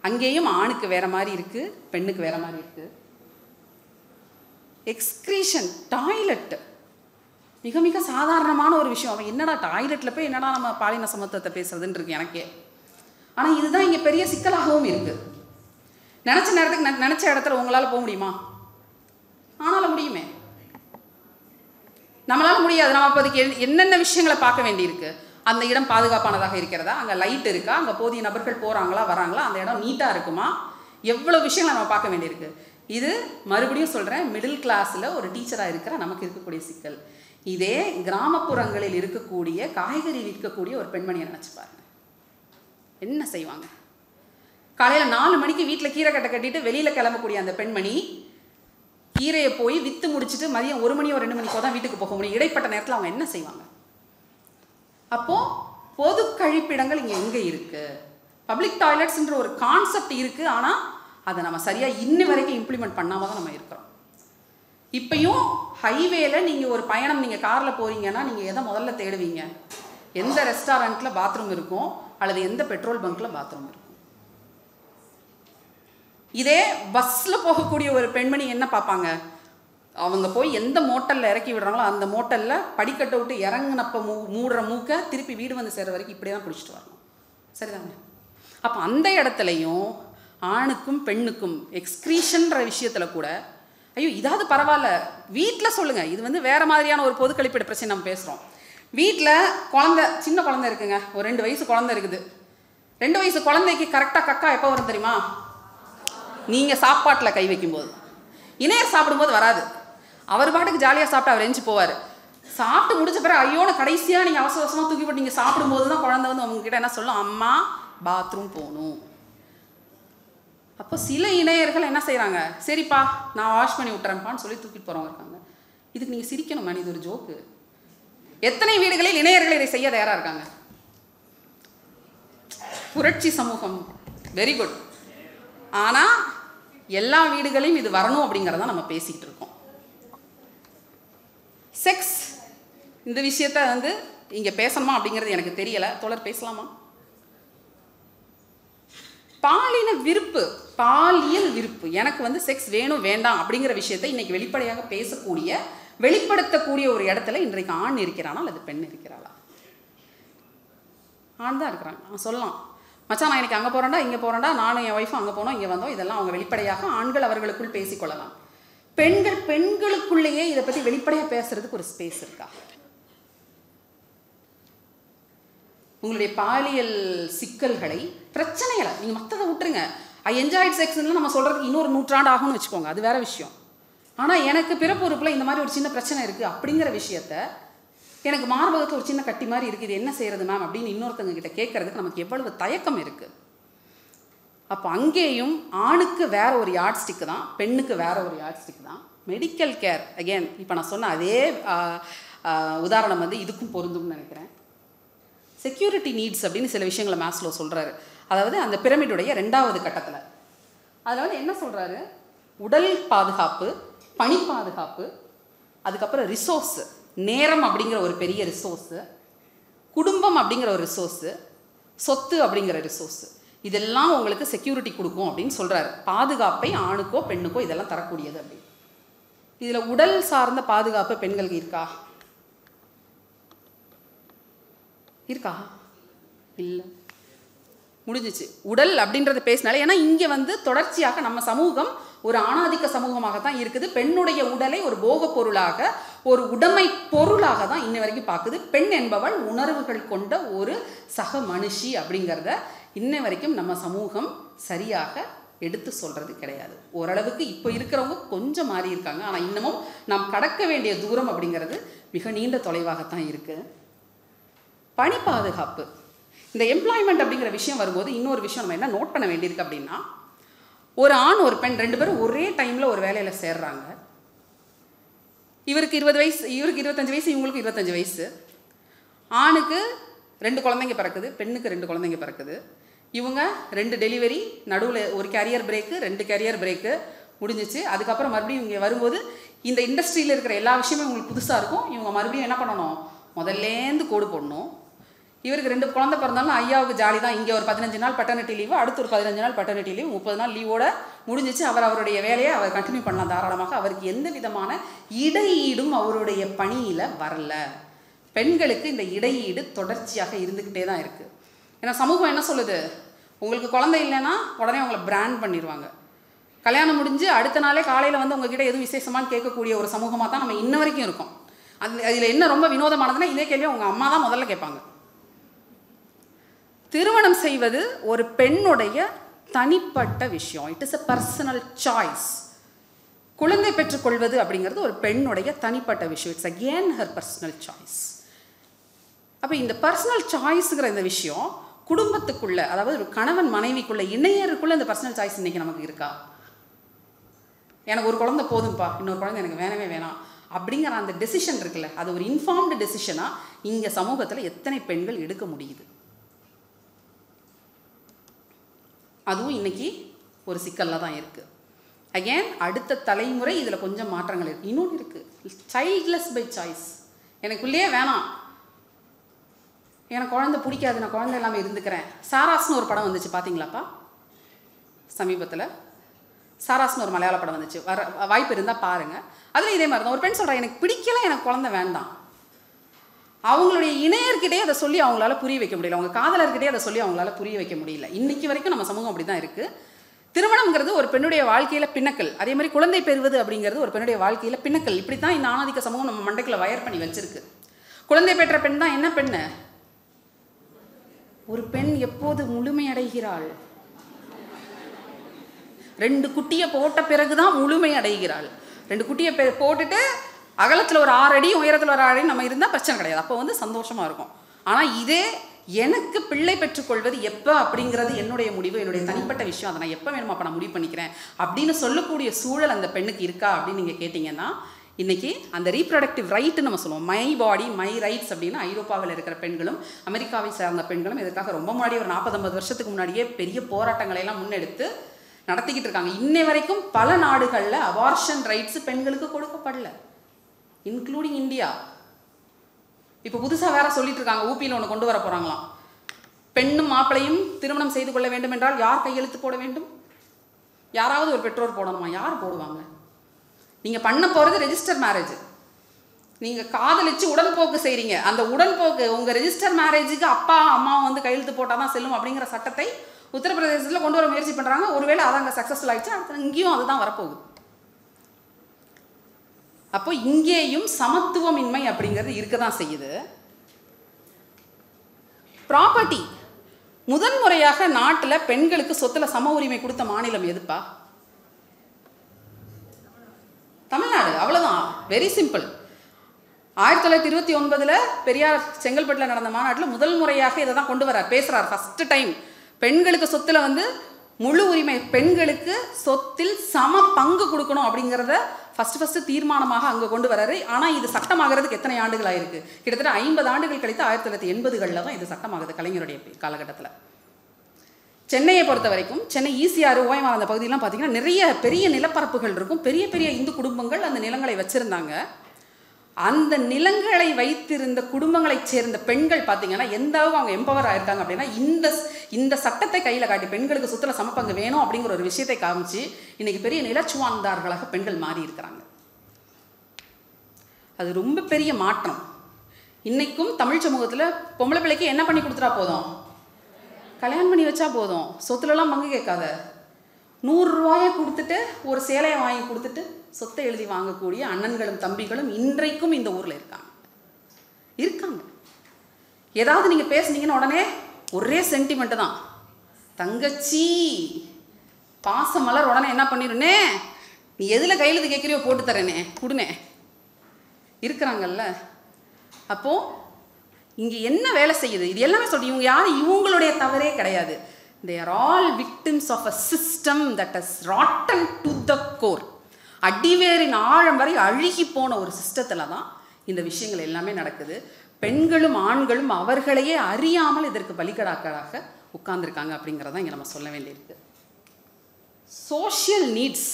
அங்கேயும் ஆணுக்கு வேறு மாதிரி இருக்குது, பெண்ணுக்கு வேறு மாதிரி இருக்குது. எக்ஸ்க்ரீஷன், டாய்லெட்டு மிக மிக சாதாரணமான ஒரு விஷயம். அவன் என்னடா டாய்லெட்டில் போய் என்னடா நம்ம பாலின சமத்துவத்தை பேசுறதுன்னு இருக்கு எனக்கே. ஆனால் இதுதான் இங்கே பெரிய சிக்கலாகவும் இருக்குது. நினச்ச நேரத்துக்கு நினச்ச இடத்துல உங்களால் போக முடியுமா? ஆனாலும் முடியுமே, நம்மளால முடியாது. நம்ம அப்போதைக்கு என்னென்ன விஷயங்களை பார்க்க வேண்டியிருக்கு. அந்த இடம் பாதுகாப்பானதாக இருக்கிறதா, அங்கே லைட் இருக்கா, அங்கே போதிய நபர்கள் போகிறாங்களா வராங்களா, அந்த இடம் நீட்டாக இருக்குமா, எவ்வளோ விஷயங்களை நம்ம பார்க்க வேண்டியிருக்கு. இது மறுபடியும் சொல்கிறேன், மிடில் கிளாஸில் ஒரு டீச்சராக இருக்கிற நமக்கு இருக்கக்கூடிய சிக்கல். இதே கிராமப்புறங்களில் இருக்கக்கூடிய காய்கறி விற்கக்கூடிய ஒரு பெண்மணியை நினச்சி பாருங்க, என்ன செய்வாங்க? காலையில் 4 மணிக்கு வீட்டில் கீரை கட்டை கட்டிட்டு வெளியில் கிளம்பக்கூடிய அந்த பெண்மணி கீரையை போய் விற்று முடிச்சுட்டு மதியம் 1 மணியோ 2 மணிக்கோ தான் வீட்டுக்கு போக முடியும். இடைப்பட்ட நேரத்தில் அவங்க என்ன செய்வாங்க? அப்போது பொது கழிப்பிடங்கள் இங்கே எங்கே இருக்குது? பப்ளிக் டாய்லெட்ஸ்ன்ற ஒரு கான்செப்ட் இருக்குது, ஆனால் அதை நம்ம சரியாக இன்ன வரைக்கும் இம்ப்ளிமெண்ட் பண்ணாமல் தான் நம்ம இருக்கிறோம். இப்பயும் ஹைவேல நீங்கள் ஒரு பயணம், நீங்கள் காரில் போகிறீங்கன்னா நீங்கள் எதை முதல்ல தேடுவீங்க? எந்த ரெஸ்டாரண்ட்டில் பாத்ரூம் இருக்கும் அல்லது எந்த பெட்ரோல் பங்க்கில் பாத்ரூம் இருக்கும்? இதே பஸ்ஸில் போகக்கூடிய ஒரு பெண்மணி என்ன பார்ப்பாங்க? அவங்க போய் எந்த மோட்டலில் இறக்கி விடுறாங்களோ அந்த மோட்டலில் படிக்கட்டை விட்டு இறங்கினப்போ மூடுற மூக்கை திருப்பி வீடு வந்து சேர்ற வரைக்கும் இப்படியே தான் பிடிச்சிட்டு வரணும். சரிதாங்க? அப்போ அந்த இடத்துலையும் ஆணுக்கும் பெண்ணுக்கும் எக்ஸ்க்ரீஷன்ற விஷயத்தில் கூட, ஐயோ இதாவது பரவாயில்ல, வீட்டில் சொல்லுங்கள். இது வந்து வேறு மாதிரியான ஒரு பொது கழிப்பிட பிரச்சனை நம்ம பேசுகிறோம். வீட்டில் குழந்தை, சின்ன குழந்தை இருக்குங்க, ஒரு 2 வயசு குழந்தை இருக்குது. 2 வயசு குழந்தைக்கு கரெக்டாக கக்கா எப்போ வரும் தெரியுமா? நீங்கள் சாப்பாட்டில் கை வைக்கும்போது. இணையர் சாப்பிடும்போது வராது. அவர் பாட்டுக்கு ஜாலியாக சாப்பிட்டு அவர் எஞ்சி போவார். சாப்பிட்டு முடிச்ச பிறகு ஐயோன்னு கடைசியாக நீங்கள் அவசர அவசரமாக தூக்கி போட்டு நீங்கள் சாப்பிடும்போது தான் குழந்தை வந்து உங்ககிட்ட என்ன சொல்லும்? அம்மா பாத்ரூம் போகணும். அப்போ சில இணையர்கள் என்ன செய்கிறாங்க? சரிப்பா நான் வாஷ் பண்ணி விட்டுறேன்ப்பான்னு சொல்லி தூக்கிட்டு போகிறவங்க இருக்காங்க. இதுக்கு நீங்கள் சிரிக்கணும், இது ஒரு ஜோக்கு. எத்தனை வீடுகளில் இணையர்கள் இதை செய்ய தயாராக இருக்காங்க? புரட்சி சமூகம், வெரி குட். ஆனால் எல்லா வீடுகளையும் இது வரணும் அப்படிங்கிறத நம்ம பேசிக்கிட்டு இருக்கோம். செக்ஸ், இந்த விஷயத்த வந்து இங்கே பேசணுமா அப்படிங்கிறது எனக்கு தெரியலை. தோழர் பேசலாமா? பாலியல் விருப்பு, எனக்கு வந்து செக்ஸ் வேணும் வேண்டாம் அப்படிங்கிற விஷயத்தை இன்னைக்கு வெளிப்படையாக பேசக்கூடிய, வெளிப்படுத்தக்கூடிய ஒரு இடத்துல இன்றைக்கு ஆண் இருக்கிறானா அல்லது பெண் இருக்கிறாளா? ஆண் தான் இருக்கிறாங்க. சொல்லலாம், மச்சான் நான் எனக்கு அங்கே போகிறேன்டா, இங்கே போகிறேன்டா, நானும் என் ஒய்ஃபும் அங்கே போனோம் இங்கே வந்தோம், இதெல்லாம் அவங்க வெளிப்படையாக ஆண்கள் அவர்களுக்குள் பேசிக்கொள்ளலாம். பெண்களுக்குள்ளேயே இதை பற்றி வெளிப்படையாக பேசுறதுக்கு ஒரு ஸ்பேஸ் இருக்கா? உங்களுடைய பாலியல் சிக்கல்களை, பிரச்சனைகளை நீங்கள் மற்றதை விட்டுருங்க. ஐ என்ஜாய்ட் செக்ஸ்ன்னு நம்ம சொல்கிறதுக்கு இன்னொரு 100 ஆண்டு ஆகும்னு வச்சுக்கோங்க, அது வேறு விஷயம். ஆனால் எனக்கு பிறப்புறுப்பில் இந்த மாதிரி ஒரு சின்ன பிரச்சனை இருக்குது அப்படிங்கிற விஷயத்த, எனக்கு மார்பகத்தில் ஒரு சின்ன கட்டி மாதிரி இருக்குது, இது என்ன செய்கிறது மேம் அப்படின்னு இன்னொருத்தங்க கிட்ட கேட்குறதுக்கு நமக்கு எவ்வளவு தயக்கம் இருக்குது. அப்போ அங்கேயும் ஆணுக்கு வேற ஒரு யார்ட் ஸ்டிக்கு தான், பெண்ணுக்கு வேற ஒரு யார்ட் ஸ்டிக் தான். மெடிக்கல் கேர், அகேன் இப்போ நான் சொன்ன அதே உதாரணம் வந்து இதுக்கும் பொருந்தும்னு நினைக்கிறேன். செக்யூரிட்டி நீட்ஸ் அப்படின்னு சில விஷயங்களை மேஸ்லோ சொல்கிறாரு. அதாவது அந்த பிரமிடுடைய 2வது கட்டத்தில் அதில் வந்து என்ன சொல்கிறாரு? உடல் பாதுகாப்பு, பணி பாதுகாப்பு, அதுக்கப்புறம் ரிசோர்ஸு, நேரம் அப்படிங்கிற ஒரு பெரிய ரிசோர்ஸு, குடும்பம் அப்படிங்கிற ஒரு ரிசோர்ஸு, சொத்து அப்படிங்கிற ரிசோர்ஸு. இதெல்லாம் உங்களுக்கு செக்யூரிட்டி கொடுக்கும் அப்படின்னு சொல்கிறாரு. பாதுகாப்பை ஆணுக்கோ பெண்ணுக்கோ இதெல்லாம் தரக்கூடியது அப்படின்னு. இதில் உடல் சார்ந்த பாதுகாப்பு பெண்களுக்கு இருக்கா? இருக்கா? இல்லை, முடிஞ்சிச்சு. உடல் அப்படின்றத பேசினாலே, ஏன்னா இங்கே வந்து தொடர்ச்சியாக நம்ம சமூகம் ஒரு ஆணாதிக்க சமூகமாகத்தான் இருக்குது. பெண்ணுடைய உடலை ஒரு போக பொருளாக, ஒரு உடைமை பொருளாக தான் இன்ன வரைக்கும் பார்க்குது. பெண் என்பவள் உணர்வுகள் கொண்ட ஒரு சக மனுஷி அப்படிங்கிறத இன்ன வரைக்கும் நம்ம சமூகம் சரியாக எடுத்து சொல்கிறது கிடையாது. ஓரளவுக்கு இப்போ இருக்கிறவங்க கொஞ்சம் மாறி இருக்காங்க. ஆனால் இன்னமும் நாம் கடக்க வேண்டிய தூரம் அப்படிங்கிறது மிக நீண்ட தொலைவாகத்தான் இருக்குது. பணி பாதுகாப்பு, இந்த எம்ப்ளாய்மெண்ட் அப்படிங்கிற விஷயம் வரும்போது இன்னொரு விஷயம் நம்ம என்ன நோட் பண்ண வேண்டியிருக்கு அப்படின்னா, ஒரு ஆண் ஒரு பெண் 2 பேரும் ஒரே டைமில் ஒரு வேலையில் சேர்றாங்க. இவருக்கு 20 வயசு, இவருக்கு 25 வயசு, இவங்களுக்கு 25 வயசு. ஆணுக்கு 2 குழந்தைங்க பிறக்குது, பெண்ணுக்கு 2 குழந்தைங்க பிறக்குது. இவங்க 2 டெலிவரி, நடுவில் ஒரு கேரியர் பிரேக்கு, 2 கேரியர் பிரேக்கு முடிஞ்சிச்சு. அதுக்கப்புறம் மறுபடியும் இங்கே வரும்போது இந்த இண்டஸ்ட்ரியில் இருக்கிற எல்லா விஷயமும் இவங்களுக்கு புதுசாக இருக்கும். இவங்க மறுபடியும் என்ன பண்ணணும், முதல்லேருந்து கோடு போடணும். இவருக்கு 2 குழந்தை பிறந்தாலும் ஐயாவுக்கு ஜாலி தான். இங்கே ஒரு 15 நாள் பட்டர்னிட்டி லீவு, அடுத்து ஒரு 15 நாள் பட்டர்னிட்டி லீவ், 30 நாள் லீவோட முடிஞ்சிச்சு. அவருடைய வேலையை அவர் கண்டினியூ பண்ணலாம் தாராளமாக. அவருக்கு எந்த விதமான இடையீடும் அவருடைய பணியில் வரல. பெண்களுக்கு இந்த இடையீடு தொடர்ச்சியாக இருந்துக்கிட்டே தான் இருக்குது. ஏன்னா சமூகம் என்ன சொல்லுது, உங்களுக்கு குழந்தை இல்லைன்னா உடனே உங்களை பிராண்ட் பண்ணிடுவாங்க. கல்யாணம் முடிஞ்சு அடுத்த நாளே காலையில் வந்து உங்ககிட்ட எதுவும் விசேஷமானு கேட்கக்கூடிய ஒரு சமூகமாக தான் நம்ம இன்ன வரைக்கும் இருக்கோம். அதில் என்ன ரொம்ப வினோதமானதுன்னா, இதே கேள்வியை உங்கள் அம்மா தான் முதல்ல கேட்பாங்க. திருமணம் செய்வது ஒரு பெண்ணுடைய தனிப்பட்ட விஷயம். It is a personal choice. குழந்தை பெற்றுக்கொள்வது அப்படிங்கிறது ஒரு பெண்ணுடைய தனிப்பட்ட விஷயம். It's again her personal choice. அப்போ இந்த பர்சனல் சாய்ஸுங்கிற இந்த விஷயம் குடும்பத்துக்குள்ள, அதாவது ஒரு கணவன் மனைவிக்குள்ள, இணையருக்குள்ள இந்த பர்சனல் சாய்ஸ் இன்னைக்கு நமக்கு இருக்கா? எனக்கு ஒரு குழந்தை போதும்பா, இன்னொரு குழந்தை எனக்கு வேணவே வேணாம் அப்படிங்கிற அந்த டெசிஷன் இருக்குல்ல, அது ஒரு இன்ஃபார்ம்டு டெசிஷனாக இங்கே சமூகத்தில் எத்தனை பெண்கள் எடுக்க முடியுது? அதுவும் இன்றைக்கி ஒரு சிக்கலில் தான் இருக்குது. அகேன் அடுத்த தலைமுறை இதில் கொஞ்சம் மாற்றங்கள் இருக்குது. இன்னொன்று இருக்குது, சைல்ட்லெஸ் பை சாய்ஸ். எனக்குள்ளேயே வேணாம், எனக்கு குழந்தை பிடிக்காது, நான் குழந்தை இல்லாமல் இருந்துக்கிறேன். சாராஸ்னு ஒரு படம் வந்துச்சு, பார்த்தீங்களாப்பா? சமீபத்தில் சாராஸ்னு ஒரு மலையாள படம் வந்துச்சு, வர வாய்ப்பு இருந்தால் பாருங்கள். அதில் இதே மாதிரி தான் ஒரு பெண் சொல்கிறா, எனக்கு பிடிக்கல, எனக்கு குழந்தை வேண்டாம். அவங்களுடைய இணையர்கிட்டே அதை சொல்லி அவங்களால புரிய வைக்க முடியல, அவங்க காதலர்கிட்டே அதை சொல்லி அவங்களால புரிய வைக்க முடியல. இன்றைக்கி வரைக்கும் நம்ம சமூகம் அப்படி தான் இருக்குது. திருமணம்ங்கிறது ஒரு பெண்ணுடைய வாழ்க்கையில் பின்னக்கல். அதே மாதிரி குழந்தை பெறுவது அப்படிங்கிறது ஒரு பெண்ணுடைய வாழ்க்கையில் பின்னக்கல். இப்படி தான் இந்த ஆணாதிக்க சமூகம் நம்ம மண்டைக்குள்ள வயர் பண்ணி வச்சிருக்கு. குழந்தை பெற்ற பெண் தான் என்ன பெண்ணு? ஒரு பெண் எப்போது முழுமையடைகிறாள்? 2 குட்டியை போட்ட பிறகுதான் முழுமை அடைகிறாள். 2 குட்டியை போட்டுட்டு அகலத்தில் ஒரு 6 அடி, உயரத்தில் ஒரு 6 அடி நம்ம இருந்தால் பிரச்சனை கிடையாது, அப்போ வந்து சந்தோஷமாக இருக்கும். ஆனால் இதே எனக்கு பிள்ளை பெற்றுக்கொள்வது எப்போ அப்படிங்கிறது என்னுடைய முடிவு, என்னுடைய தனிப்பட்ட விஷயம், அதை நான் எப்போ வேணுமோ அப்போ நான் முடிவு பண்ணிக்கிறேன் அப்படின்னு சொல்லக்கூடிய சூழல் அந்த பெண்ணுக்கு இருக்கா அப்படின்னு நீங்கள் கேட்டிங்கன்னா, இன்றைக்கி அந்த ரீப்ரொடக்டிவ் ரைட்டுன்னு நம்ம சொல்லுவோம், மை பாடி மை ரைட்ஸ் அப்படின்னு ஐரோப்பாவில் இருக்கிற பெண்களும் அமெரிக்காவை சார்ந்த பெண்களும் இதற்காக ரொம்ப முன்னாடி ஒரு 40-50 வருஷத்துக்கு முன்னாடியே பெரிய போராட்டங்களை எல்லாம் முன்னெடுத்து நடத்திக்கிட்டு இருக்காங்க. இன்னை வரைக்கும் பல நாடுகளில் அபார்ஷன் ரைட்ஸ் பெண்களுக்கு கொடுக்கப்படல, இன்க்ளூடிங் இந்தியா. இப்போ புதுசாக வேற சொல்லிட்டு இருக்காங்க, ஊபியில் ஒன்று கொண்டு வர போகிறாங்களாம். பெண்ணும் மாப்பிளையும் திருமணம் செய்து கொள்ள வேண்டும் என்றால் யார் கையெழுத்து போட வேண்டும்? யாராவது ஒரு பெற்றோர் போடணுமா? யார் போடுவாங்க? நீங்கள் பண்ண போகிறது ரெஜிஸ்டர் மேரேஜ். நீங்கள் காதலிச்சு உடன்போக்கு செய்கிறீங்க, அந்த உடன்போக்கு உங்கள் ரெஜிஸ்டர் மேரேஜுக்கு அப்பா அம்மா வந்து கையெழுத்து போட்டால் தான் செல்லும் அப்படிங்கிற சட்டத்தை உத்தரப்பிரதேசத்தில் கொண்டு வர முயற்சி பண்ணுறாங்க. ஒருவேளை அது அங்கே சக்ஸஸ்ஃபுல் ஆகிடுச்சு, அடுத்து இங்கேயும் அதுதான் வரப்போகுது. அப்போ இங்கேயும் சமத்துவமின்மை அப்படிங்கிறது இருக்க தான் செய்யுது. ப்ராப்பர்ட்டி முதன்முறையாக நாட்டில் பெண்களுக்கு சொத்துல சம உரிமை கொடுத்த மாநிலம் எதுப்பா? தமிழ்நாடு. அவ்வளோதான், வெரி சிம்பிள். 1929 பெரியார் செங்கல்பட்டில் நடந்த மாநாட்டில் முதல் முறையாக இதை தான் கொண்டு வர்றார், பேசுகிறார். ஃபஸ்ட்டு டைம் பெண்களுக்கு சொத்தில் வந்து முழு உரிமை, பெண்களுக்கு சொத்தில் சம பங்கு கொடுக்கணும் அப்படிங்கிறத ஃபஸ்ட்டு தீர்மானமாக அங்கே கொண்டு வர்றாரு. ஆனால் இது சட்டமாகிறதுக்கு எத்தனை ஆண்டுகள் ஆயிருக்கு? கிட்டத்தட்ட 50 ஆண்டுகள் கழித்து 1980களில் தான் இது சட்டமாகுது, கலைஞருடைய காலகட்டத்தில். சென்னையை பொறுத்த வரைக்கும் சென்னை ஈசிஆர் ஓயமார் அந்த பகுதியெலாம் பார்த்திங்கன்னா நிறைய பெரிய நிலப்பரப்புகள் இருக்கும், பெரிய பெரிய இந்து குடும்பங்கள் அந்த நிலங்களை வச்சுருந்தாங்க. அந்த நிலங்களை வைத்திருந்த குடும்பங்களைச் சேர்ந்த பெண்கள் பார்த்தீங்கன்னா எந்த அளவுக்கு அவங்க எம்பவர் ஆயிருக்காங்க அப்படின்னா, இந்த சட்டத்தை கையில் காட்டி பெண்களுக்கு சொத்துல சமப்பங்கு வேணும் அப்படிங்கிற ஒரு விஷயத்தை காமிச்சு இன்னைக்கு பெரிய நிலச்சுவான்தார்களாக பெண்கள் மாறி இருக்கிறாங்க. அது ரொம்ப பெரிய மாற்றம். இன்னைக்கும் தமிழ் சமூகத்தில் பொம்பளை பிள்ளைக்கு என்ன பண்ணி கொடுத்துட்டா போதும், கல்யாணம் பண்ணி வச்சா போதும், சொத்துலலாம் பங்கு கேட்காத, 100 ரூபாயை கொடுத்துட்டு ஒரு சேலையை வாங்கி கொடுத்துட்டு சொத்தை எழுதி வாங்கக்கூடிய அண்ணன்களும் தம்பிகளும் இன்றைக்கும் இந்த ஊரில் இருக்காங்க. ஏதாவது நீங்கள் பேசுனீங்கன்னு உடனே ஒரே சென்டிமெண்ட்டு தான், தங்கச்சி பாசம் மலர், உடனே என்ன பண்ணிடுனே, நீ எதில் கையெழுத்து கேட்குறியோ போட்டு தரேனே கொடுனே இருக்கிறாங்கல்ல. அப்போது இங்கே என்ன வேலை செய்யுது, இது எல்லாமே சொல்லி இவங்க யாரும் இவங்களுடைய தவறே கிடையாது. they are all victims of a system that has rotten to the core. அடிவேரின் ஆழம் வரை அழுகி போன ஒரு சிஸ்டத்தில் தான் இந்த விஷயங்கள் எல்லாமே நடக்குது. பெண்களும் ஆண்களும் அவர்களையே அறியாமல் இதற்கு பலிகடாக்களாக உட்கார்ந்துருக்காங்க அப்படிங்கிறதான் இங்கே நம்ம சொல்ல வேண்டியிருக்கு. சோஷியல் நீட்ஸ்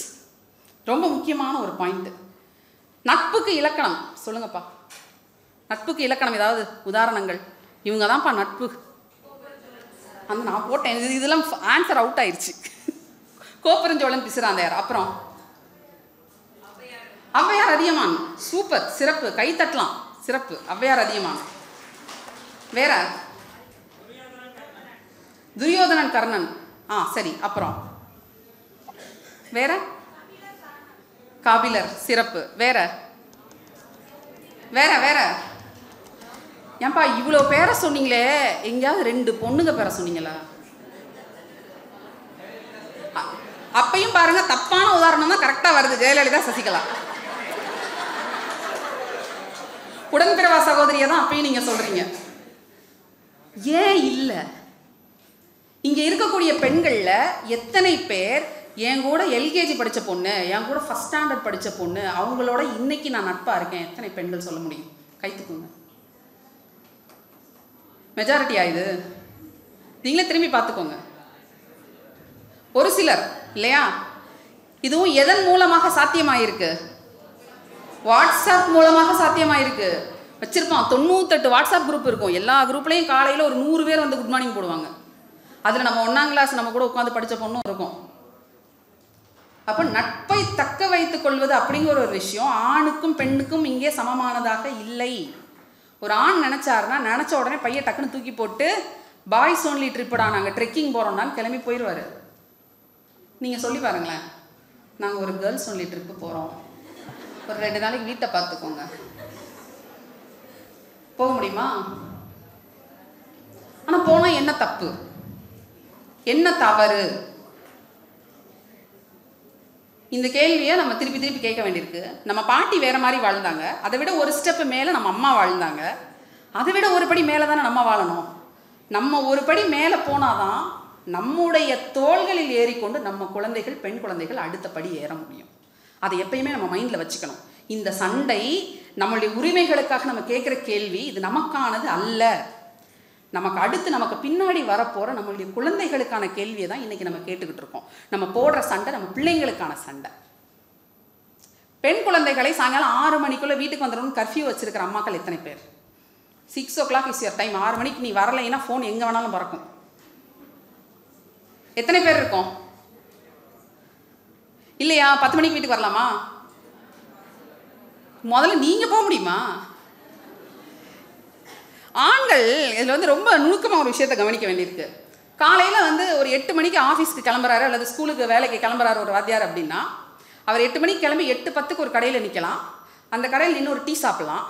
ரொம்ப முக்கியமான ஒரு பாயிண்ட். நட்புக்கு இலக்கணம் சொல்லுங்கப்பா. நட்புக்கு இலக்கணம் ஏதாவது உதாரணங்கள்? இவங்க தான்ப்பா நட்பு. அந்த நான் போட்டேன், இதெல்லாம் ஆன்சர் அவுட் ஆயிடுச்சு. கோப்பெருஞ்சோழன் பிசிராந்தையார், அப்புறம் ஔவையார் அதியமான். சூப்பர், சிறப்பு, கை தட்டலாம், சிறப்பு. ஔவையார் அதியமான். வேற துரியோதனன் கர்ணன். சரி, அப்புறம் வேற காபிலர், சிறப்பு. வேற வேற வேற ஏன்பா இவ்வளோ பேரை சொன்னீங்களே, எங்கேயாவது 2 பொண்ணுங்க பேரை சொன்னீங்களா? அப்பையும் பாருங்க, தப்பான உதாரணம் தான் கரெக்டாக வருது. ஜெயலலிதா, சசிகலா, உடன்பிறவா சகோதரியை தான் அப்பயும் நீங்கள் சொல்கிறீங்க. ஏன் இல்லை? இங்கே இருக்கக்கூடிய பெண்களில் எத்தனை பேர் என் கூட எல்கேஜி படித்த பொண்ணு, என் கூட ஃபஸ்ட் ஸ்டாண்டர்ட் படித்த பொண்ணு, அவங்களோட இன்னைக்கு நான் நட்பாக இருக்கேன்? எத்தனை பெண்கள் சொல்ல முடியும்? கைத்துக்குங்க. மெஜாரிட்டி ஆயுது. நீங்களே திரும்பி பார்த்துக்கோங்க. ஒரு சிலர் இல்லையா? இதுவும் எதன் மூலமாக சாத்தியமாயிருக்கு? வாட்ஸ்அப் மூலமாக சாத்தியமாயிருக்கு. வச்சிருப்பான் 98 வாட்ஸ்அப் குரூப் இருக்கும். எல்லா குரூப்லேயும் காலையில் ஒரு 100 பேர் வந்து குட் மார்னிங் போடுவாங்க. அதில் நம்ம 1ஆம் கிளாஸ் நம்ம கூட உட்காந்து படித்த பொண்ணும் இருக்கும். அப்போ நட்பை தக்க வைத்துக் கொள்வது அப்படிங்கிற ஒரு விஷயம் ஆணுக்கும் பெண்ணுக்கும் இங்கே சமமானதாக இல்லை. ஒரு ஆண் நினச்சாருன்னா நினச்ச உடனே பைய டக்குன்னு தூக்கி போட்டு பாய்ஸ் ஓன்லி ட்ரிப்புடா, நாங்கள் ட்ரெக்கிங் போகிறோம்னாலும் கிளம்பி போயிடுவார். நீங்கள் சொல்லி பாருங்களேன், நாங்கள் ஒரு கேர்ள்ஸ் ஓன்லி ட்ரிப்பு போகிறோம், ஒரு 2 நாளைக்கு வீட்டை பார்த்துக்கோங்க, போக முடியுமா? ஆனால் போனால் என்ன தப்பு, என்ன தவறு? இந்த கேள்வியை நம்ம திருப்பி திருப்பி கேட்க வேண்டியிருக்கு. நம்ம பாட்டி வேறு மாதிரி வாழ்ந்தாங்க, அதை விட ஒரு ஸ்டெப்பு மேலே நம்ம அம்மா வாழ்ந்தாங்க, அதை விட ஒரு படி மேலே தானே நம்ம வாழணும். நம்ம ஒரு படி மேலே போனாதான் நம்முடைய தோள்களில் ஏறிக்கொண்டு நம்ம குழந்தைகள், பெண் குழந்தைகள் அடுத்த படி ஏற முடியும். அதை எப்பயுமே நம்ம மைண்டில் வச்சுக்கணும். இந்த சண்டை நம்மளுடைய உரிமைகளுக்காக நம்ம கேட்குற கேள்வி இது நமக்கானது அல்ல. நமக்கு அடுத்து நமக்கு பின்னாடி வரப்போகிற நம்மளுடைய குழந்தைகளுக்கான கேள்வியை தான் இன்றைக்கி நம்ம கேட்டுக்கிட்டு இருக்கோம். நம்ம போடுற சண்டை நம்ம பிள்ளைங்களுக்கான சண்டை. பெண் குழந்தைகளை சாயங்காலம் 6 மணிக்குள்ளே வீட்டுக்கு வந்துடணும்னு கர்ஃப்யூ வச்சுருக்கிற அம்மாக்கள் எத்தனை பேர்? 6 o'clock இஸ் யுவர் டைம். 6 மணிக்கு நீ வரலைன்னா ஃபோன் எங்கே வேணாலும் பறக்கும். எத்தனை பேர் இருக்கோம்? இல்லையா? 10 மணிக்கு வீட்டுக்கு வரலாமா? முதல்ல நீங்கள் போக முடியுமா? ஆண்கள் இதில் ரொம்ப நுணுக்கமாக ஒரு விஷயத்தை கவனிக்க வேண்டியிருக்கு. காலையில் ஒரு 8 மணிக்கு ஆஃபீஸ்க்கு கிளம்புறாரு அல்லது ஸ்கூலுக்கு வேலைக்கு கிளம்புறாரு ஒரு வாத்தியார் அப்படின்னா, அவர் 8 மணிக்கு கிளம்பி 8:10 ஒரு கடையில் நிற்கலாம். அந்த கடையில் இன்னொரு டீ சாப்பிட்லாம்.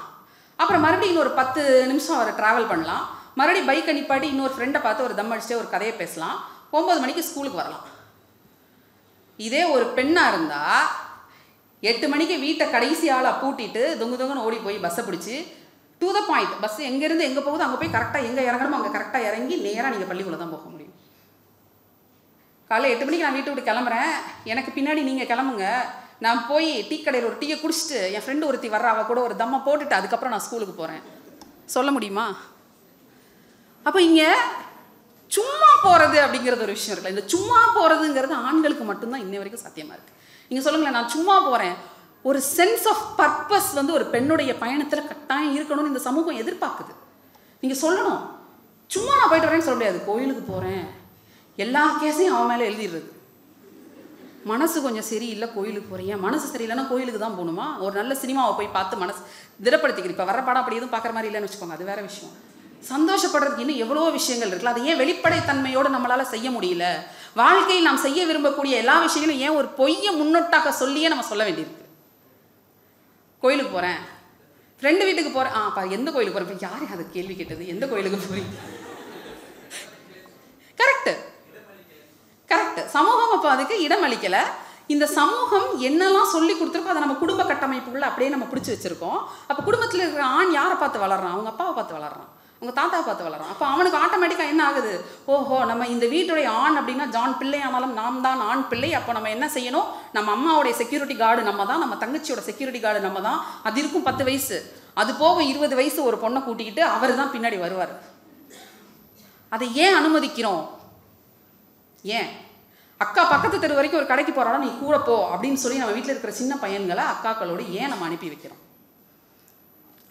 அப்புறம் மறுபடியும் இன்னொரு 10 நிமிஷம் அவர் ட்ராவல் பண்ணலாம். மறுபடியும் பைக்கை நிப்பாட்டி இன்னொரு ஃப்ரெண்டை பார்த்து ஒரு தம் அடிச்சுட்டு ஒரு கதையை பேசலாம். 9 மணிக்கு ஸ்கூலுக்கு வரலாம். இதே ஒரு பெண்ணாக இருந்தால் 8 மணிக்கு வீட்டை கடைசி ஆளாக பூட்டிட்டு தொங்குன்னு ஓடி போய் பஸ்ஸை பிடிச்சி டு த பாயிண்ட், பஸ் எங்கேருந்து எங்கே போகுது அங்கே போய் கரெக்டாக எங்கே இறங்கணுமோ அங்கே கரெக்டாக இறங்கி நேராக நீங்கள் பள்ளிக்குள்ளே தான் போக முடியும். காலையில் 8 மணிக்கு நான் வீட்டை விட்டு கிளம்புறேன், எனக்கு பின்னாடி நீங்கள் கிளம்புங்க, நான் போய் டீ கடையில் ஒரு டீயை குடிச்சிட்டு என் ஃப்ரெண்டு ஒருத்தி வர்ற, அவள் கூட ஒரு தம்மை போட்டுட்டு அதுக்கப்புறம் நான் ஸ்கூலுக்கு போகிறேன். சொல்ல முடியுமா? அப்போ இங்கே சும்மா போகிறது அப்படிங்கிறது ஒரு விஷயம் இருக்குல்ல. இந்த சும்மா போகிறதுங்கிறது ஆண்களுக்கு மட்டும்தான் இன்னை வரைக்கும் சாத்தியமாக இருக்குது. நீங்கள் சொல்லுங்களேன், நான் சும்மா போகிறேன், ஒரு சென்ஸ் ஆஃப் பர்பஸ் வந்து ஒரு பெண்ணுடைய பயணத்தில் கட்டாயம் இருக்கணும்னு இந்த சமூகம் எதிர்பார்க்குது. நீங்கள் சொல்லணும், சும்மா நான் போயிட்டு வரேன்னு சொல்ல முடியாது. கோயிலுக்கு போகிறேன், எல்லா கேஸையும் அவன் மேலே எழுதிடுறது. மனசு கொஞ்சம் சரியில்லை, கோயிலுக்கு போகிறீங்க. மனசு சரியில்லைன்னா கோயிலுக்கு தான் போகணுமா? ஒரு நல்ல சினிமாவை போய் பார்த்து மனசு திடப்படுத்திக்கிறேன். இப்போ வர படம் அப்படி எதுவும் பார்க்குற மாதிரி இல்லைன்னு வச்சுக்கோங்க, அது வேறு விஷயம். சந்தோஷப்படுறதுக்கு இன்னும் எவ்வளோ விஷயங்கள் இருக்குல்ல. அது ஏன் வெளிப்படைத்தன்மையோடு நம்மளால் செய்ய முடியல? வாழ்க்கையில் நாம் செய்ய விரும்பக்கூடிய எல்லா விஷயங்களும் ஏன் ஒரு பொய்யை முன்னோட்டாக சொல்லியே நம்ம சொல்ல வேண்டியிருக்கு? கோயிலுக்கு போகிறேன், ஃப்ரெண்டு வீட்டுக்கு போகிறேன். எந்த கோயிலுக்கு போகிறேன்? இப்போ யாரும் அதை கேள்வி கேட்டது? எந்த கோயிலுக்கு போகிறீங்க? கரெக்டு. சமூகம் அப்போ அதுக்கு இடம் அளிக்கலை. இந்த சமூகம் என்னெல்லாம் சொல்லி கொடுத்துருக்கோ அதை நம்ம குடும்ப கட்டமைப்புக்குள்ள அப்படியே நம்ம பிடிச்சி வச்சுருக்கோம். அப்போ குடும்பத்தில் இருக்கிற ஆண் யாரை பார்த்து வளர்றான்? அவங்க அப்பாவை பார்த்து வளர்றான், அவங்க தாத்தாவை பார்த்து வளர்றான். அப்போ அவனுக்கு ஆட்டோமேட்டிக்காக என்ன ஆகுது? ஓஹோ, நம்ம இந்த வீட்டுடைய ஆண் அப்படின்னா ஜான் பிள்ளை ஆனாலும் நாம் தான் ஆண் பிள்ளை. அப்போ நம்ம என்ன செய்யணும்? நம்ம அம்மாவுடைய செக்யூரிட்டி கார்டு நம்ம தான், நம்ம தங்கச்சியோட செக்யூரிட்டி கார்டு நம்ம தான். அது இருக்கும் 10 வயசு, அது போக 20 வயசு ஒரு பொண்ணை கூட்டிக்கிட்டு அவர் தான் பின்னாடி வருவார். அதை ஏன் அனுமதிக்கிறோம்? ஏன் அக்கா பக்கத்து தெரு வரைக்கும் ஒரு கடைக்கு போகிறாலும் நீ கூட போ அப்படின்னு சொல்லி நம்ம வீட்டில் இருக்கிற சின்ன பையன்களை அக்காக்களோடு ஏன் நம்ம அனுப்பி வைக்கிறோம்?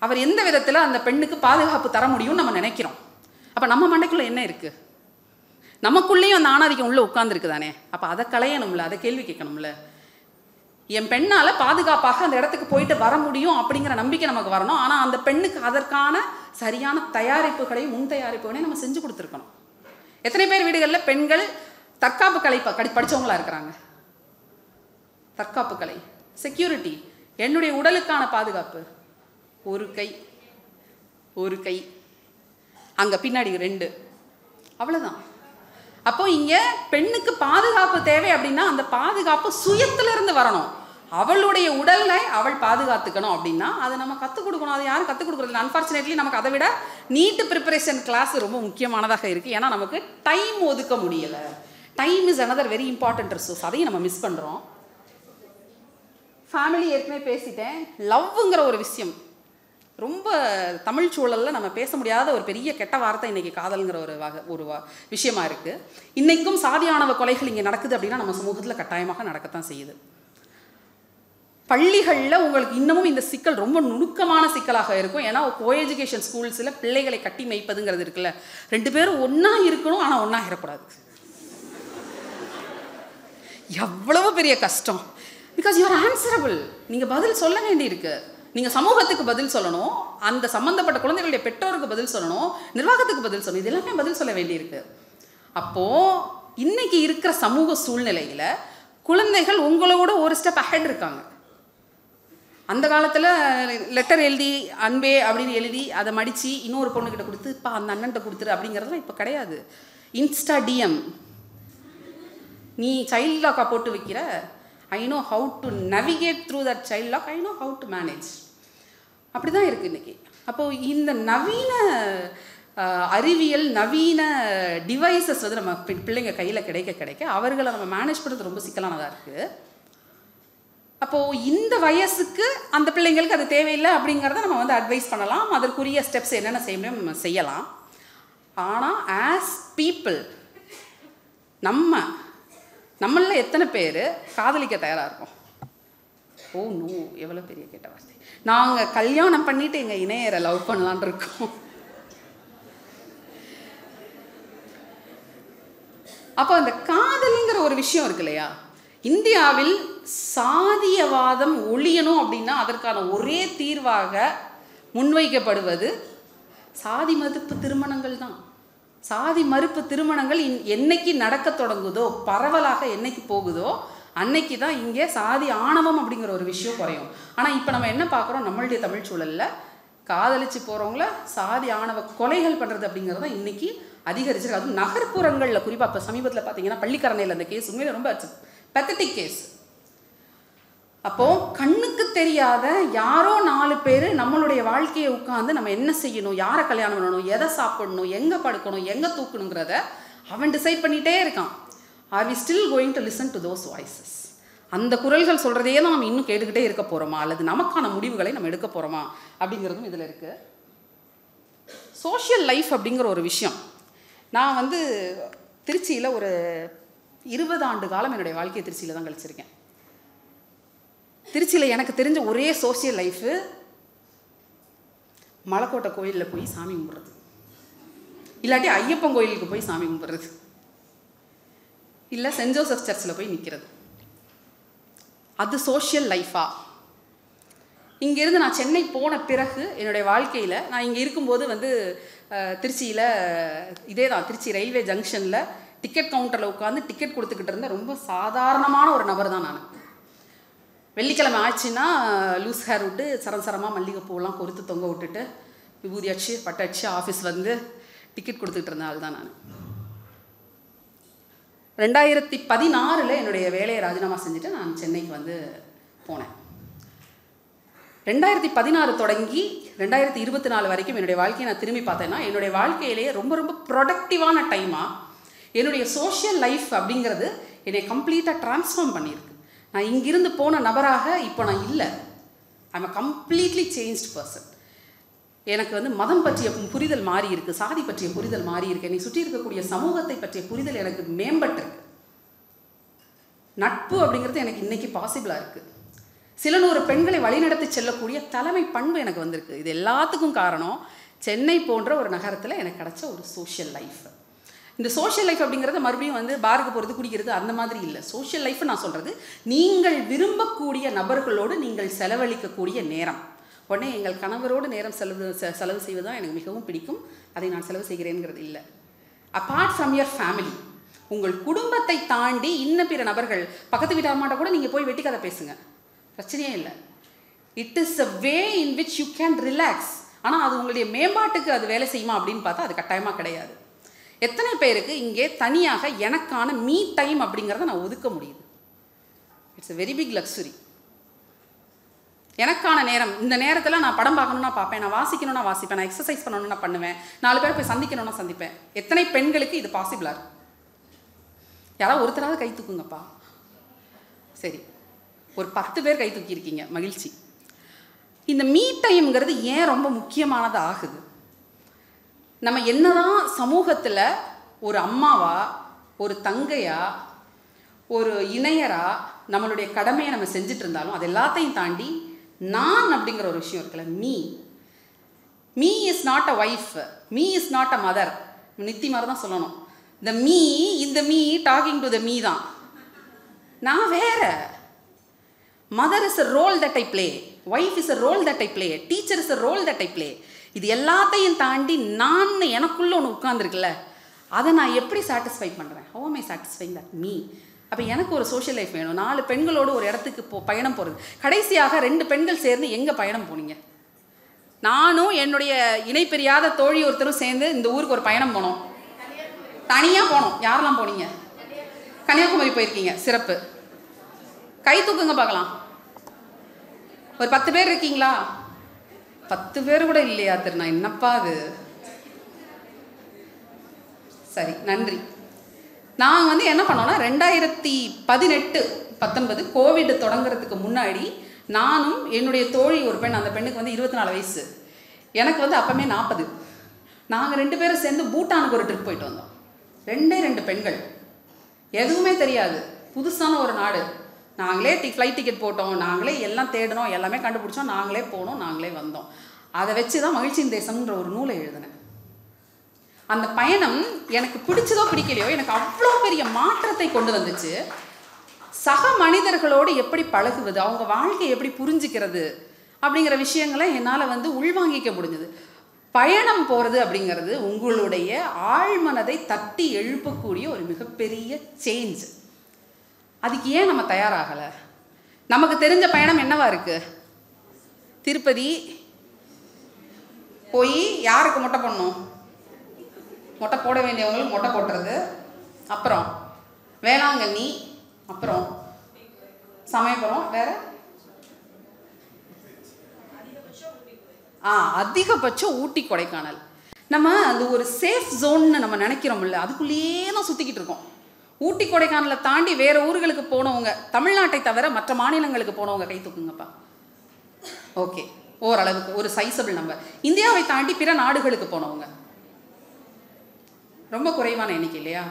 அவர் எந்த விதத்தில் அந்த பெண்ணுக்கு பாதுகாப்பு தர முடியும்னு நம்ம நினைக்கிறோம். அப்போ நம்ம மண்டைக்குள்ளே என்ன இருக்குது? நமக்குள்ளேயும் அந்த ஆணாதிக்கம் உள்ளே உட்கார்ந்துருக்குதானே. அப்போ அதை களையணும்ல, அதை கேள்வி கேட்கணும்ல. என் பெண்ணால் பாதுகாப்பாக அந்த இடத்துக்கு போயிட்டு வர முடியும் அப்படிங்கிற நம்பிக்கை நமக்கு வரணும். ஆனால் அந்த பெண்ணுக்கு அதற்கான சரியான தயாரிப்புகளையும் முன் தயாரிப்புகளையும் நம்ம செஞ்சு கொடுத்துருக்கணும். எத்தனை பேர் வீடுகளில் பெண்கள் தற்காப்பு கலை படித்தவங்களா இருக்கிறாங்க? தற்காப்பு கலை, செக்யூரிட்டி, என்னுடைய உடலுக்கான பாதுகாப்பு. ஒரு கை அங்கே பின்னாடி 2, அவ்வளோதான். அப்போ இங்கே பெண்ணுக்கு பாதுகாப்பு தேவை அப்படின்னா அந்த பாதுகாப்பு சுயத்திலிருந்து வரணும். அவளுடைய உடலை அவள் பாதுகாத்துக்கணும் அப்படின்னா அதை நம்ம கற்றுக் கொடுக்கணும். அது யாரும் கற்றுக் கொடுக்குறது? அன்ஃபார்ச்சுனேட்லி நமக்கு அதை விட நீட் ப்ரிப்பரேஷன் கிளாஸ் ரொம்ப முக்கியமானதாக இருக்குது. ஏன்னா நமக்கு டைம் ஒதுக்க முடியலை. Time is another very important resource. அதையும் நம்ம மிஸ் பண்ணுறோம். ஃபேமிலி ஏற்கனவே பேசிட்டேன். லவ்ங்கிற ஒரு விஷயம் ரொம்ப தமிழ் சூழலில் நம்ம பேச முடியாத ஒரு பெரிய கெட்ட வார்த்தை இன்றைக்கி காதல்ங்கிற ஒரு விஷயமா இருக்குது. இன்றைக்கும் சாதியானவ கொலைகள் இங்கே நடக்குது அப்படின்னா நம்ம சமூகத்தில் கட்டாயமாக நடக்கத்தான் செய்யுது. பள்ளிகளில் உங்களுக்கு இன்னமும் இந்த சிக்கல் ரொம்ப நுணுக்கமான சிக்கலாக இருக்கும். ஏன்னா கோ எஜுகேஷன் ஸ்கூல்ஸில் பிள்ளைகளை கட்டி மேய்ப்பதுங்கிறது இருக்குல்ல, 2 பேரும் ஒன்றா இருக்கணும், ஆனால் ஒன்றா இருக்கக்கூடாது. எவ்வளவு பெரிய கஷ்டம். Because you are answerable. நீங்கள் பதில் சொல்ல வேண்டியிருக்கு. நீங்கள் சமூகத்துக்கு பதில் சொல்லணும், அந்த சம்மந்தப்பட்ட குழந்தைகளுடைய பெற்றோருக்கு பதில் சொல்லணும், நிர்வாகத்துக்கு பதில் சொல்லணும். இது எல்லாமே பதில் சொல்ல வேண்டியிருக்கு. அப்போது இன்னைக்கு இருக்கிற சமூக சூழ்நிலையில் குழந்தைகள் உங்களோட ஒரு ஸ்டெப் அஹெட் இருக்காங்க. அந்த காலத்தில் லெட்டர் எழுதி அன்பே அப்படின்னு எழுதி அதை மடித்து இன்னொரு பொண்ணுக்கிட்ட கொடுத்து இப்போ அந்த அண்ணன்ட்ட கொடுத்துரு அப்படிங்கிறதுலாம் இப்போ கிடையாது. இன்ஸ்டா டிஎம், நீ சைல்ட் லாக்கா போட்டு வைக்கிற, I know how to navigate through that child lock, I know how to manage. அப்படி தான் இருக்குது இன்றைக்கி. அப்போது இந்த நவீன அறிவியல், நவீன டிவைசஸ் வந்து நம்ம பிள்ளைங்க கையில் கிடைக்க அவர்களை நம்ம மேனேஜ் பண்ணுறது ரொம்ப சிக்கலானதாக இருக்குது. அப்போது இந்த வயசுக்கு அந்த பிள்ளைங்களுக்கு அது தேவையில்லை அப்படிங்கிறத நம்ம வந்து அட்வைஸ் பண்ணலாம். அதற்குரிய ஸ்டெப்ஸ் என்னென்ன செய்ய முடியும் நம்ம செய்யலாம். ஆனால் ஆஸ் பீப்புள் நம்மள எத்தனை பேர் காதலிக்க தயாராக இருக்கோம்? ஓ நோ, எவ்வளோ பெரிய கேட்ட வார்த்தை. நாங்கள் கல்யாணம் பண்ணிவிட்டு எங்கள் இணையரை லவ் பண்ணலான் இருக்கோம். அப்போ அந்த காதலுங்கிற ஒரு விஷயம் இருக்கு இல்லையா, இந்தியாவில் சாதியவாதம் ஒழியணும் அப்படின்னா அதற்கான ஒரே தீர்வாக முன்வைக்கப்படுவது சாதி மறுப்பு திருமணங்கள் தான். சாதி மறுப்பு திருமணங்கள் என்னைக்கு நடக்க தொடங்குதோ, பரவலாக என்னைக்கு போகுதோ, அன்னைக்கு தான் இங்கே சாதி ஆணவம் அப்படிங்கிற ஒரு விஷயம் குறையும். ஆனால் இப்போ நம்ம என்ன பார்க்குறோம், நம்மளுடைய தமிழ் சூழலில் காதலிச்சு போகிறவங்கள சாதி ஆணவ கொலைகள் பண்ணுறது அப்படிங்கிறது தான் இன்றைக்கி அதிகரிச்சிருக்கு. அதுவும் நகர்ப்புறங்களில் குறிப்பாக இப்போ சமீபத்தில் பார்த்தீங்கன்னா பள்ளிக்கரணையில் அந்த கேஸ் உண்மையிலே ரொம்ப பெத்தட்டிக் கேஸ். அப்போது கண்ணுக்கு தெரியாத யாரோ 4 பேர் நம்மளுடைய வாழ்க்கையை உட்காந்து நம்ம என்ன செய்யணும், யாரை கல்யாணம் பண்ணணும், எதை சாப்பிடணும், எங்கே படுக்கணும், எங்கே தூக்கணுங்கிறத அவன் டிசைட் பண்ணிகிட்டே இருக்கான். Are we still going to listen to those voices? அந்த குரல்கள் சொல்கிறதையே தான் நம்ம இன்னும் கேட்டுக்கிட்டே இருக்க போகிறோமா, அல்லது நமக்கான முடிவுகளை நம்ம எடுக்க போகிறோமா அப்படிங்கிறதும் இதில் இருக்குது. சோஷியல் லைஃப் அப்படிங்கிற ஒரு விஷயம். நான் வந்து திருச்சியில் ஒரு 20 ஆண்டு காலம் என்னுடைய வாழ்க்கையை திருச்சியில் தான் கழிச்சிருக்கேன். திருச்சியில் எனக்கு தெரிஞ்ச ஒரே சோஷியல் லைஃபு மலைக்கோட்டை கோயிலில் போய் சாமி கும்பிட்றது, இல்லாட்டி ஐயப்பன் கோயிலுக்கு போய் சாமி கும்பிட்றது, இல்லை சென்ட் ஜோசப் சர்ச்சில் போய் நிற்கிறது. அது சோஷியல் லைஃபா? இங்கேருந்து நான் சென்னை போன பிறகு என்னுடைய வாழ்க்கையில், நான் இங்கே இருக்கும்போது வந்து திருச்சியில் இதே தான், திருச்சி ரயில்வே ஜங்ஷனில் டிக்கெட் கவுண்டரில் உட்காந்து டிக்கெட் கொடுத்துக்கிட்டு இருந்த ரொம்ப சாதாரணமான ஒரு நபர் தான் நான். வெள்ளிக்கிழமை ஆச்சுன்னா லூஸ் ஹேர் விட்டு சரசரமாக மல்லிகைப்பூலாம் கொறுத்து தொங்க விட்டுட்டு விபூதி அடிச்சு பட்டை அடிச்சு ஆஃபீஸ் வந்து டிக்கெட் கொடுத்துக்கிட்டு இருந்த ஆள் தான் நான். 2016 என்னுடைய வேலையை ராஜினாமா செஞ்சுட்டு நான் சென்னைக்கு வந்து போனேன். 2016 தொடங்கி 2024 வரைக்கும் என்னுடைய வாழ்க்கையை நான் திரும்பி பார்த்தேன்னா, என்னுடைய வாழ்க்கையிலேயே ரொம்ப ரொம்ப ப்ரொடக்டிவான டைமாக என்னுடைய சோஷியல் லைஃப் அப்படிங்கிறது என்னை கம்ப்ளீட்டாக ட்ரான்ஸ்ஃபார்ம் பண்ணியிருக்கு. நான் இங்கிருந்து போன நபராக இப்போ நான் இல்லை. I'm a completely changed person. எனக்கு வந்து மதம் பற்றிய புரிதல் மாறி இருக்குது, சாதி பற்றிய புரிதல் மாறி இருக்குது, என்னை சுற்றி இருக்கக்கூடிய சமூகத்தை பற்றிய புரிதல் எனக்கு மேம்பட்டிருக்கு. நட்பு அப்படிங்கிறது எனக்கு இன்றைக்கி பாசிபிளாக இருக்குது. சில நூறு பெண்களை வழிநடத்தி செல்லக்கூடிய தலைமை பண்பு எனக்கு வந்திருக்கு. இது எல்லாத்துக்கும் காரணம் சென்னை போன்ற ஒரு நகரத்தில் எனக்கு கிடைச்ச ஒரு சோஷியல் லைஃப். இந்த சோஷியல் லைஃப் அப்படிங்கிறது மறுபடியும் வந்து பாருக்கு போகிறது குடிக்கிறது அந்த மாதிரி இல்லை. சோஷியல் லைஃப் நான் சொல்கிறது நீங்கள் விரும்பக்கூடிய நபர்களோடு நீங்கள் செலவழிக்கக்கூடிய நேரம். உடனே எங்கள் கணவரோடு நேரம் செலவு செய்வது தான் எனக்கு மிகவும் பிடிக்கும், அதை நான் செலவு செய்கிறேங்கிறது இல்லை. அப்பார்ட் ஃப்ரம் யுவர் ஃபேமிலி, உங்கள் குடும்பத்தை தாண்டி இன்னும் பிற நபர்கள், பக்கத்து வீட்டு அம்மாட்ட கூட நீங்கள் போய் வெட்டி கதை பேசுங்க, பிரச்சனையே இல்லை. It is a way in which you can relax. ஆனால் அது உங்களுடைய மேம்பாட்டுக்கு அது வேலை செய்யுமா அப்படின்னு பார்த்தா அது கட்டாயமாக கிடையாது. எத்தனை பேருக்கு இங்கே தனியாக எனக்கான மீ டைம் அப்படிங்கிறத நான் ஒதுக்க முடியுது? It's a very big luxury. எனக்கான நேரம், இந்த நேரத்தில் நான் படம் பார்க்கணுன்னா பார்ப்பேன், நான் வாசிக்கணும்னா வாசிப்பேன், நான் எக்ஸசைஸ் பண்ணணும்னா பண்ணுவேன், 4 பேர் போய் சந்திக்கணும்னா சந்திப்பேன். எத்தனை பெண்களுக்கு இது பாசிபிளாக இருக்கு? யாராவது ஒருத்தராவது கை தூக்குங்கப்பா. சரி, ஒரு 10 பேர் கை தூக்கியிருக்கீங்க, மகிழ்ச்சி. இந்த மீ டைம்ங்கிறது ஏன் ரொம்ப முக்கியமானது ஆகுது? நம்ம என்னதான் சமூகத்தில் ஒரு அம்மாவா, ஒரு தங்கையா, ஒரு இணையரா நம்மளுடைய கடமையை நம்ம செஞ்சுட்டு இருந்தாலும் அது எல்லாத்தையும் தாண்டி நான் அப்படிங்கிற ஒரு விஷயம் இருக்குல்ல, me is not a wife, me is not a mother. நித்தி மாதிரி தான் சொல்லணும். இந்த மீ, இந்த me talking to the me தான். நான் வேற. Mother is a role that I play, wife is a role that I play, teacher is a role that I play. இது எல்லாத்தையும் தாண்டி நான் எனக்குள்ளே ஒன்று உட்கார்ந்துருக்குல்ல, அதை நான் எப்படி சாட்டிஸ்ஃபை பண்ணுறேன்? ஹவ் ஆம் ஐ சாட்டிஸ்ஃபைங் தட் மீ? அப்போ எனக்கு ஒரு சோஷியல் லைஃப் வேணும். 4 பெண்களோடு ஒரு இடத்துக்கு பயணம் போகிறது. கடைசியாக 2 பெண்கள் சேர்ந்து எங்கே பயணம் போனீங்க? நானும் என்னுடைய இணை பிரியாத தோழி ஒருத்தரும் சேர்ந்து இந்த ஊருக்கு ஒரு பயணம் போனோம். தனியாக போனோம். யாரெல்லாம் போனீங்க? கன்னியாகுமரி போயிருக்கீங்க, சிறப்பு. கை தூக்குங்க பார்க்கலாம். ஒரு 10 பேர் இருக்கீங்களா? 10 பேர் கூட இல்லையா? திருநா என்னப்பா அது? சரி, நன்றி. நாங்கள் வந்து என்ன பண்ணோன்னா 2018-19 கோவிட் தொடங்குறதுக்கு முன்னாடி நானும் என்னுடைய தோழி ஒரு பெண், அந்த பெண்ணுக்கு வந்து 24 வயசு, எனக்கு வந்து அப்போமே 40. நாங்கள் 2 பேரும் சேர்ந்து பூட்டானுக்கு ஒரு ட்ரிப் போயிட்டு வந்தோம். 2 பெண்கள், எதுவுமே தெரியாது, புதுசான ஒரு நாடு. நாங்களே ஃப்ளைட் டிக்கெட் போட்டோம், நாங்களே எல்லாம் தேடினோம், எல்லாமே கண்டுபிடிச்சோம், நாங்களே போனோம், நாங்களே வந்தோம். அதை வச்சு தான் மகிழ்ச்சியின் தேசம்ன்ற ஒரு நூலை எழுதினேன். அந்த பயணம் எனக்கு பிடிச்சதோ பிடிக்கலையோ எனக்கு அவ்வளோ பெரிய மாற்றத்தை கொண்டு வந்துச்சு. சக மனிதர்களோடு எப்படி பழகுவது, அவங்க வாழ்க்கையை எப்படி புரிஞ்சுக்கிறது அப்படிங்கிற விஷயங்களை என்னால் வந்து உள்வாங்கிக்க முடிஞ்சது. பயணம் போகிறது அப்படிங்கிறது உங்களுடைய ஆழ்மனதை தட்டி எழுப்பக்கூடிய ஒரு மிகப்பெரிய சேஞ்ச். அதுக்கு ஏன் நம்ம தயாராகலை? நமக்கு தெரிஞ்ச பயணம் என்னவா இருக்குது? திருப்பதி போய் யாருக்கு மொட்டை போடணும்? மொட்டை போட வேண்டியவங்களுக்கு மொட்டை போட்டுறது, அப்புறம் வேளாங்கண்ணி, அப்புறம் சமயபுரம், வேற அதிகபட்சம் ஊட்டி கொடைக்கானல். நம்ம அந்த ஒரு சேஃப் ஜோன்னு நம்ம நினைக்கிறோம்ல, அதுக்குள்ளேயே தான் சுற்றிக்கிட்டு இருக்கோம். ஊட்டி கொடைக்கானலை தாண்டி வேறு ஊர்களுக்கு போனவங்க, தமிழ்நாட்டை தவிர மற்ற மாநிலங்களுக்கு போனவங்க கை தூக்குங்கப்பா. ஓகே, ஓரளவுக்கு ஒரு சைஸபிள் நம்பர். இந்தியாவை தாண்டி பிற நாடுகளுக்கு போனவங்க ரொம்ப குறைவான எண்ணிக்கை இல்லையா?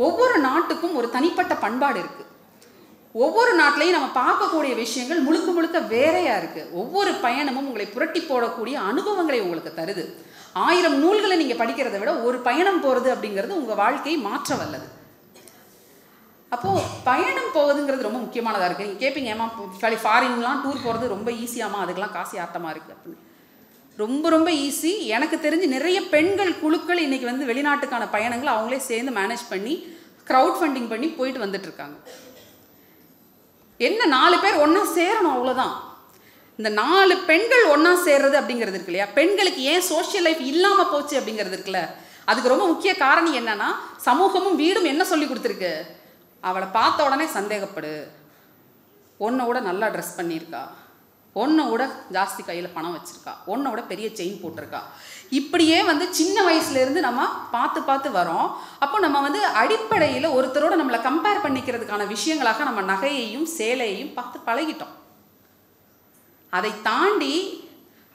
ஒவ்வொரு நாட்டுக்கும் ஒரு தனிப்பட்ட பண்பாடு இருக்குது. ஒவ்வொரு நாட்டிலையும் நம்ம பார்க்கக்கூடிய விஷயங்கள் முழுக்க முழுக்க வேறையாக இருக்குது. ஒவ்வொரு பயணமும் உங்களை புரட்டி போடக்கூடிய அனுபவங்களை உங்களுக்கு தருது. 1000 நூல்களை நீங்கள் படிக்கிறத விட ஒரு பயணம் போகிறது அப்படிங்கிறது உங்கள் வாழ்க்கையை மாற்ற வல்லது. அப்போது பயணம் போகுதுங்கிறது ரொம்ப முக்கியமானதாக இருக்குது. நீங்கள் கேட்பீங்க, ஏமா ஃபாரின்லாம் டூர் போகிறது ரொம்ப ஈஸியாமா, அதுக்கெல்லாம் காசு ஆட்டமாக இருக்குது அப்படின்னு. ரொம்ப ரொம்ப ஈஸி. எனக்கு தெரிஞ்சு நிறைய பெண்கள் குழுக்கள் இன்றைக்கி வந்து வெளிநாட்டுக்கான பயணங்களை அவங்களே சேர்ந்து மேனேஜ் பண்ணி க்ரௌட் ஃபண்டிங் பண்ணி போயிட்டு வந்துட்டுருக்காங்க. என்ன 4 பேர் ஒன்றா சேரணும், அவ்வளோதான். இந்த 4 பெண்கள் ஒன்றா சேர்றது அப்படிங்கிறது இருக்கு இல்லையா, பெண்களுக்கு ஏன் சோஷியல் லைஃப் இல்லாமல் போச்சு அப்படிங்கிறது இருக்குல்ல, அதுக்கு ரொம்ப முக்கிய காரணம் என்னன்னா, சமூகமும் வீடும் என்ன சொல்லி கொடுத்துருக்கு, அவளை பார்த்த உடனே சந்தேகப்படு, ஒன்றை விட நல்லா ட்ரெஸ் பண்ணியிருக்கா, ஒன்றை விட ஜாஸ்தி கையில் பணம் வச்சுருக்கா, ஒன்றை விட பெரிய செயின் போட்டிருக்கா, இப்படியே வந்து சின்ன வயசுலேருந்து நம்ம பார்த்து பார்த்து வரோம். அப்போ நம்ம வந்து அடிப்படையில் ஒருத்தரோட நம்மளை கம்பேர் பண்ணிக்கிறதுக்கான விஷயங்களாக நம்ம நகையையும் சேலையையும் பார்த்து பழகிட்டோம். அதை தாண்டி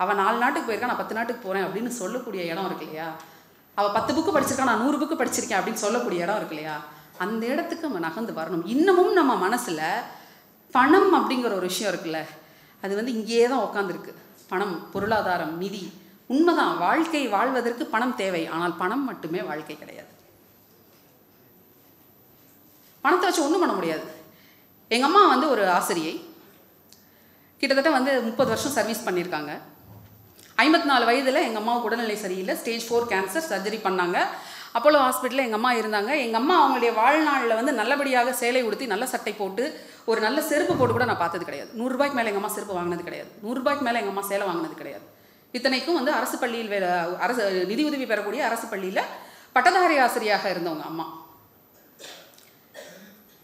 அவள் 4 நாட்டுக்கு போயிருக்கா, நான் 10 நாட்டுக்கு போகிறேன் அப்படின்னு சொல்லக்கூடிய இடம் இருக்கு இல்லையா, அவள் 10 புக்கு படிச்சிருக்கா, நான் 100 புக்கு படிச்சிருக்கேன் அப்படின்னு சொல்லக்கூடிய இடம் இருக்கு இல்லையா, அந்த இடத்துக்கு நம்ம நகர்ந்து வரணும். இன்னமும் நம்ம மனசில் பணம் அப்படிங்கிற ஒரு விஷயம் இருக்குல்ல, அது வந்து இங்கேயே தான் உட்காந்துருக்கு. பணம், பொருளாதாரம், நிதி, உண்மைதான், வாழ்க்கை வாழ்வதற்கு பணம் தேவை. ஆனால் பணம் மட்டுமே வாழ்க்கை கிடையாது. பணத்தை வச்சு ஒன்றும் பண்ண முடியாது. எங்கள் அம்மா வந்து ஒரு ஆசிரியை, கிட்டத்தட்ட வந்து 30 வருஷம் சர்வீஸ் பண்ணியிருக்காங்க. 54 வயதில் எங்கள் அம்மாவுக்கு உடல்நிலை சரியில்லை, ஸ்டேஜ் 4 கேன்சர், சர்ஜரி பண்ணாங்க. அப்போலோ ஹாஸ்பிட்டலில் எங்கள் அம்மா இருந்தாங்க. எங்கள் அம்மா அவங்களுடைய வாழ்நாளில் வந்து நல்லபடியாக சேலை உடுத்தி நல்ல சட்டை போட்டு ஒரு நல்ல செருப்பு போட்டு கூட நான் பார்த்தது கிடையாது. 100 ரூபாய்க்கு மேலே எங்கள் அம்மா செருப்பு வாங்கினது கிடையாது. 100 ரூபாய்க்கு மேலே எங்கள் அம்மா சேலை வாங்கினது கிடையாது. இத்தனைக்கும் வந்து அரசு பள்ளியில் அரசு நிதி உதவி பெறக்கூடிய அரசு பள்ளியில் பட்டதாரி ஆசிரியாக இருந்தவங்க அம்மா.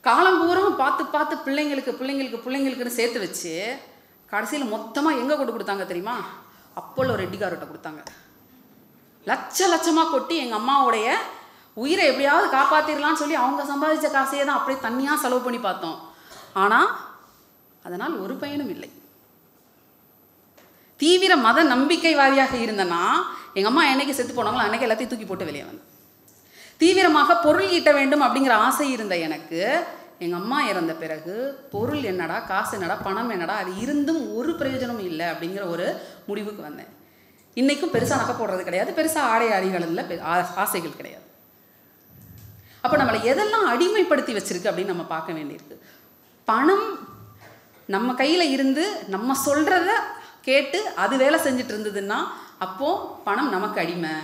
காலம்பூரம் பார்த்து பார்த்து பிள்ளைங்களுக்குன்னு சேர்த்து வச்சு கடைசியில் மொத்தமாக எங்கே கொண்டு கொடுத்தாங்க தெரியுமா, அப்போலோ ரெட்டிகார்ட்ட கொடுத்தாங்க. லட்சமாக கொட்டி எங்கள் அம்மாவுடைய உயிரை எப்படியாவது காப்பாற்றிடலான்னு சொல்லி அவங்க சம்பாதிச்ச காசையே தான் அப்படியே தனியாக செலவு பண்ணி பார்த்தோம். ஆனால் அதனால் ஒரு பயனும் இல்லை. தீவிர மத நம்பிக்கைவாதியாக இருந்தேன்னா எங்கள் அம்மா என்னைக்கு செத்து போனாங்களோ அன்னைக்கு எல்லாத்தையும் தூக்கி போட்டு வெளியே வந்தேன். தீவிரமாக பொருள் ஈட்ட வேண்டும் அப்படிங்கிற ஆசை இருந்த எனக்கு எங்கள் அம்மா இறந்த பிறகு பொருள் என்னடா, காசு என்னடா, பணம் என்னடா, அது இருந்தும் ஒரு பிரயோஜனமும் இல்லை அப்படிங்கிற ஒரு முடிவுக்கு வந்தேன். இன்றைக்கும் பெருசாக நகை போடுறது கிடையாது, பெருசாக ஆடை அடிகளில் ஆசைகள் கிடையாது. அப்போ நம்மளை எதெல்லாம் அடிமைப்படுத்தி வச்சிருக்கு அப்படின்னு நம்ம பார்க்க வேண்டியிருக்கு. பணம் நம்ம கையில் இருந்து நம்ம சொல்கிறத கேட்டு அது வேலை செஞ்சுட்டு இருந்ததுன்னா அப்போது பணம் நமக்கு அடிமை.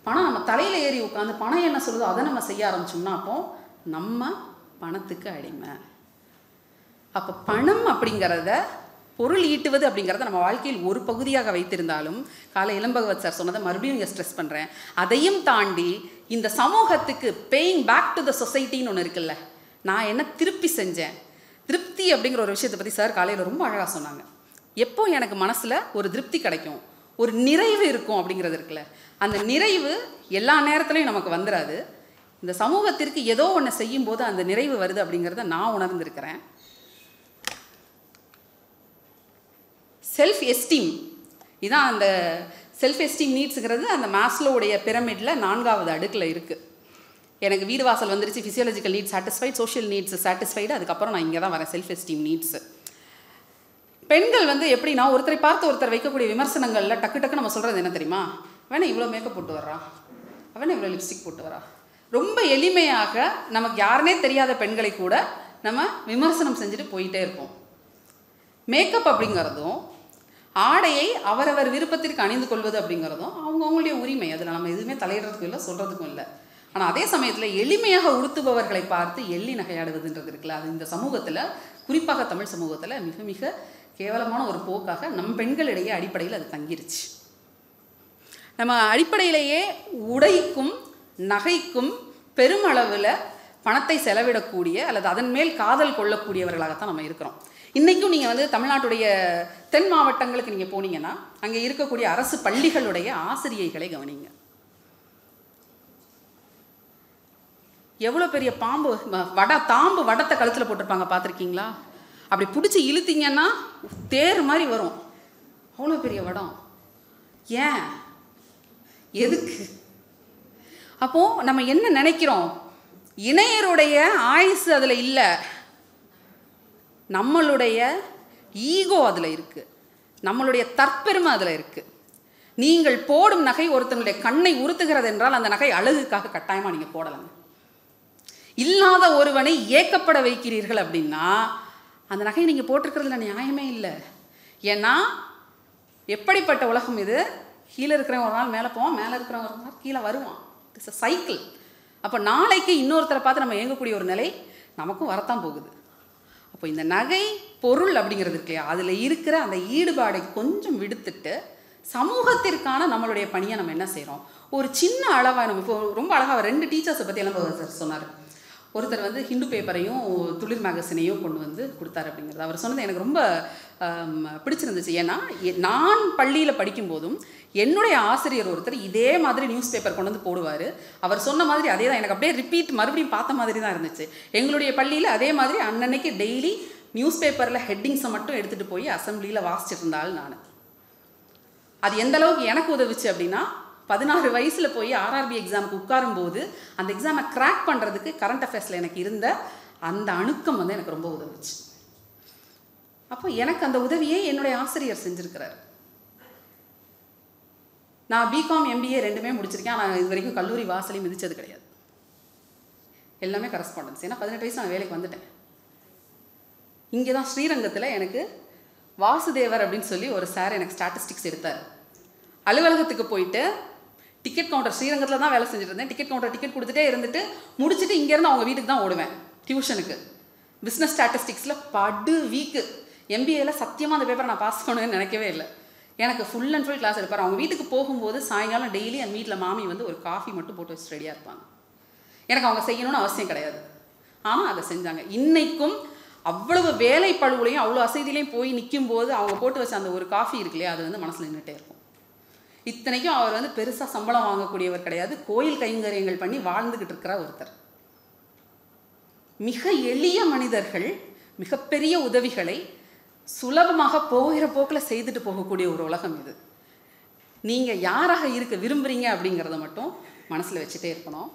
பணம் நம்ம தலையில் ஏறி உட்காந்து பணம் என்ன சொல்லுதோ அதை நம்ம செய்ய ஆரம்பிச்சோம்னா அப்போது நம்ம பணத்துக்கு அடிமை. அப்போ பணம் அப்படிங்கிறத, பொருள் ஈட்டுவது அப்படிங்கிறத நம்ம வாழ்க்கையில் ஒரு பகுதியாக வைத்திருந்தாலும், காலை இளம்பகவத் சார் சொன்னதை மறுபடியும் இங்கே ஸ்ட்ரெஸ் பண்ணுறேன், அதையும் தாண்டி இந்த சமூகத்துக்கு பேயிங் பேக் டு த சொசைட்டின்னு ஒன்று இருக்குல்ல, நான் என்ன திருப்பி செஞ்சேன், திருப்தி அப்படிங்கிற ஒரு விஷயத்தை பற்றி சார் காலையில் ரொம்ப அழகாக சொன்னாங்க. எப்போ எனக்கு மனசில் ஒரு திருப்தி கிடைக்கும், ஒரு நிறைவு இருக்கும் அப்படிங்கிறது இருக்குல்ல, அந்த நிறைவு எல்லா நேரத்துலையும் நமக்கு வந்துடாது. இந்த சமூகத்திற்கு ஏதோ ஒன்று செய்யும்போது அந்த நிறைவு வருது அப்படிங்கிறத நான் உணர்ந்திருக்கிறேன். செல்ஃப் எஸ்டீம், இதான் அந்த செல்ஃப் எஸ்டீம் நீட்ஸுங்கிறது அந்த மாஸ்லோவுடைய பிரமிடில் 4வது அடுக்கில் இருக்குது. எனக்கு வீடு வாசல் வந்துருச்சு, physiological needs satisfied, social needs satisfied, அதுக்கப்புறம் நான் இங்கே தான் வரேன் செல்ஃப் எஸ்டீம் நீட்ஸு. பெண்கள் வந்து எப்படின்னா ஒருத்தரை பார்த்து ஒருத்தர் வைக்கக்கூடிய விமர்சனங்களில் டக்கு நம்ம சொல்கிறது என்ன தெரியுமா, அவனை இவ்வளோ மேக்கப் போட்டு வர்றா, அவனை இவ்வளோ லிப்ஸ்டிக் போட்டு வரா. ரொம்ப எளிமையாக நமக்கு யாருனே தெரியாத பெண்களை கூட நம்ம விமர்சனம் செஞ்சுட்டு போயிட்டே இருப்போம். மேக்கப் அப்படிங்கிறதும் ஆடையை அவரவர் விருப்பத்திற்கு அணிந்து கொள்வது அப்படிங்கிறதும் அவங்களுடைய உரிமை, அதில் நம்ம எதுவுமே தலையிடுறதுக்கும் இல்லை, சொல்கிறதுக்கும் இல்லை. ஆனால் அதே சமயத்தில் எளிமையாக உடுத்துபவர்களை பார்த்து எள்ளி நகையாடுவதுன்றது இருக்குல்ல, அது இந்த சமூகத்தில், குறிப்பாக தமிழ் சமூகத்தில் மிக மிக கேவலமான ஒரு போக்காக நம் பெண்களிடையே அடிப்படையில் அது தங்கிருச்சு. நம்ம அடிப்படையிலேயே உடைக்கும் நகைக்கும் பெருமளவில் பணத்தை செலவிடக்கூடிய அல்லது அதன் மேல் காதல் கொள்ளக்கூடியவர்களாகத்தான் நம்ம இருக்கிறோம். இன்றைக்கும் நீங்கள் வந்து தமிழ்நாட்டுடைய தென் மாவட்டங்களுக்கு நீங்கள் போனீங்கன்னா அங்கே இருக்கக்கூடிய அரசு பள்ளிகளுடைய ஆசிரியைகளை கவனிங்க. எவ்வளோ பெரிய பாம்பு தாம்பு வடத்தை கழுத்தில் போட்டிருப்பாங்க, பார்த்துருக்கீங்களா? அப்படி பிடிச்சி இழுத்தீங்கன்னா தேர் மாதிரி வரும், அவ்வளோ பெரிய வடம். ஏன், எதுக்கு? அப்போது நம்ம என்ன நினைக்கிறோம், இணையருடைய ஆயுசு அதில் இல்லை, நம்மளுடைய ஈகோ அதில் இருக்குது, நம்மளுடைய தற்பெருமை அதில் இருக்குது. நீங்கள் போடும் நகை ஒருத்தனுடைய கண்ணை உறுத்துகிறது என்றால் அந்த நகை அழகுக்காக கட்டாயமாக நீங்கள் போடலாங்க. இல்லாத ஒருவனை ஏக்கப்பட வைக்கிறீர்கள் அப்படின்னா அந்த நகையை நீங்கள் போட்டிருக்கிறதுல நியாயமே இல்லை. ஏன்னா எப்படிப்பட்ட உலகம் இது? கீழே இருக்கிறவன் ஒரு நாள் மேலே போவான், மேலே இருக்கிறவன் ஒரு நாள் கீழே வருவான். It's a cycle. அப்போ நாளைக்கு இன்னொருத்தரை பார்த்து நம்ம இயங்கக்கூடிய ஒரு நிலை நமக்கும் வரத்தான் போகுது. அப்போ இந்த நகை பொருள் அப்படிங்கிறது இருக்கு இல்லையா, அதில் இருக்கிற அந்த ஈடுபாடை கொஞ்சம் விடுத்துட்டு சமூகத்திற்கான நம்மளுடைய பணியை நம்ம என்ன செய்கிறோம், ஒரு சின்ன அளவாக நம்ம இப்போ ரொம்ப அழகாக 2 டீச்சர்ஸை பற்றி எல்லாம் சார் சொன்னார். ஒருத்தர் வந்து ஹிந்து பேப்பரையும் துளிர் மேகசினையும் கொண்டு வந்து கொடுத்தாரு அப்படிங்கிறது அவர் சொன்னது எனக்கு ரொம்ப பிடிச்சிருந்துச்சு. ஏன்னா நான் பள்ளியில் படிக்கும்போதும் என்னுடைய ஆசிரியர் ஒருத்தர் இதே மாதிரி நியூஸ் பேப்பர் கொண்டு வந்து போடுவார். அவர் சொன்ன மாதிரி அதே தான் எனக்கு அப்படியே ரிப்பீட் மறுபடியும் பார்த்த மாதிரி தான் இருந்துச்சு. எங்களுடைய பள்ளியில் அதே மாதிரி அன்னன்னைக்கு டெய்லி நியூஸ் பேப்பரில் ஹெட்டிங்ஸை மட்டும் எடுத்துகிட்டு போய் அசம்பிளியில் வாசிச்சுட்டு இருந்தாலும் நான். அது எந்த அளவுக்கு எனக்கு உதவுச்சு அப்படின்னா 16 வயசில் போய் ஆர்ஆர்பி எக்ஸாமுக்கு உட்காரும்போது அந்த எக்ஸாமை கிராக் பண்ணுறதுக்கு கரண்ட் அஃபேர்ஸில் எனக்கு இருந்த அந்த அணுக்கம் வந்து எனக்கு ரொம்ப உதவுச்சு. அப்போ எனக்கு அந்த உதவியை என்னுடைய ஆசிரியர் செஞ்சுருக்கிறார். நான் பிகாம் எம்பிஏ 2மே முடிச்சிருக்கேன். ஆனால் இது வரைக்கும் கல்லூரி வாசலையும் மிதிச்சது கிடையாது. எல்லாமே கரஸ்பாண்டன்ஸ். ஏன்னா 18 வயசு நான் வேலைக்கு வந்துட்டேன். இங்கே தான் ஸ்ரீரங்கத்தில் எனக்கு வாசுதேவர் அப்படின்னு சொல்லி ஒரு சார் எனக்கு ஸ்டாட்டிஸ்டிக்ஸ் எடுத்தார். அலுவலகத்துக்கு போயிட்டு டிக்கெட் கவுண்டர், ஸ்ரீரங்கத்தில் தான் வேலை செஞ்சுட்டு இருந்தேன். டிக்கெட் கவுண்டர் டிக்கெட் கொடுத்துட்டே இருந்துட்டு முடிச்சுட்டு இங்கேருந்து அவங்க வீட்டுக்கு தான் ஓடுவேன் டியூஷனுக்கு. பிஸ்னஸ் ஸ்டாட்டிஸ்டிக்ஸில் படு வீக்கு. எம்பிஏல சத்தியமாக அந்த பேப்பரை நான் பாஸ் பண்ணுவேன்னு நினைக்கவே இல்லை. எனக்கு ஃபுல் அண்ட் ஃபுல் கிளாஸ் எடுப்பார். அவங்க வீட்டுக்கு போகும்போது சாயங்காலம் டெய்லி என் வீட்டில் மாமி வந்து ஒரு காஃபி மட்டும் போட்டு வச்சு ரெடியாக இருப்பாங்க. எனக்கு அவங்க செய்யணும்னு அவசியம் கிடையாது, ஆனால் அதை செஞ்சாங்க. இன்றைக்கும் அவ்வளவு வேலை பழுவுலையும் அவ்வளோ அசதியிலையும் போய் நிற்கும்போது அவங்க போட்டு வச்ச அந்த ஒரு காஃபி இருக்கு இல்லையா, அது வந்து மனசில் நின்றுட்டே இருக்கும். இத்தனைக்கும் அவர் வந்து பெருசாக சம்பளம் வாங்கக்கூடியவர் கிடையாது, கோயில் கைங்கரியங்கள் பண்ணி வாழ்ந்துக்கிட்டு இருக்கிற ஒருத்தர். மிக எளிய மனிதர்கள் மிகப்பெரிய உதவிகளை சுலபமாக போகிற போக்கில் செய்துட்டு போகக்கூடிய ஒரு உலகம் இது. நீங்கள் யாராக இருக்க விரும்புகிறீங்க அப்படிங்கிறத மட்டும் மனசில் வச்சுட்டே இருக்கணும்.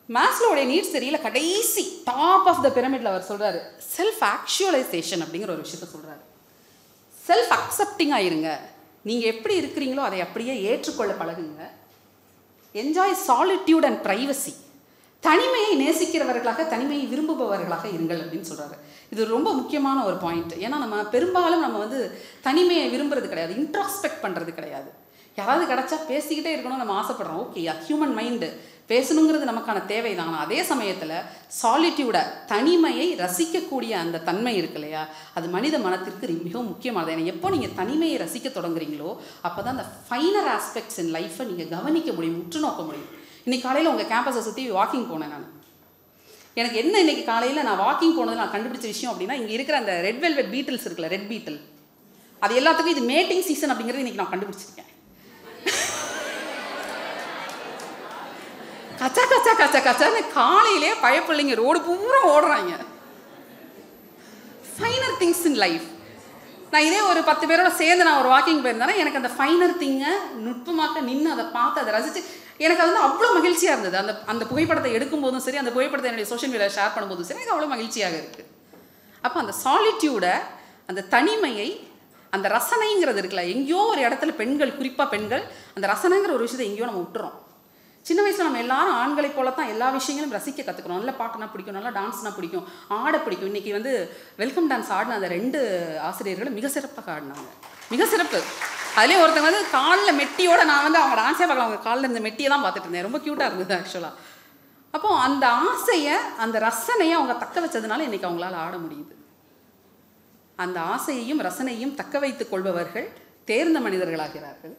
மாஸ்லோடைய நீட்ஸ் தெரியல, கடைசி டாப் ஆஃப் த பிரமிடில் அவர் சொல்கிறாரு செல்ஃப் ஆக்சுவலைசேஷன் அப்படிங்கிற ஒரு விஷயத்த சொல்கிறாரு. செல்ஃப் அக்செப்டிங்காக இருங்க. நீங்கள் எப்படி இருக்கிறீங்களோ அதை அப்படியே ஏற்றுக்கொள்ள பழகுங்க. Enjoy solitude and privacy. தனிமையை நேசிக்கிறவர்களாக, தனிமையை விரும்புபவர்களாக இருங்கள் அப்படின்னு சொல்கிறாரு. இது ரொம்ப முக்கியமான ஒரு பாயிண்ட். ஏன்னா நம்ம பெரும்பாலும் நம்ம வந்து தனிமையை விரும்புறது கிடையாது, இன்ட்ராஸ்பெக்ட் பண்ணுறது கிடையாது. யாராவது கிடச்சா பேசிக்கிட்டே இருக்கணும்னு நம்ம ஆசைப்படுறோம். ஓகே, ஹியூமன் மைண்டு பேசணுங்கிறது நமக்கான தேவை தான். ஆனால் அதே சமயத்தில் சாலிட்யூடை, தனிமையை ரசிக்கக்கூடிய அந்த தன்மை இருக்கு இல்லையா, அது மனித மனத்திற்கு மிகவும் முக்கியமானது. ஏன்னா எப்போ நீங்கள் தனிமையை ரசிக்க தொடங்குறீங்களோ அப்போ தான் அந்த ஃபைனர் ஆஸ்பெக்ட்ஸ் இன் லைஃப்பை நீங்கள் கவனிக்க முடியும், உற்று நோக்க முடியும். இன்றைக்கி காலையில் உங்கள் கேம்பஸை சுற்றி வாக்கிங் போனேன் நான். எனக்கு என்ன இன்றைக்கி காலையில் நான் வாக்கிங் போனது நான் கண்டுபிடிச்ச விஷயம் அப்படின்னா, இங்கே இருக்கிற அந்த ரெட் வெல்வெட் பீட்டில்ஸ் இருக்குல்ல, ரெட் பீட்டில், அது எல்லாத்துக்கும் இது மேட்டிங் சீசன் அப்படிங்கிறது இன்றைக்கி நான் கண்டுபிடிச்சிருக்கேன். கச்சா கச்சா கச்சா கச்சான்னு காலையிலே பயப்பிள்ளைங்க ரோடு பூரா ஓடுறாங்க. Finer things in life. நான் இதே ஒரு 10 பேரோட சேர்ந்து நான் ஒரு வாக்கிங் போயிருந்தேன்னா எனக்கு அந்த ஃபைனர் திங்கை நுட்பமாக நின்று அதை பார்த்து அதை ரசித்து எனக்கு அது வந்து அவ்வளோ மகிழ்ச்சியாக இருந்தது. அந்த புகைப்படத்தை எடுக்கும்போதும் சரி, அந்த புகைப்படத்தை என்னுடைய சோஷியல் மீடியாவில் ஷேர் பண்ணும்போதும் சரி, எனக்கு அவ்வளோ மகிழ்ச்சியாக இருக்குது. அப்போ அந்த சாலிட்யூடை, அந்த தனிமையை, அந்த ரசனைங்கிறது இருக்குல்ல, எங்கேயோ ஒரு இடத்துல பெண்கள், குறிப்பாக பெண்கள், அந்த ரசனைங்கிற ஒரு விஷயத்தை எங்கேயோ நம்ம விட்டுறோம். சின்ன வயசில் நம்ம எல்லாரும் ஆண்களை போல தான் எல்லா விஷயங்களும் ரசிக்க கற்றுக்கணும். நல்லா பாட்டுனா பிடிக்கும், நல்லா டான்ஸ்னா பிடிக்கும், ஆட பிடிக்கும். இன்றைக்கி வந்து வெல்கம் டான்ஸ் ஆடின அந்த 2 ஆசிரியர்களும் மிக சிறப்பாக ஆடினாங்க, மிக சிறப்பு. அதுலேயும் ஒருத்தங்க வந்து காலில் மெட்டியோட, நான் வந்து அவங்க டான்ஸே பார்க்கலாம், அவங்க காலில் இருந்த மெட்டியை தான் பார்த்துட்டு இருந்தேன். ரொம்ப க்யூட்டாக இருந்தது ஆக்சுவலாக. அப்போது அந்த ஆசையை, அந்த ரசனையை அவங்க தக்க வச்சதுனால இன்றைக்கி அவங்களால ஆட முடியுது. அந்த ஆசையையும் ரசனையும் தக்க வைத்துக் கொள்பவர்கள் தேர்ந்த மனிதர்களாகிறார்கள்.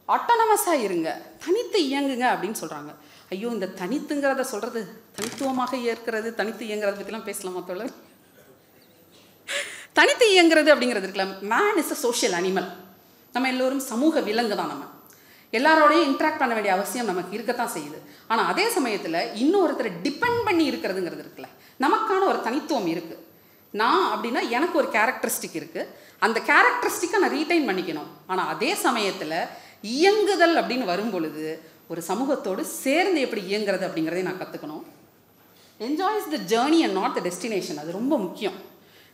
ஆட்டோனமஸாக இருங்க, தனித்து இயங்குங்க அப்படின்னு சொல்கிறாங்க. ஐயோ, இந்த தனித்துங்கிறத சொல்கிறது, தனித்துவமாக ஏற்கிறது, தனித்து இயங்குறத பற்றிலாம் பேசலாமா தோழர்? தனித்து இயங்குறது அப்படிங்கிறது இருக்குல்ல, man is a social animal. நம்ம எல்லோரும் சமூக விலங்கு தான். நம்ம எல்லாரோடையும் இன்ட்ராக்ட் பண்ண வேண்டிய அவசியம் நமக்கு இருக்கத்தான் செய்யுது. ஆனால் அதே சமயத்தில் இன்னொருத்தரை டிபெண்ட் பண்ணி இருக்கிறதுங்கிறது இருக்குல்ல, நமக்கான ஒரு தனித்துவம் இருக்குது. நான் அப்படின்னா எனக்கு ஒரு கேரக்டரிஸ்டிக் இருக்குது, அந்த கேரக்டரிஸ்டிக்கை நான் ரீட்டைன் பண்ணிக்கணும். ஆனால் அதே சமயத்தில் இயங்குதல் அப்படின்னு வரும் பொழுது ஒரு சமூகத்தோடு சேர்ந்து எப்படி இயங்குறது அப்படிங்கிறதை நான் கற்றுக்கணும். Enjoys the journey and not the destination. அது ரொம்ப முக்கியம்.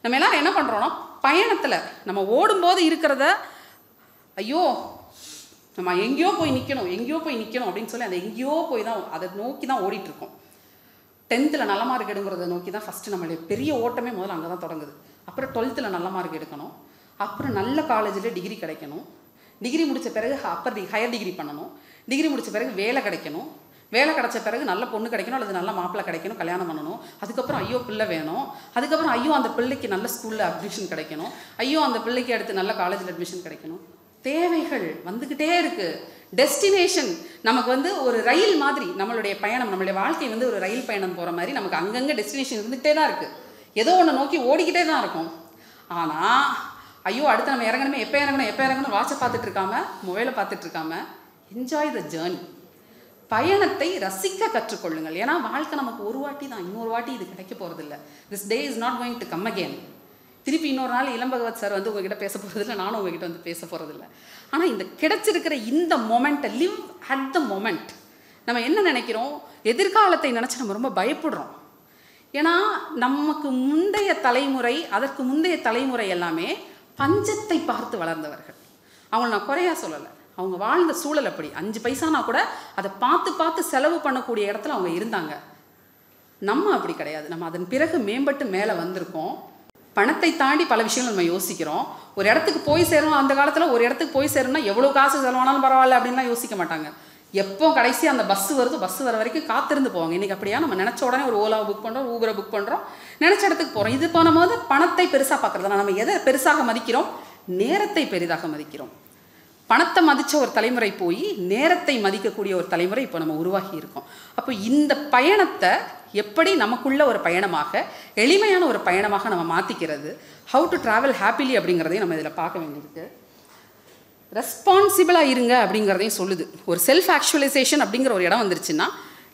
நம்ம எல்லோரும் என்ன பண்ணுறோன்னா பயணத்தில் நம்ம ஓடும்போது இருக்கிறத ஐயோ நம்ம எங்கேயோ போய் நிற்கணும் அப்படின்னு சொல்லி அந்த எங்கேயோ போய் தான் அதை நோக்கி தான் ஓடிட்டுருக்கோம். 10th நல்ல மார்க் எடுங்கிறத நோக்கி தான் ஃபஸ்ட்டு நம்மளுடைய பெரிய ஓட்டமே முதல்ல அங்கே தான் தொடங்குது. அப்புறம் 12th நல்ல மார்க் எடுக்கணும், அப்புறம் நல்ல காலேஜில் டிகிரி கிடைக்கணும், டிகிரி முடித்த பிறகு ஹையர் டிகிரி பண்ணணும், டிகிரி முடித்த பிறகு வேலை கிடைக்கணும், வேலை கிடச்ச பிறகு நல்ல பொண்ணு கிடைக்கணும் அல்லது நல்ல மாப்பிள்ளை கிடைக்கணும், கல்யாணம் பண்ணணும், அதுக்கப்புறம் ஐயோ பிள்ளை வேணும், அதுக்கப்புறம் ஐயோ அந்த பிள்ளைக்கு நல்ல ஸ்கூலில் அட்மிஷன் கிடைக்கணும், ஐயோ அந்த பிள்ளைக்கு அடுத்து நல்ல காலேஜில் அட்மிஷன் கிடைக்கணும். தேவைகள் வந்துக்கிட்டே இருக்குது. டெஸ்டினேஷன் நமக்கு ஒரு ரயில் மாதிரி, நம்மளுடைய பயணம், நம்மளுடைய வாழ்க்கை ஒரு ரயில் பயணம் போகிற மாதிரி நமக்கு அங்கங்கே டெஸ்டினேஷன் இருந்துகிட்டே தான் இருக்குது. ஏதோ ஒன்று நோக்கி ஓடிக்கிட்டே தான் இருக்கும். ஆனால் ஐயோ அடுத்து நம்ம எப்போ இறங்கணும் வாட்சை பார்த்துட்டு இருக்காம, மொபைலை பார்த்துட்டு இருக்காம, என்ஜாய் த ஜேர்னி. பயணத்தை ரசிக்க கற்றுக்கொள்ளுங்கள். ஏன்னா வாழ்க்கை நமக்கு ஒரு வாட்டி தான், இன்னொரு வாட்டி இது கிடைக்க போகிறதில்ல. This day is not going to come again. திருப்பி இன்னொரு நாள் இளம்பகவத் சார் உங்ககிட்ட பேச போகிறதில்ல, நானும் உங்ககிட்ட பேச போகிறதில்ல. ஆனால் இந்த கிடைச்சிருக்கிற இந்த மொமெண்ட்டை லிவ் அட் த மொமெண்ட். நம்ம என்ன நினைக்கிறோம், எதிர்காலத்தை நினச்சி நம்ம ரொம்ப பயப்படுறோம். ஏன்னா நமக்கு முந்தைய தலைமுறை, அதற்கு முந்தைய தலைமுறை எல்லாமே பஞ்சத்தை பார்த்து வளர்ந்தவர்கள். அவங்கள நான் குறையா சொல்லலை, அவங்க வாழ்ந்த சூழல் அப்படி. 5 பைசானா கூட அதை பார்த்து செலவு பண்ணக்கூடிய இடத்துல அவங்க இருந்தாங்க. நம்ம அப்படி கிடையாது. நம்ம அதன் பிறகு மேம்பட்டு மேலே வந்திருக்கோம். பணத்தை தாண்டி பல விஷயங்கள் நம்ம யோசிக்கிறோம். ஒரு இடத்துக்கு போய் சேரணும், அந்த காலத்தில் ஒரு இடத்துக்கு போய் சேரணும்னா எவ்வளோ காசு செலவானாலும் பரவாயில்ல அப்படின்லாம் யோசிக்க மாட்டாங்க. எப்போ கடைசி அந்த பஸ் வருதோ, பஸ் வர வரைக்கும் காத்திருந்து போவாங்க. இன்றைக்கி அப்படியா நம்ம நினச்ச உடனே ஒரு ஓலாவை புக் பண்ணுறோம், ஊபரை புக் பண்ணுறோம், நினச்ச இடத்துக்கு போகிறோம். இது பண்ணும்போது பணத்தை பெருசாக பார்க்குறதுனா நம்ம எதை பெருசாக மதிக்கிறோம், நேரத்தை பெரிதாக மதிக்கிறோம். பணத்தை மதித்த ஒரு தலைமுறை போய் நேரத்தை மதிக்கக்கூடிய ஒரு தலைமுறை இப்போ நம்ம உருவாகி இருக்கோம். அப்போ இந்த பயணத்தை எப்படி நமக்குள்ள ஒரு பயணமாக, எளிமையான ஒரு பயணமாக நம்ம மாற்றிக்கிறது, ஹவு டு ட்ராவல் ஹாப்பிலி அப்படிங்கிறதையும் நம்ம இதில் பார்க்க வேண்டியிருக்கு. ரெஸ்பான்சிபிளாக இருங்க அப்படிங்கிறதையும் சொல்லுது. ஒரு செல்ஃப் ஆக்சுவலைசேஷன் அப்படிங்கிற ஒரு இடம் வந்துருச்சுன்னா,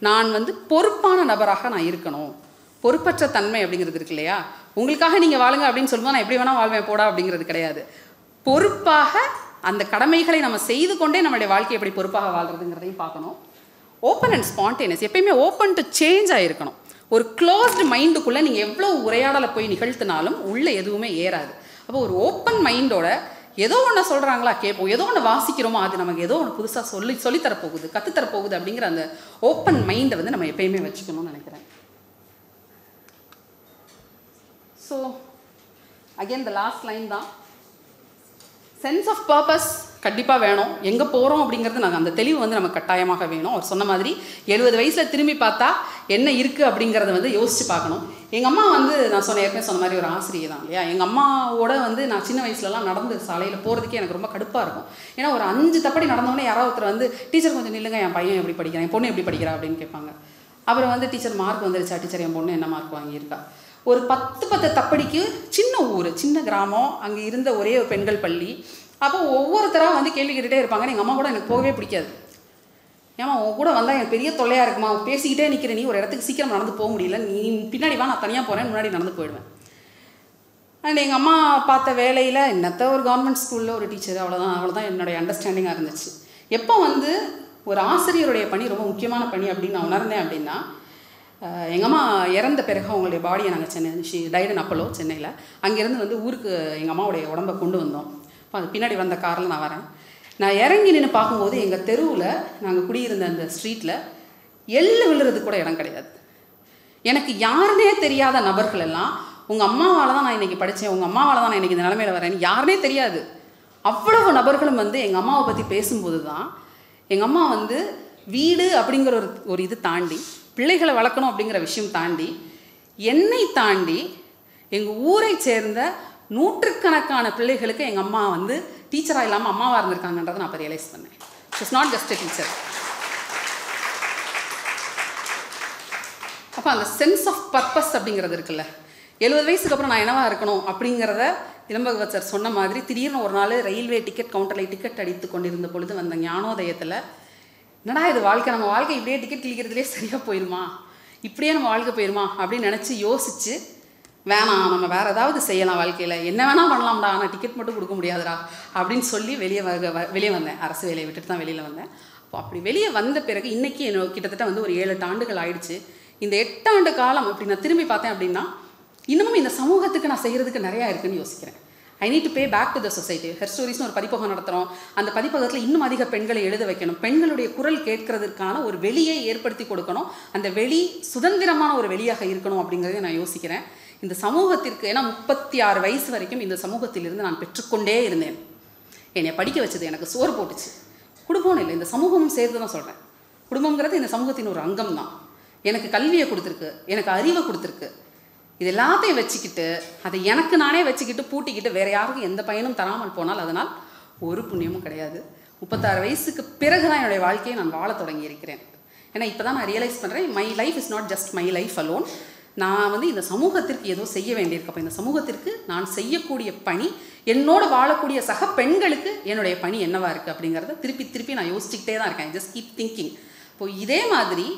நான் பொறுப்பான நபராக நான் இருக்கணும். பொறுப்பற்ற தன்மை அப்படிங்கிறது இருக்கு இல்லையா, உங்களுக்காக நீங்கள் வாழுங்க அப்படின்னு சொல்லும்போது நான் எப்படி வேணால் வாழ்வேன் போடா அப்படிங்கிறது கிடையாது. பொறுப்பாக அந்த கடமைகளை நம்ம செய்து கொண்டே நம்மளுடைய வாழ்க்கையை எப்படி பொறுப்பாக வாழ்கிறதுங்கிறதையும் பார்க்கணும். ஓப்பன் அண்ட் ஸ்பான்டேனியஸ், எப்பயுமே ஓப்பன் டு சேஞ்ச் ஆகிருக்கணும். ஒரு க்ளோஸ்டு மைண்டுக்குள்ளே நீங்கள் எவ்வளோ உரையாடலை போய் நிகழ்த்தினாலும் உள்ளே எதுவுமே ஏறாது. அப்போ ஒரு ஓப்பன் மைண்டோட ஏதோ ஒன்று சொல்கிறாங்களா கேட்போம், ஏதோ ஒன்று வாசிக்கிறோமோ அது நமக்கு ஏதோ ஒன்று புதுசாக சொல்லித்தரப்போகுது, கற்றுத்தரப்போகுது அப்படிங்கிற அந்த ஓப்பன் மைண்டை நம்ம எப்பயுமே வச்சுக்கணும்னு நினைக்கிறேன். So again the last line தான், சென்ஸ் ஆஃப் பர்பஸ் கண்டிப்பாக வேணும். எங்கே போகிறோம் அப்படிங்கிறது நாங்கள் அந்த தெளிவு நமக்கு கட்டாயமாக வேணும். அவர் சொன்ன மாதிரி 70 வயசில் திரும்பி பார்த்தா என்ன இருக்குது அப்படிங்கிறத யோசித்து பார்க்கணும். எங்கள் அம்மா நான் ஏற்கனவே சொன்ன மாதிரி ஒரு ஆசிரியை தான் இல்லையா. எங்கள் அம்மாவோட நான் சின்ன வயசுலலாம் நடந்து சாலையில் போகிறதுக்கே எனக்கு ரொம்ப கடுப்பாக இருக்கும். ஏன்னா ஒரு 5 தப்படி நடந்தோடனே யாராவது ஒருத்தர் டீச்சர் கொஞ்சம் நில்லுங்க, என் பையன் எப்படி படிக்கிறான், என் பொண்ணு எப்படி படிக்கிறா அப்படின்னு கேட்பாங்க. அப்புறம் டீச்சர் மார்க் வந்துருச்சா, டீச்சர் என் பொண்ணு என்ன மார்க் வாங்கியிருக்கா. ஒரு 10 தப்படிக்கு சின்ன ஊர், சின்ன கிராமம், அங்கே இருந்த ஒரே ஒரு பெண்கள் பள்ளி. அப்போ ஒவ்வொருத்தராக கேள்வி கேட்டுகிட்டே இருப்பாங்க. எங்கள் அம்மா கூட எனக்கு போகவே பிடிக்காது. ஏமா உன் கூட வந்தால் எனக்கு பெரிய தொல்லையாக இருக்குமா, பேசிக்கிட்டே நிற்கிற நீ, ஒரு இடத்துக்கு சீக்கிரம் நடந்து போக முடியல, நீ பின்னாடி வா நான் தனியாக போகிறேன், முன்னாடி நடந்து போயிடுவேன். அண்ட் எங்கள் அம்மா பார்த்த வேலையில் என்னத்த ஒரு கவர்மெண்ட் ஸ்கூலில் ஒரு டீச்சர், அவ்வளோதான் என்னுடைய அண்டர்ஸ்டாண்டிங்காக இருந்துச்சு. எப்போ ஒரு ஆசிரியருடைய பணி ரொம்ப முக்கியமான பணி அப்படின்னு நான் உணர்ந்தேன் அப்படின்னா, எங்கள் அம்மா இறந்த பிறகு அவங்களுடைய பாடியை நாங்கள் சென்னை டைடன் அப்பலோ சென்னையில் அங்கேருந்து ஊருக்கு எங்கள் அம்மாவுடைய உடம்பை கொண்டு வந்தோம். அப்போ அது பின்னாடி வந்த காரில் நான் வரேன். நான் இறங்கி நின்று பார்க்கும்போது எங்கள் தெருவில் நாங்கள் குடியிருந்த அந்த ஸ்ட்ரீட்டில் எள்ளு விழுறதுக்கு கூட இடம் கிடையாது. எனக்கு யாருனே தெரியாத நபர்கள் எல்லாம் உங்கள் அம்மாவால் தான் நான் இன்றைக்கி படித்தேன், உங்கள் அம்மாவால் தான் நான் இன்றைக்கி இந்த நிலமையில் வரேன்னு யாருனே தெரியாது. அவ்வளவு நபர்களும் எங்கள் அம்மாவை பற்றி பேசும்போது தான் எங்கள் அம்மா வீடு அப்படிங்கிற ஒரு இது தாண்டி, பிள்ளைகளை வளர்க்கணும் அப்படிங்கிற விஷயம் தாண்டி, என்னை தாண்டி எங்கள் ஊரை சேர்ந்த நூற்றுக்கணக்கான பிள்ளைகளுக்கு எங்கள் அம்மா டீச்சராக இல்லாமல் அம்மாவாக இருந்திருக்காங்கன்றதை நான் இப்போ ரியலைஸ் பண்ணேன். It's not just a teacher. அப்போ அந்த சென்ஸ் ஆஃப் பர்பஸ் அப்படிங்கிறது இருக்குல்ல, 70 வயசுக்கு அப்புறம் நான் என்னவா இருக்கணும் அப்படிங்கிறத இளம்பகவத் சார் சொன்ன மாதிரி திடீர்னு ஒரு நாள் ரயில்வே டிக்கெட் கவுண்டரில் டிக்கெட் அடித்து கொண்டிருந்த பொழுது வந்த ஞானோதயத்தில், என்னடா இது வாழ்க்கை, நம்ம வாழ்க்கை இப்படியே டிக்கெட் கிழிக்கிறதுலேயே சரியாக போயிடுமா, இப்படியே நம்ம வாழ்க்கை போயிடுமா அப்படின்னு நினச்சி யோசித்து, வேணாம் நம்ம வேறு ஏதாவது செய்யலாம் வாழ்க்கையில், என்ன வேணால் பண்ணலாம்டா, ஆனால் டிக்கெட் மட்டும் கொடுக்க முடியாதுடா அப்படின்னு சொல்லி வெளியே வந்தேன். அரசு வேலையை விட்டுட்டு தான் வெளியில் வந்தேன். அப்போ அப்படி வெளியே வந்த பிறகு இன்றைக்கி கிட்டத்தட்ட ஒரு 7-8 ஆண்டுகள் ஆயிடுச்சு. இந்த 8 ஆண்டு காலம் அப்படி நான் திரும்பி பார்த்தேன் அப்படின்னா இன்னமும் இந்த சமூகத்துக்கு நான் செய்கிறதுக்கு நிறையா இருக்குதுன்னு யோசிக்கிறேன். I need to pay back to the society. Her ஸ்டோரிஸ்னு ஒரு பதிப்பகம் நடத்துகிறோம். அந்த பதிப்பகத்தில் இன்னும் அதிக பெண்களை எழுத வைக்கணும். பெண்களுடைய குரல் கேட்கறதுக்கான ஒரு வெளியை ஏற்படுத்தி கொடுக்கணும். அந்த வெளி சுதந்திரமான ஒரு வெளியாக இருக்கணும் அப்படிங்கிறத நான் யோசிக்கிறேன். இந்த சமூகத்திற்கு, ஏன்னா 36 வயசு வரைக்கும் இந்த சமூகத்திலிருந்து நான் பெற்றுக்கொண்டே இருந்தேன். என்னை படிக்க வச்சது, எனக்கு சோறு போட்டுச்சு. குடும்பம்னு இல்லை, இந்த சமூகமும் சேர்த்து தான் சொல்கிறேன். குடும்பங்கிறது இந்த சமூகத்தின் ஒரு அங்கம் தான். எனக்கு கல்வியை கொடுத்துருக்கு, எனக்கு அறிவை கொடுத்துருக்கு. இது எல்லாத்தையும் வச்சுக்கிட்டு அதை எனக்கு நானே வச்சுக்கிட்டு பூட்டிக்கிட்டு வேறு யாருக்கும் எந்த பயனும் தராமல் போனால் அதனால் ஒரு புண்ணியமும் கிடையாது. 36 வயசுக்கு பிறகு தான் என்னுடைய வாழ்க்கையை நான் வாழ தொடங்கி இருக்கிறேன். ஏன்னா இப்போ தான் நான் ரியலைஸ் பண்ணுறேன், my life is not just my life alone. நான் வந்து இந்த சமூகத்திற்கு ஏதோ செய்ய வேண்டியிருக்கு. அப்போ இந்த சமூகத்திற்கு நான் செய்யக்கூடிய பணி, என்னோடு வாழக்கூடிய சக பெண்களுக்கு என்னுடைய பணி என்னவாக இருக்குது அப்படிங்கிறத திருப்பி திருப்பி நான் யோசிச்சுக்கிட்டே தான் இருக்கேன். Just keep thinking. இப்போ இதே மாதிரி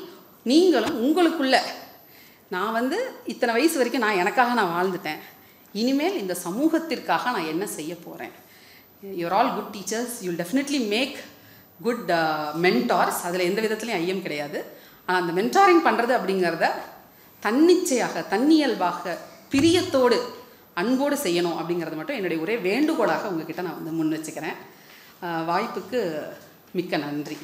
நீங்களும் உங்களுக்குள்ள, நான் வந்து இத்தனை வயசு வரைக்கும் நான் எனக்காக நான் வாழ்ந்துட்டேன், இனிமேல் இந்த சமூகத்திற்காக நான் என்ன செய்ய போகிறேன். You're all good teachers, you'll definitely make good mentors. அதில் எந்த விதத்துலையும் ஐயம் கிடையாது. ஆனால் அந்த மென்டாரிங் பண்ணுறது அப்படிங்கிறத தன்னிச்சையாக, தன்னியல்பாக, பிரியத்தோடு, அன்போடு செய்யணும் அப்படிங்கிறது மட்டும் என்னுடைய ஒரே வேண்டுகோளாக உங்ககிட்ட நான் வந்து முன் வச்சுக்கிறேன். வாய்ப்புக்கு மிக்க நன்றி.